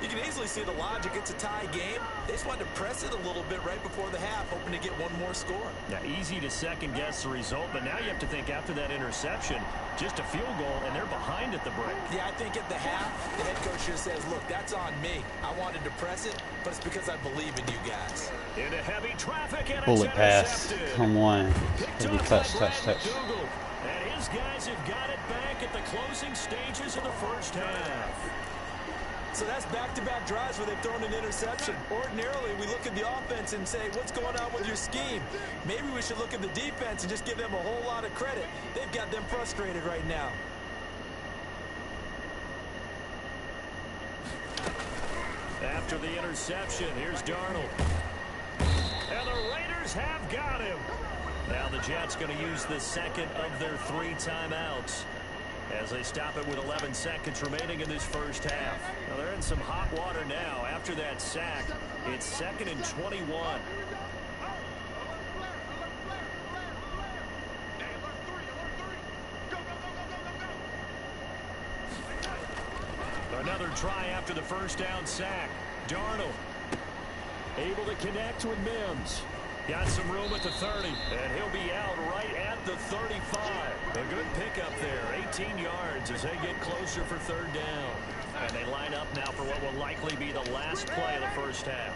You can easily see the logic. It's a tie game. They just wanted to press it a little bit right before the half, hoping to get one more score. Now, easy to second-guess the result, but now you have to think after that interception, just a field goal, and they're behind at the break. Yeah, I think at the half, the head coach just says, look, that's on me. I wanted to press it, but it's because I believe in you guys. Into heavy traffic, and Bullet it's pass. intercepted. Come on. Picked Heavy off touch, by touch, Brad touch. McDougal. And his guys have got it back at the closing stages of the first half. So that's back-to-back drives where they've thrown an interception. Ordinarily, we look at the offense and say, what's going on with your scheme? Maybe we should look at the defense and just give them a whole lot of credit. They've got them frustrated right now. After the interception, here's Darnold. And the Raiders have got him. Now the Jets going to use the second of their 3 timeouts as they stop it with 11 seconds remaining in this first half. Now they're in some hot water now. After that sack, it's 2nd and 21. Another try after the first down sack. Darnold able to connect with Mims. Got some room at the 30, and he'll be out right at the 35. A good pickup there, 18 yards as they get closer for 3rd down. And they line up now for what will likely be the last play of the first half.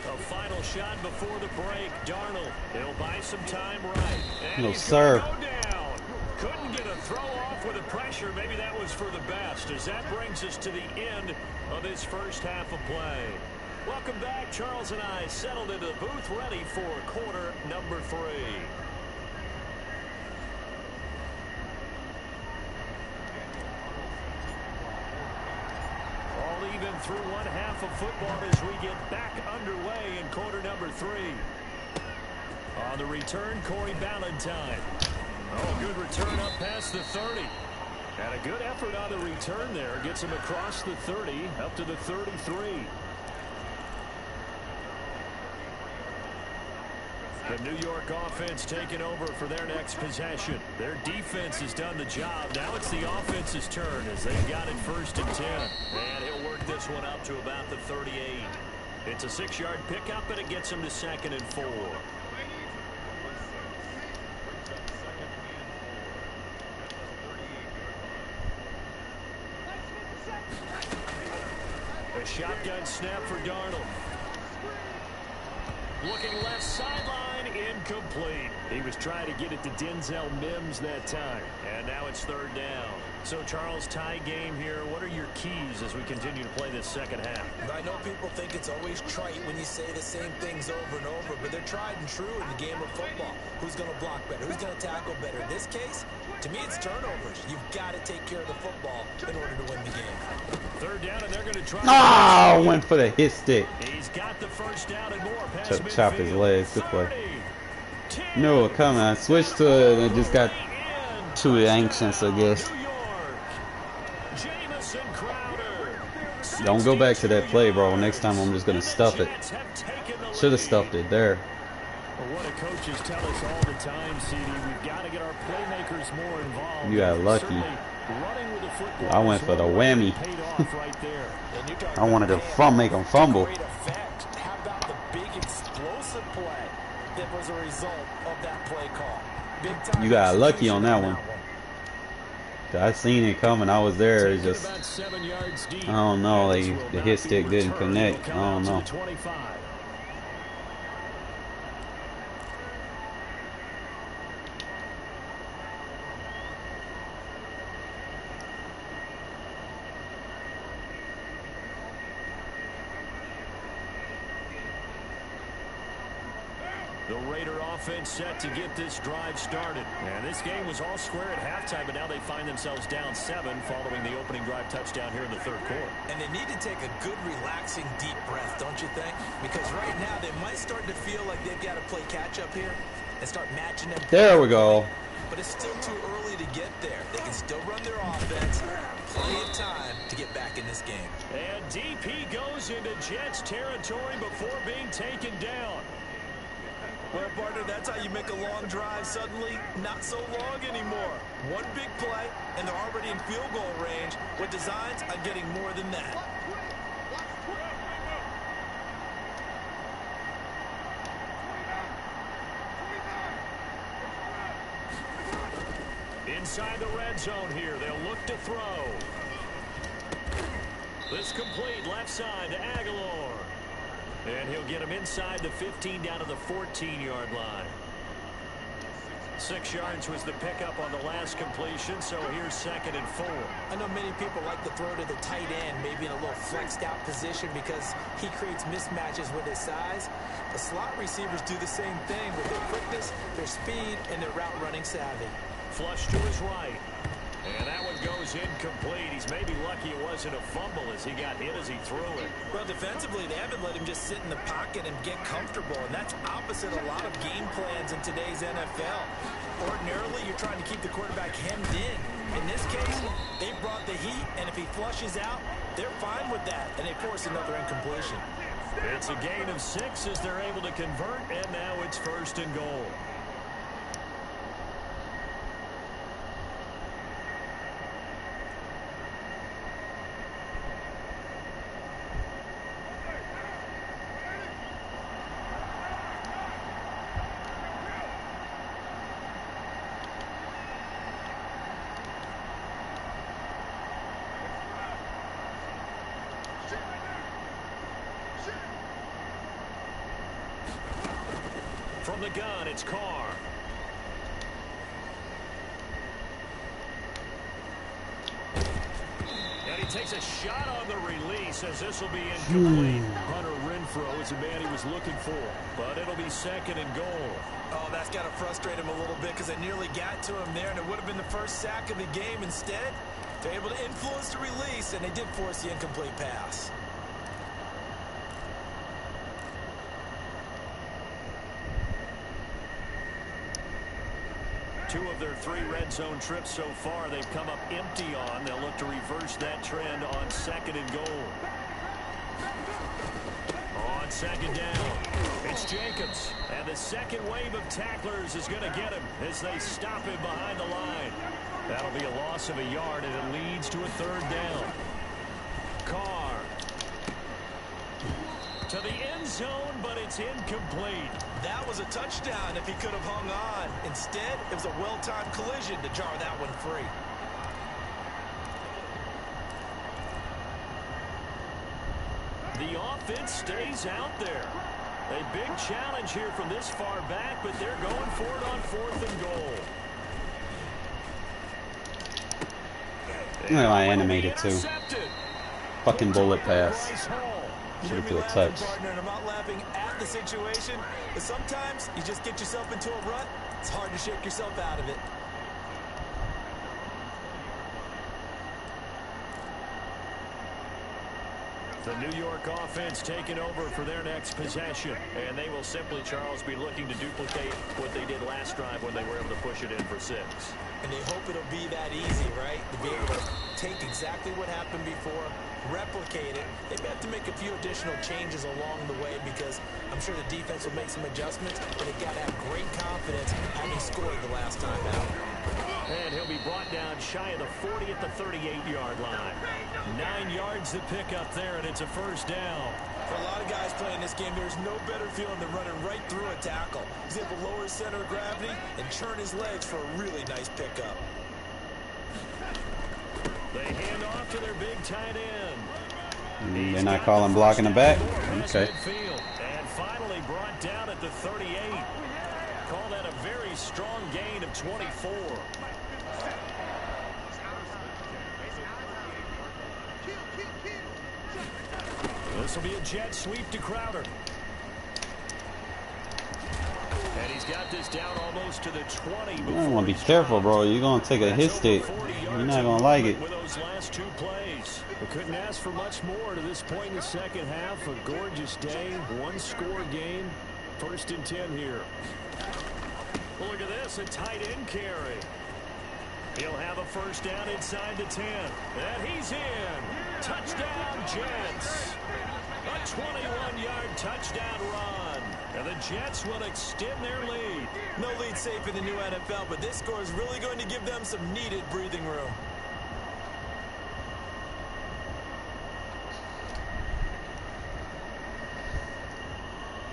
A final shot before the break. Darnold, he'll buy some time right. And No, he's sir. gonna go down. Couldn't get a throw off with the pressure. Maybe that was for the best, as that brings us to the end of this first half of play. Welcome back. Charles and I settled into the booth, ready for quarter number 3. All even through one half of football as we get back underway in quarter number 3. On the return, Corey Ballantyne. Oh, good return up past the 30. And a good effort on the return there. Gets him across the 30, up to the 33. The New York offense taking over for their next possession. Their defense has done the job. Now it's the offense's turn as they've got it 1st and 10. And he'll work this one up to about the 38. It's a 6-yard pickup, and it gets him to 2nd and 4. A shotgun snap for Darnold. Looking left sideline, incomplete. He was trying to get it to Denzel Mims that time. And now it's 3rd down. So, Charles, tie game here. What are your keys as we continue to play this second half? I know people think it's always trite when you say the same things over and over, but they're tried and true in the game of football. Who's going to block better? Who's going to tackle better? In this case, to me, it's turnovers. You've got to take care of the football in order to win the game. 3rd down, and they're going to try. Oh, went for the hit stick. He's got the first down and more. Past Chopped his legs. Good play. 30. No, come on. Switch to it and I just got too anxious, I guess. Don't go back to that play, bro. Next time I'm just going to stuff it. Should have stuffed it there. Well, what do coaches tell us all the time, CD? We've got to get our playmakers more involved. You got lucky. Running with the football I went for the whammy. paid off right there. I wanted to make them fumble. How about the big explosive play that was a result of that play call? Big time. You got lucky on that one. I seen it coming. I was there. It's just, I don't know. Like, the hit stick didn't connect. I don't know. The Raider offense set to get this drive started. And this game was all square at halftime, but now they find themselves down 7 following the opening drive touchdown here in the third quarter. And they need to take a good, relaxing, deep breath, don't you think? Because right now they might start to feel like they've got to play catch-up here and start matching them. There we go. But it's still too early to get there. They can still run their offense. Plenty of time to get back in this game. And DP goes into Jets territory before being taken down. Well, partner, that's how you make a long drive suddenly not so long anymore. One big play, and they're already in field goal range with designs on getting more than that. Inside the red zone here, they'll look to throw. This complete left side to Aguilar. And he'll get him inside the 15 down to the 14-yard line. 6 yards was the pickup on the last completion, so here's 2nd and 4. I know many people like to throw to the tight end, maybe in a little flexed out position because he creates mismatches with his size. The slot receivers do the same thing with their quickness, their speed, and their route running savvy. Flush to his right. And that one goes incomplete. He's maybe lucky it wasn't a fumble as he got hit as he threw it. Well, defensively, they haven't let him just sit in the pocket and get comfortable, and that's opposite a lot of game plans in today's NFL. Ordinarily, you're trying to keep the quarterback hemmed in. In this case, they brought the heat, and if he flushes out, they're fine with that, and they force another incompletion. It's a gain of 6 as they're able to convert, and now it's 1st and goal. From the gun, it's Carr. And he takes a shot on the release as this will be incomplete. Hunter Renfrow is the man he was looking for, but it'll be 2nd and goal. Oh, that's got to frustrate him a little bit because they nearly got to him there, and it would have been the first sack of the game. Instead, they're able to influence the release, and they did force the incomplete pass. Two of their 3 red zone trips so far they've come up empty on. They'll look to reverse that trend on 2nd and goal. On 2nd down, it's Jacobs. And the second wave of tacklers is going to get him as they stop him behind the line. That'll be a loss of a yard, and it leads to a 3rd down. Carr to the end zone, but it's incomplete. That was a touchdown if he could have hung on. Instead, it was a well-timed collision to jar that one free. The offense stays out there. A big challenge here from this far back, but they're going for it on 4th and goal. Well, I animated too. Fucking bullet pass. Should have threw a touch. Partner, and I'm not laughing at the situation, but sometimes you just get yourself into a rut. It's hard to shake yourself out of it. The New York offense taking over for their next possession. And they will simply, Charles, be looking to duplicate what they did last drive when they were able to push it in for 6. And they hope it'll be that easy, right? To be able to take exactly what happened before, replicate it. They may have to make a few additional changes along the way because I'm sure the defense will make some adjustments, but they've got to have great confidence having scored the last time out. And he'll be brought down shy of the 40 at the 38-yard line. 9 yards to pick up there, and it's a first down. For a lot of guys playing this game, there's no better feeling than running right through a tackle. He's able to lower his center of gravity and churn his legs for a really nice pickup. They hand off to their big tight end. They're not calling blocking the back? Okay. And finally brought down at the 38. Call that a very strong gain of 24. This will be a jet sweep to Crowder. And he's got this down almost to the 20. You want to be careful, bro. You're going to take a hit stick. You're not going to like it. With those last 2 plays. We couldn't ask for much more to this point in the second half. A gorgeous day, 1-score game. 1st and 10 here. Well, look at this, a tight end carry. He'll have a first down inside the 10. And he's in. Touchdown, Jets. A 21-yard touchdown run. And the Jets will extend their lead. No lead safe in the new NFL, but this score is really going to give them some needed breathing room.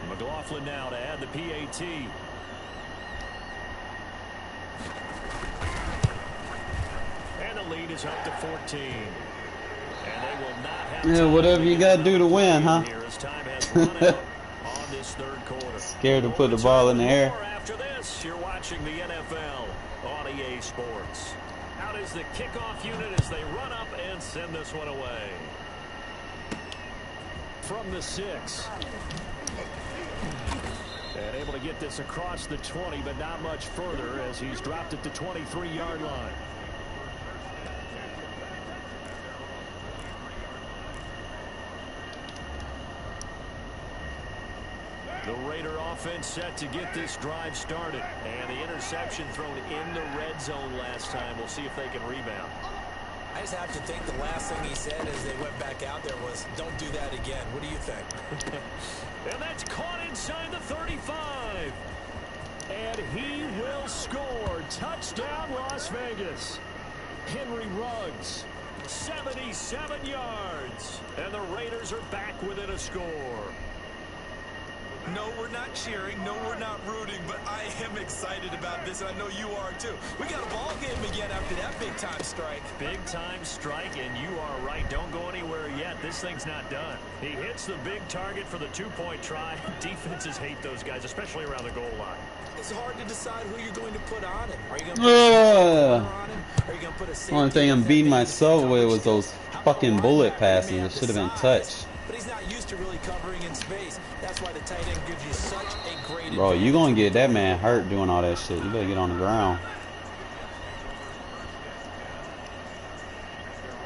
McLaughlin now to add the PAT. And the lead is up to 14. And they will not have whatever you got to do to win, huh? As time has run out on this 3rd quarter. Scared to put the ball in the air. After this, you're watching the NFL on EA Sports. Out is the kickoff unit as they run up and send this one away. From the 6. And able to get this across the 20, but not much further as he's dropped at the 23-yard line. The Raider offense set to get this drive started. And the interception thrown in the red zone last time. We'll see if they can rebound. I just have to think the last thing he said as they went back out there was, don't do that again. What do you think? And that's caught inside the 35. And he will score. Touchdown, Las Vegas. Henry Ruggs. 77 yards. And the Raiders are back within a score. No, we're not cheering. No, we're not rooting. But I am excited about this, and I know you are too. We got a ball game again after that big-time strike. Big-time strike, and you are right. Don't go anywhere yet. This thing's not done. He hits the big target for the 2-point try. Defenses hate those guys, especially around the goal line. It's hard to decide who you're going to put on him. Are you going to put a on him? Are you going to put a safety? Only thing I'm beating myself with was those fucking bullet passes. It should have been touched. But he's not used to really covering in space. That's why the tight end gives you such a great Bro, you gonna get that man hurt doing all that shit. You better get on the ground.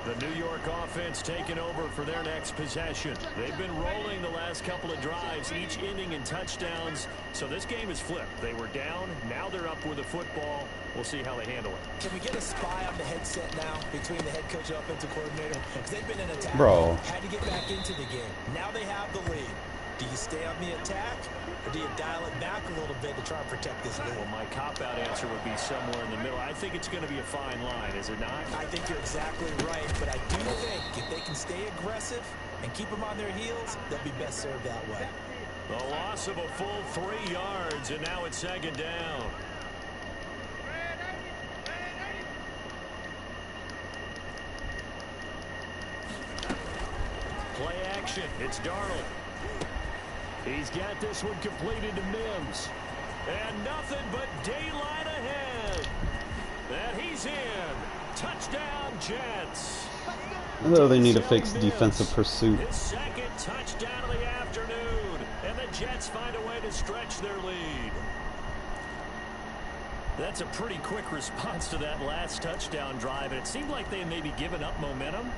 The New York offense taking over for their next possession. They've been rolling the last couple of drives, each ending in touchdowns. So this game is flipped. They were down, now they're up with the football. We'll see how they handle it. Can we get a spy on the headset now between the head coach and offensive coordinator? Because they've been in attack. Bro. Had to get back into the game. Now they have the lead. Do you stay on the attack, or do you dial it back a little bit to try and protect this lead? Well, my cop-out answer would be somewhere in the middle. I think it's going to be a fine line, is it not? I think you're exactly right, but I do think if they can stay aggressive and keep them on their heels, they'll be best served that way. The loss of a full 3 yards, and now it's 2nd down. Play action. It's Darnold. He's got this one completed to Mims. And nothing but daylight ahead. And he's in. Touchdown, Jets. Oh, they need to fix defensive pursuit. His 2nd touchdown of the afternoon. And the Jets find a way to stretch their lead. That's a pretty quick response to that last touchdown drive. And it seemed like they may be giving up momentum.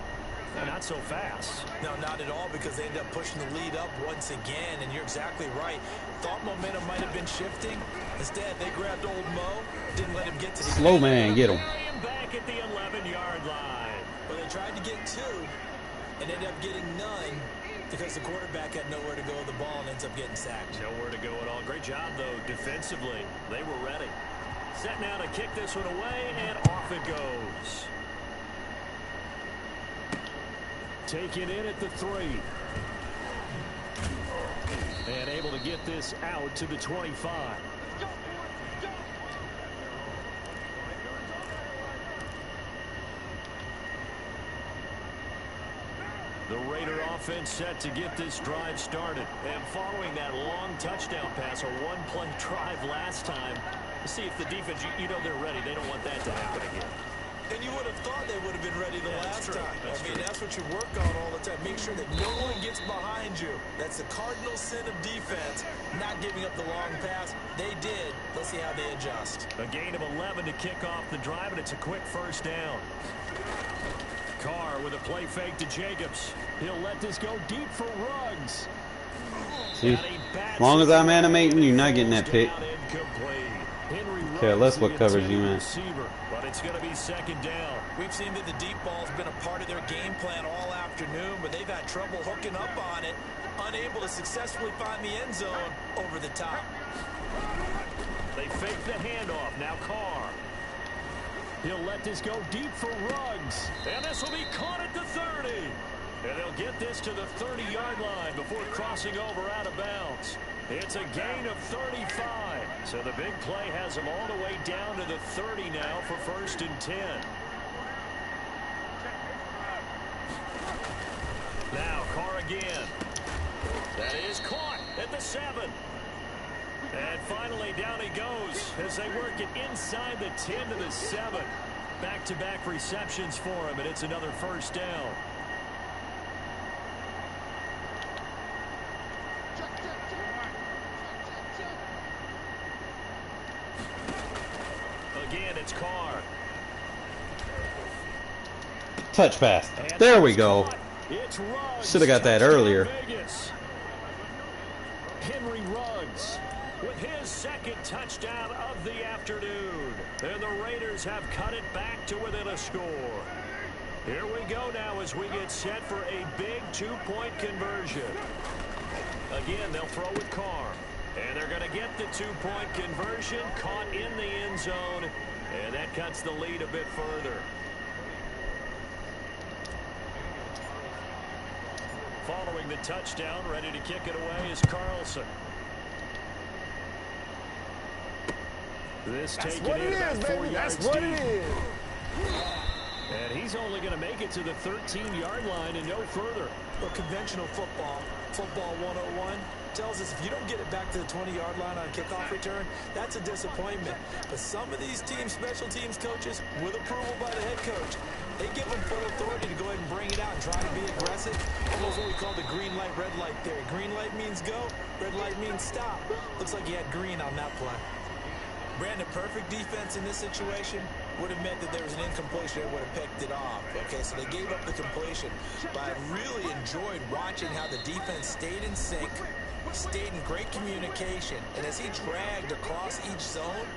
Not so fast. No, not at all, because they end up pushing the lead up once again, and you're exactly right. Thought momentum might have been shifting. Instead, they grabbed old Mo, didn't let him get to the Slow man, get him. Back at the 11-yard line. Well, they tried to get 2 and ended up getting none because the quarterback had nowhere to go with the ball and ends up getting sacked. Nowhere to go at all. Great job, though, defensively. They were ready. Set now to kick this one away, and off it goes. Taken in at the 3. And able to get this out to the 25. The Raider offense set to get this drive started. And following that long touchdown pass, a one-play drive last time, see if the defense, you know they're ready. They don't want that to happen again. And you would have thought they would have been ready the last time. That's what you work on all the time. Make sure that no one gets behind you. That's the cardinal sin of defense, not giving up the long pass. They did. Let's see how they adjust. A gain of 11 to kick off the drive, and it's a quick first down. Carr with a play fake to Jacobs. He'll let this go deep for Ruggs. See, as long as I'm animating, you're not getting that pick. Care less what covers you in. But it's going to be second down. We've seen that the deep ball's been a part of their game plan all afternoon, but they've had trouble hooking up on it, unable to successfully find the end zone over the top. They fake the handoff. Now Carr. He'll let this go deep for Ruggs. And this will be caught at the 30. And they'll get this to the 30-yard line before crossing over out of bounds. It's a gain of 35. So the big play has them all the way down to the 30 now for 1st and 10. Now Carr again. That is caught at the 7. And finally down he goes as they work it inside the 10 to the 7. Back-to-back receptions for him, and it's another first down. Again, it's Carr. Touch pass. There we go. Should have got that earlier. Henry Ruggs with his second touchdown of the afternoon. And the Raiders have cut it back to within a score. Here we go now as we get set for a big 2-point conversion. Again, they'll throw with Carr. And they're going to get the 2-point conversion, caught in the end zone. And that cuts the lead a bit further. Following the touchdown, ready to kick it away is Carlson. This taken in about 4 yards deep. And he's only going to make it to the 13-yard line and no further. Well, conventional football 101, tells us if you don't get it back to the 20-yard line on kickoff return, that's a disappointment. But some of these teams, special teams coaches, with approval by the head coach, they give them full authority to go ahead and bring it out and try to be aggressive. Almost what we call the green light, red light theory. Green light means go, red light means stop. Looks like he had green on that play. Brandon, perfect defense in this situation would have meant that there was an incompletion that would have picked it off. Okay, so they gave up the completion. But I really enjoyed watching how the defense stayed in sync, stayed in great communication. And as he dragged across each zone,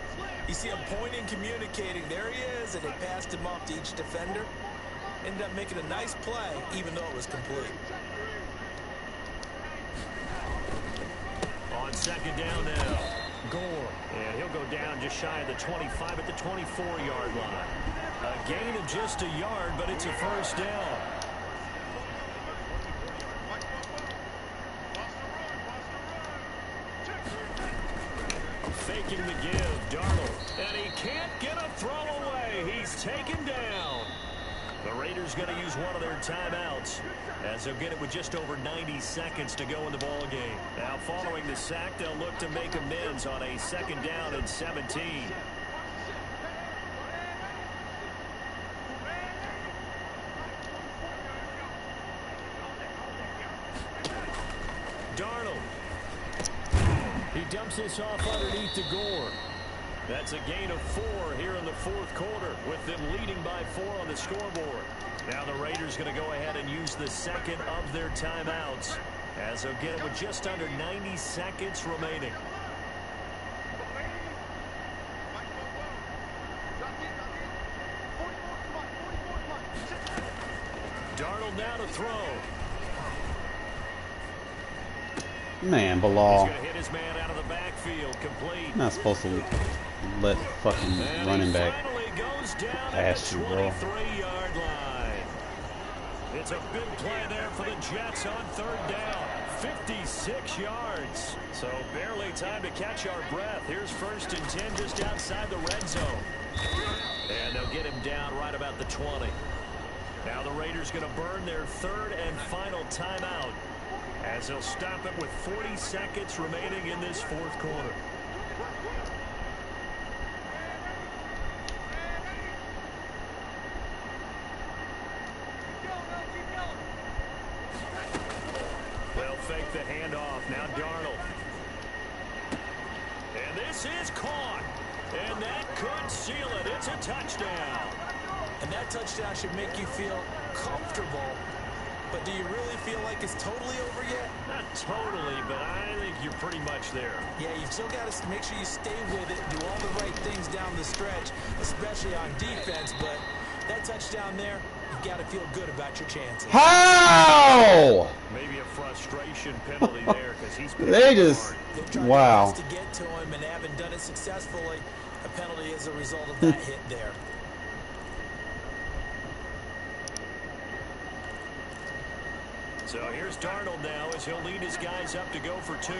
you see him pointing, communicating. There he is, and they passed him off to each defender. Ended up making a nice play, even though it was complete. On second down now. Gore, and he'll go down just shy of the 25 at the 24-yard line. A gain of just a yard, but it's a first down. Faking the give, Darnold, and he can't get a throw away. He's taken down. The Raiders going to use one of their timeouts as they'll get it with just over 90 seconds to go in the ball game. Now following the sack, they'll look to make amends on a second down and 17. Darnold. He dumps this off underneath to Gore. That's a gain of 4 here in the fourth quarter, with them leading by 4 on the scoreboard. Now the Raiders going to go ahead and use the second of their timeouts, as they'll get it with just under 90 seconds remaining. Darnold now to throw. Man, Bilal. He's going to hit his man out of the backfield, complete. Not supposed to let fucking running back pass you, bro. 23-yard line. It's a big play there for the Jets on third down. 56 yards. So barely time to catch our breath. Here's 1st and 10 just outside the red zone. And they'll get him down right about the 20. Now the Raiders going to burn their 3rd and final timeout, as they'll stop it with 40 seconds remaining in this fourth quarter. They'll fake the handoff. Now Darnold. And this is caught. And that could seal it. It's a touchdown. And that touchdown should make you feel comfortable. But do you really feel like it's totally over yet? Not totally, but I think you're pretty much there. Yeah, you've still got to make sure you stay with it, do all the right things down the stretch, especially on defense. But that touchdown there, you've got to feel good about your chances. How? Maybe a frustration penalty there, because he's They just, wow. To get to him and haven't done it successfully. A penalty as a result of that hit there. So here's Darnold now, as he'll lead his guys up to go for 2.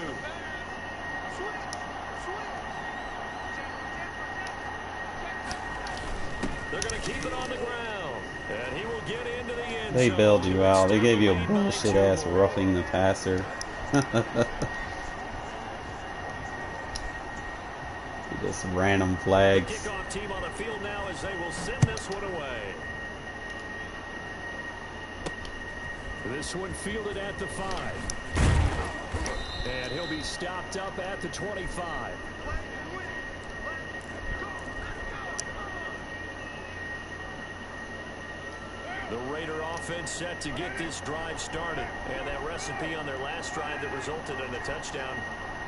They're going to keep it on the ground, and he will get into the end zone. They bailed you out. They gave you a bullshit ass roughing the passer. Just random flags. Kickoff team on the field now, as they will send this one away. This one fielded at the 5. And he'll be stopped up at the 25. The Raider offense set to get this drive started. And that recipe on their last drive that resulted in a touchdown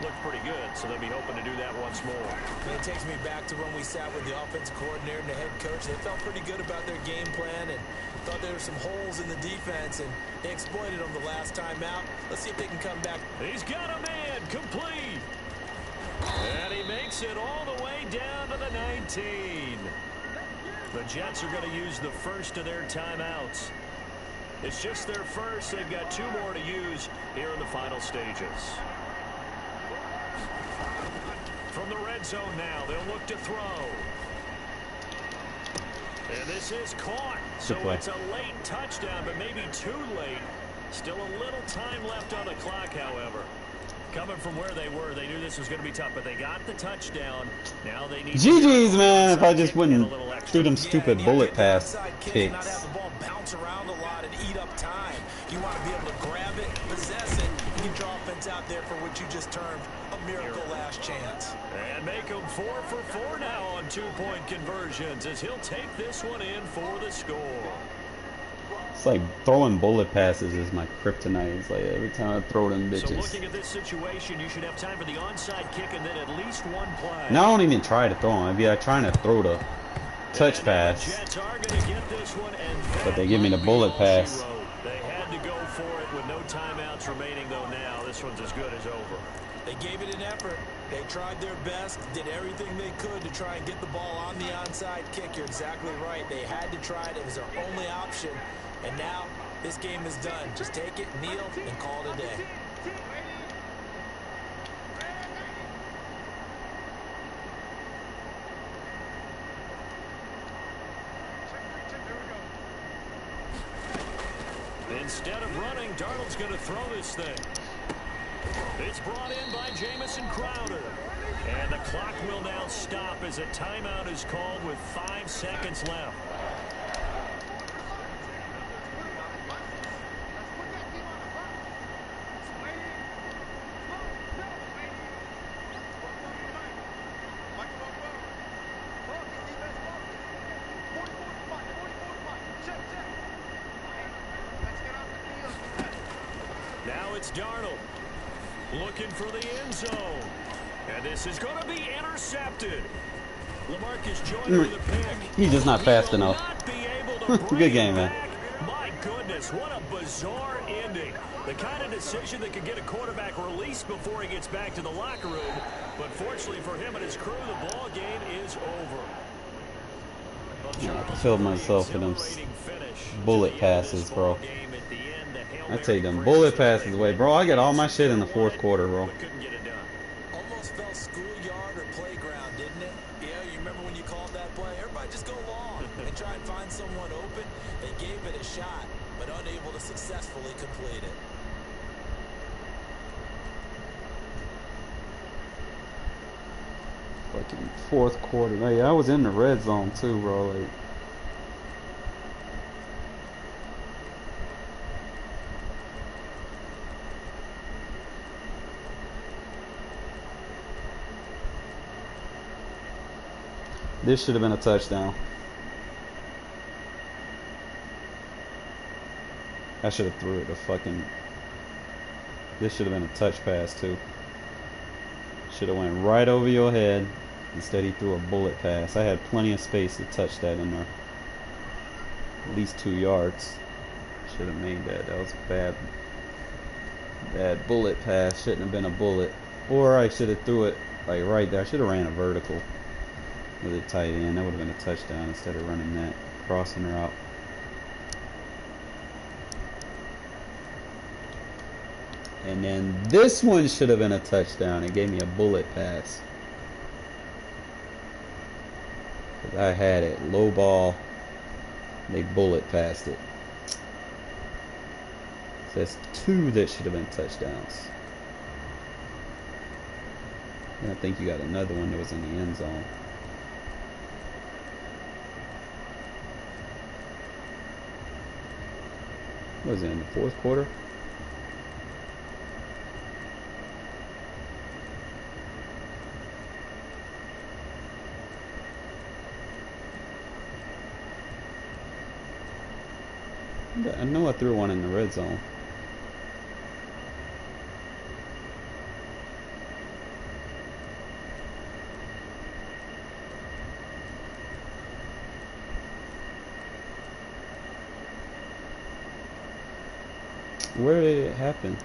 looked pretty good, so they'll be hoping to do that once more. It takes me back to when we sat with the offensive coordinator and the head coach. They felt pretty good about their game plan and thought there were some holes in the defense, and they exploited them the last time out. Let's see if they can come back. He's got a man, complete. And he makes it all the way down to the 19. The Jets are going to use the first of their timeouts. It's just their first. They've got 2 more to use here in the final stages. From the red zone now, they'll look to throw. And this is caught. So it's a late touchdown, but maybe too late. Still a little time left on the clock, however. Coming from where they were, they knew this was going to be tough, but they got the touchdown. Now they need GG's, man, if I just wouldn't do them stupid bullet pass kicks. Not have the ball bounce around a lot and eat up time. You want to be able to grab it, possess it, and get your offense out there for what you just termed a miracle last chance. And make him 4 for 4 now on 2-point conversions, as he'll take this one in for the score. It's like throwing bullet passes is my kryptonite. It's like every time I throw them bitches. So looking at this situation, you should have time for the onside kick and then at least one play. Now I don't even try to throw them. I'd be like trying to throw the touch pass. Jets are going to get this one, and But they give me the bullet pass. They had to go for it with no timeouts remaining, though. Now this one's as good as over. They gave it an effort. They tried their best, did everything they could to try and get the ball on the onside kick. You're exactly right. They had to try it. It was their only option. And now this game is done. Just take it, kneel, and call it a day. Instead of running, Darnold's going to throw this thing. It's brought in by Jamison Crowder. And the clock will now stop as a timeout is called with 5 seconds left. Now it's Darnold. Looking for the end zone. And this is going to be intercepted. Lamarcus joining the pick. He's just not fast enough. Good game, man. My goodness, what a bizarre ending. The kind of decision that could get a quarterback released before he gets back to the locker room. But fortunately for him and his crew, the ball game is over. I feel myself in them bullet passes, bro. I take them bullet passes away, bro. I got all my shit in the fourth quarter, bro. Almost felt schoolyard or playground, didn't it? Yeah, you remember when you called that play? Everybody just go long and try and find someone open. They gave it a shot, but unable to successfully complete it. Fucking fourth quarter. Hey, I was in the red zone too, bro. Like, this should have been a touchdown. I should have threw it a fucking. This should have been a touch pass too. Should have went right over your head. Instead he threw a bullet pass. I had plenty of space to touch that in there. At least 2 yards. Should have made that. That was a bad bullet pass. Shouldn't have been a bullet. Or I should have threw it like right there. I should have ran a vertical with a tight end. That would have been a touchdown instead of running that crossing route. And then this one should have been a touchdown. It gave me a bullet pass. I had it low ball. They bullet passed it. So that's 2 that should have been touchdowns. And I think you got another one that was in the end zone. What was it, in the fourth quarter? I know I threw one in the red zone. Where did it happen?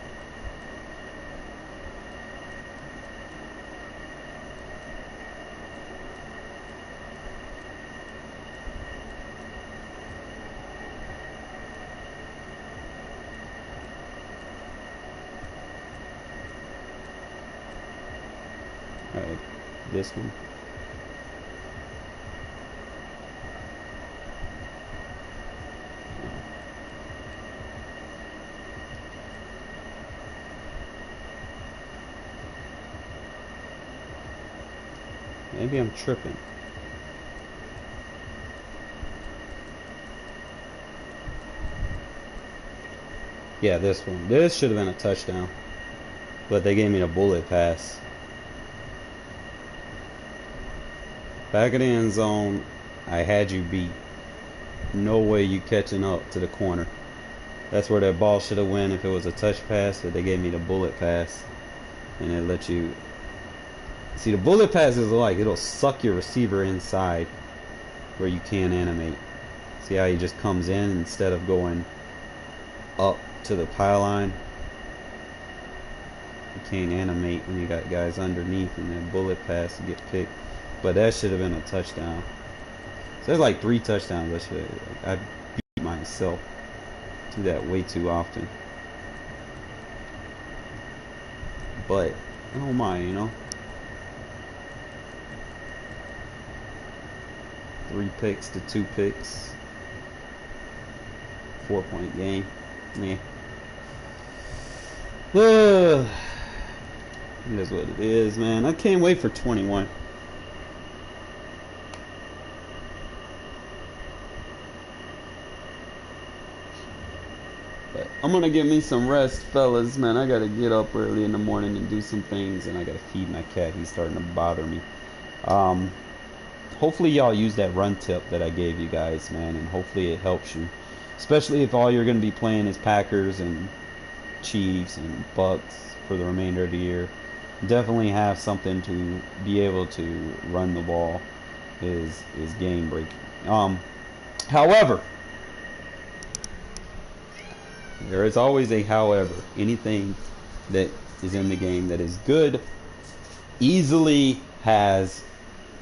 This one. Maybe I'm tripping. Yeah, this one. This should have been a touchdown. But they gave me a bullet pass. Back of the end zone, I had you beat. No way you catching up to the corner. That's where that ball should have went if it was a touch pass, but they gave me the bullet pass. And it let you... See, the bullet pass is like, it'll suck your receiver inside where you can't animate. See how he just comes in instead of going up to the pylon? You can't animate when you got guys underneath, and that bullet pass to get picked. But that should have been a touchdown. So there's like 3 touchdowns. I beat myself. Do that way too often. But I don't mind, you know. 3 picks to 2 picks. 4-point game. Yeah. That's what it is, man. I can't wait for 21. But I'm gonna get me some rest, fellas, man. I gotta get up early in the morning and do some things, and I gotta feed my cat. He's starting to bother me. Hopefully y'all use that run tip that I gave you guys, man, and hopefully it helps you. Especially if all you're gonna be playing is Packers and Chiefs and Bucks for the remainder of the year, definitely have something to be able to run the ball is game breaking. However, there is always a however. Anything that is in the game that is good easily has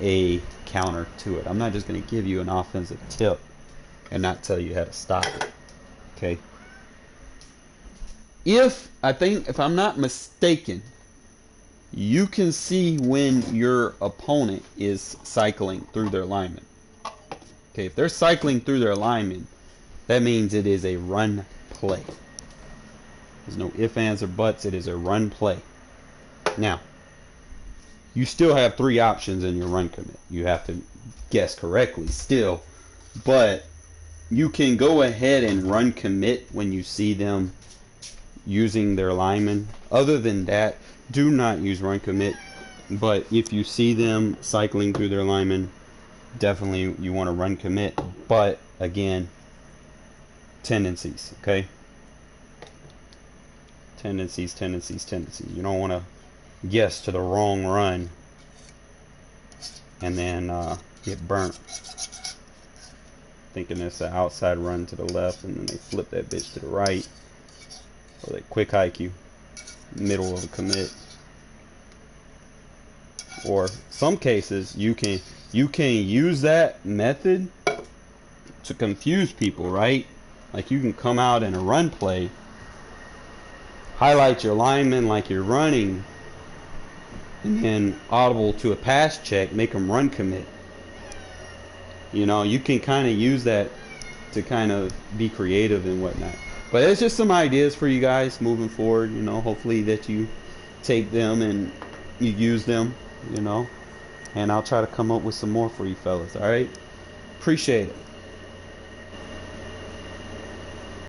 a counter to it. I'm not just going to give you an offensive tip and not tell you how to stop it. Okay? If I'm not mistaken, you can see when your opponent is cycling through their linemen. Okay, if they're cycling through their linemen, that means it is a run play. There's no ifs, ands, or buts. It is a run play. Now, you still have 3 options in your run commit. You have to guess correctly still, but you can go ahead and run commit when you see them using their linemen. Other than that, do not use run commit. But if you see them cycling through their linemen, definitely you want to run commit. But again, tendencies, okay? Tendencies. You don't want to guess to the wrong run and then get burnt thinking it's an outside run to the left and then they flip that bitch to the right, or they quick hike you middle of a commit. Or some cases you can use that method to confuse people, right? Like you can come out in a run play, highlight your lineman like you're running, and then audible to a pass check, make them run commit. You know, you can kind of use that to kind of be creative and whatnot. But it's just some ideas for you guys moving forward, you know, hopefully that you take them and you use them, you know, and I'll try to come up with some more for you fellas, all right? Appreciate it.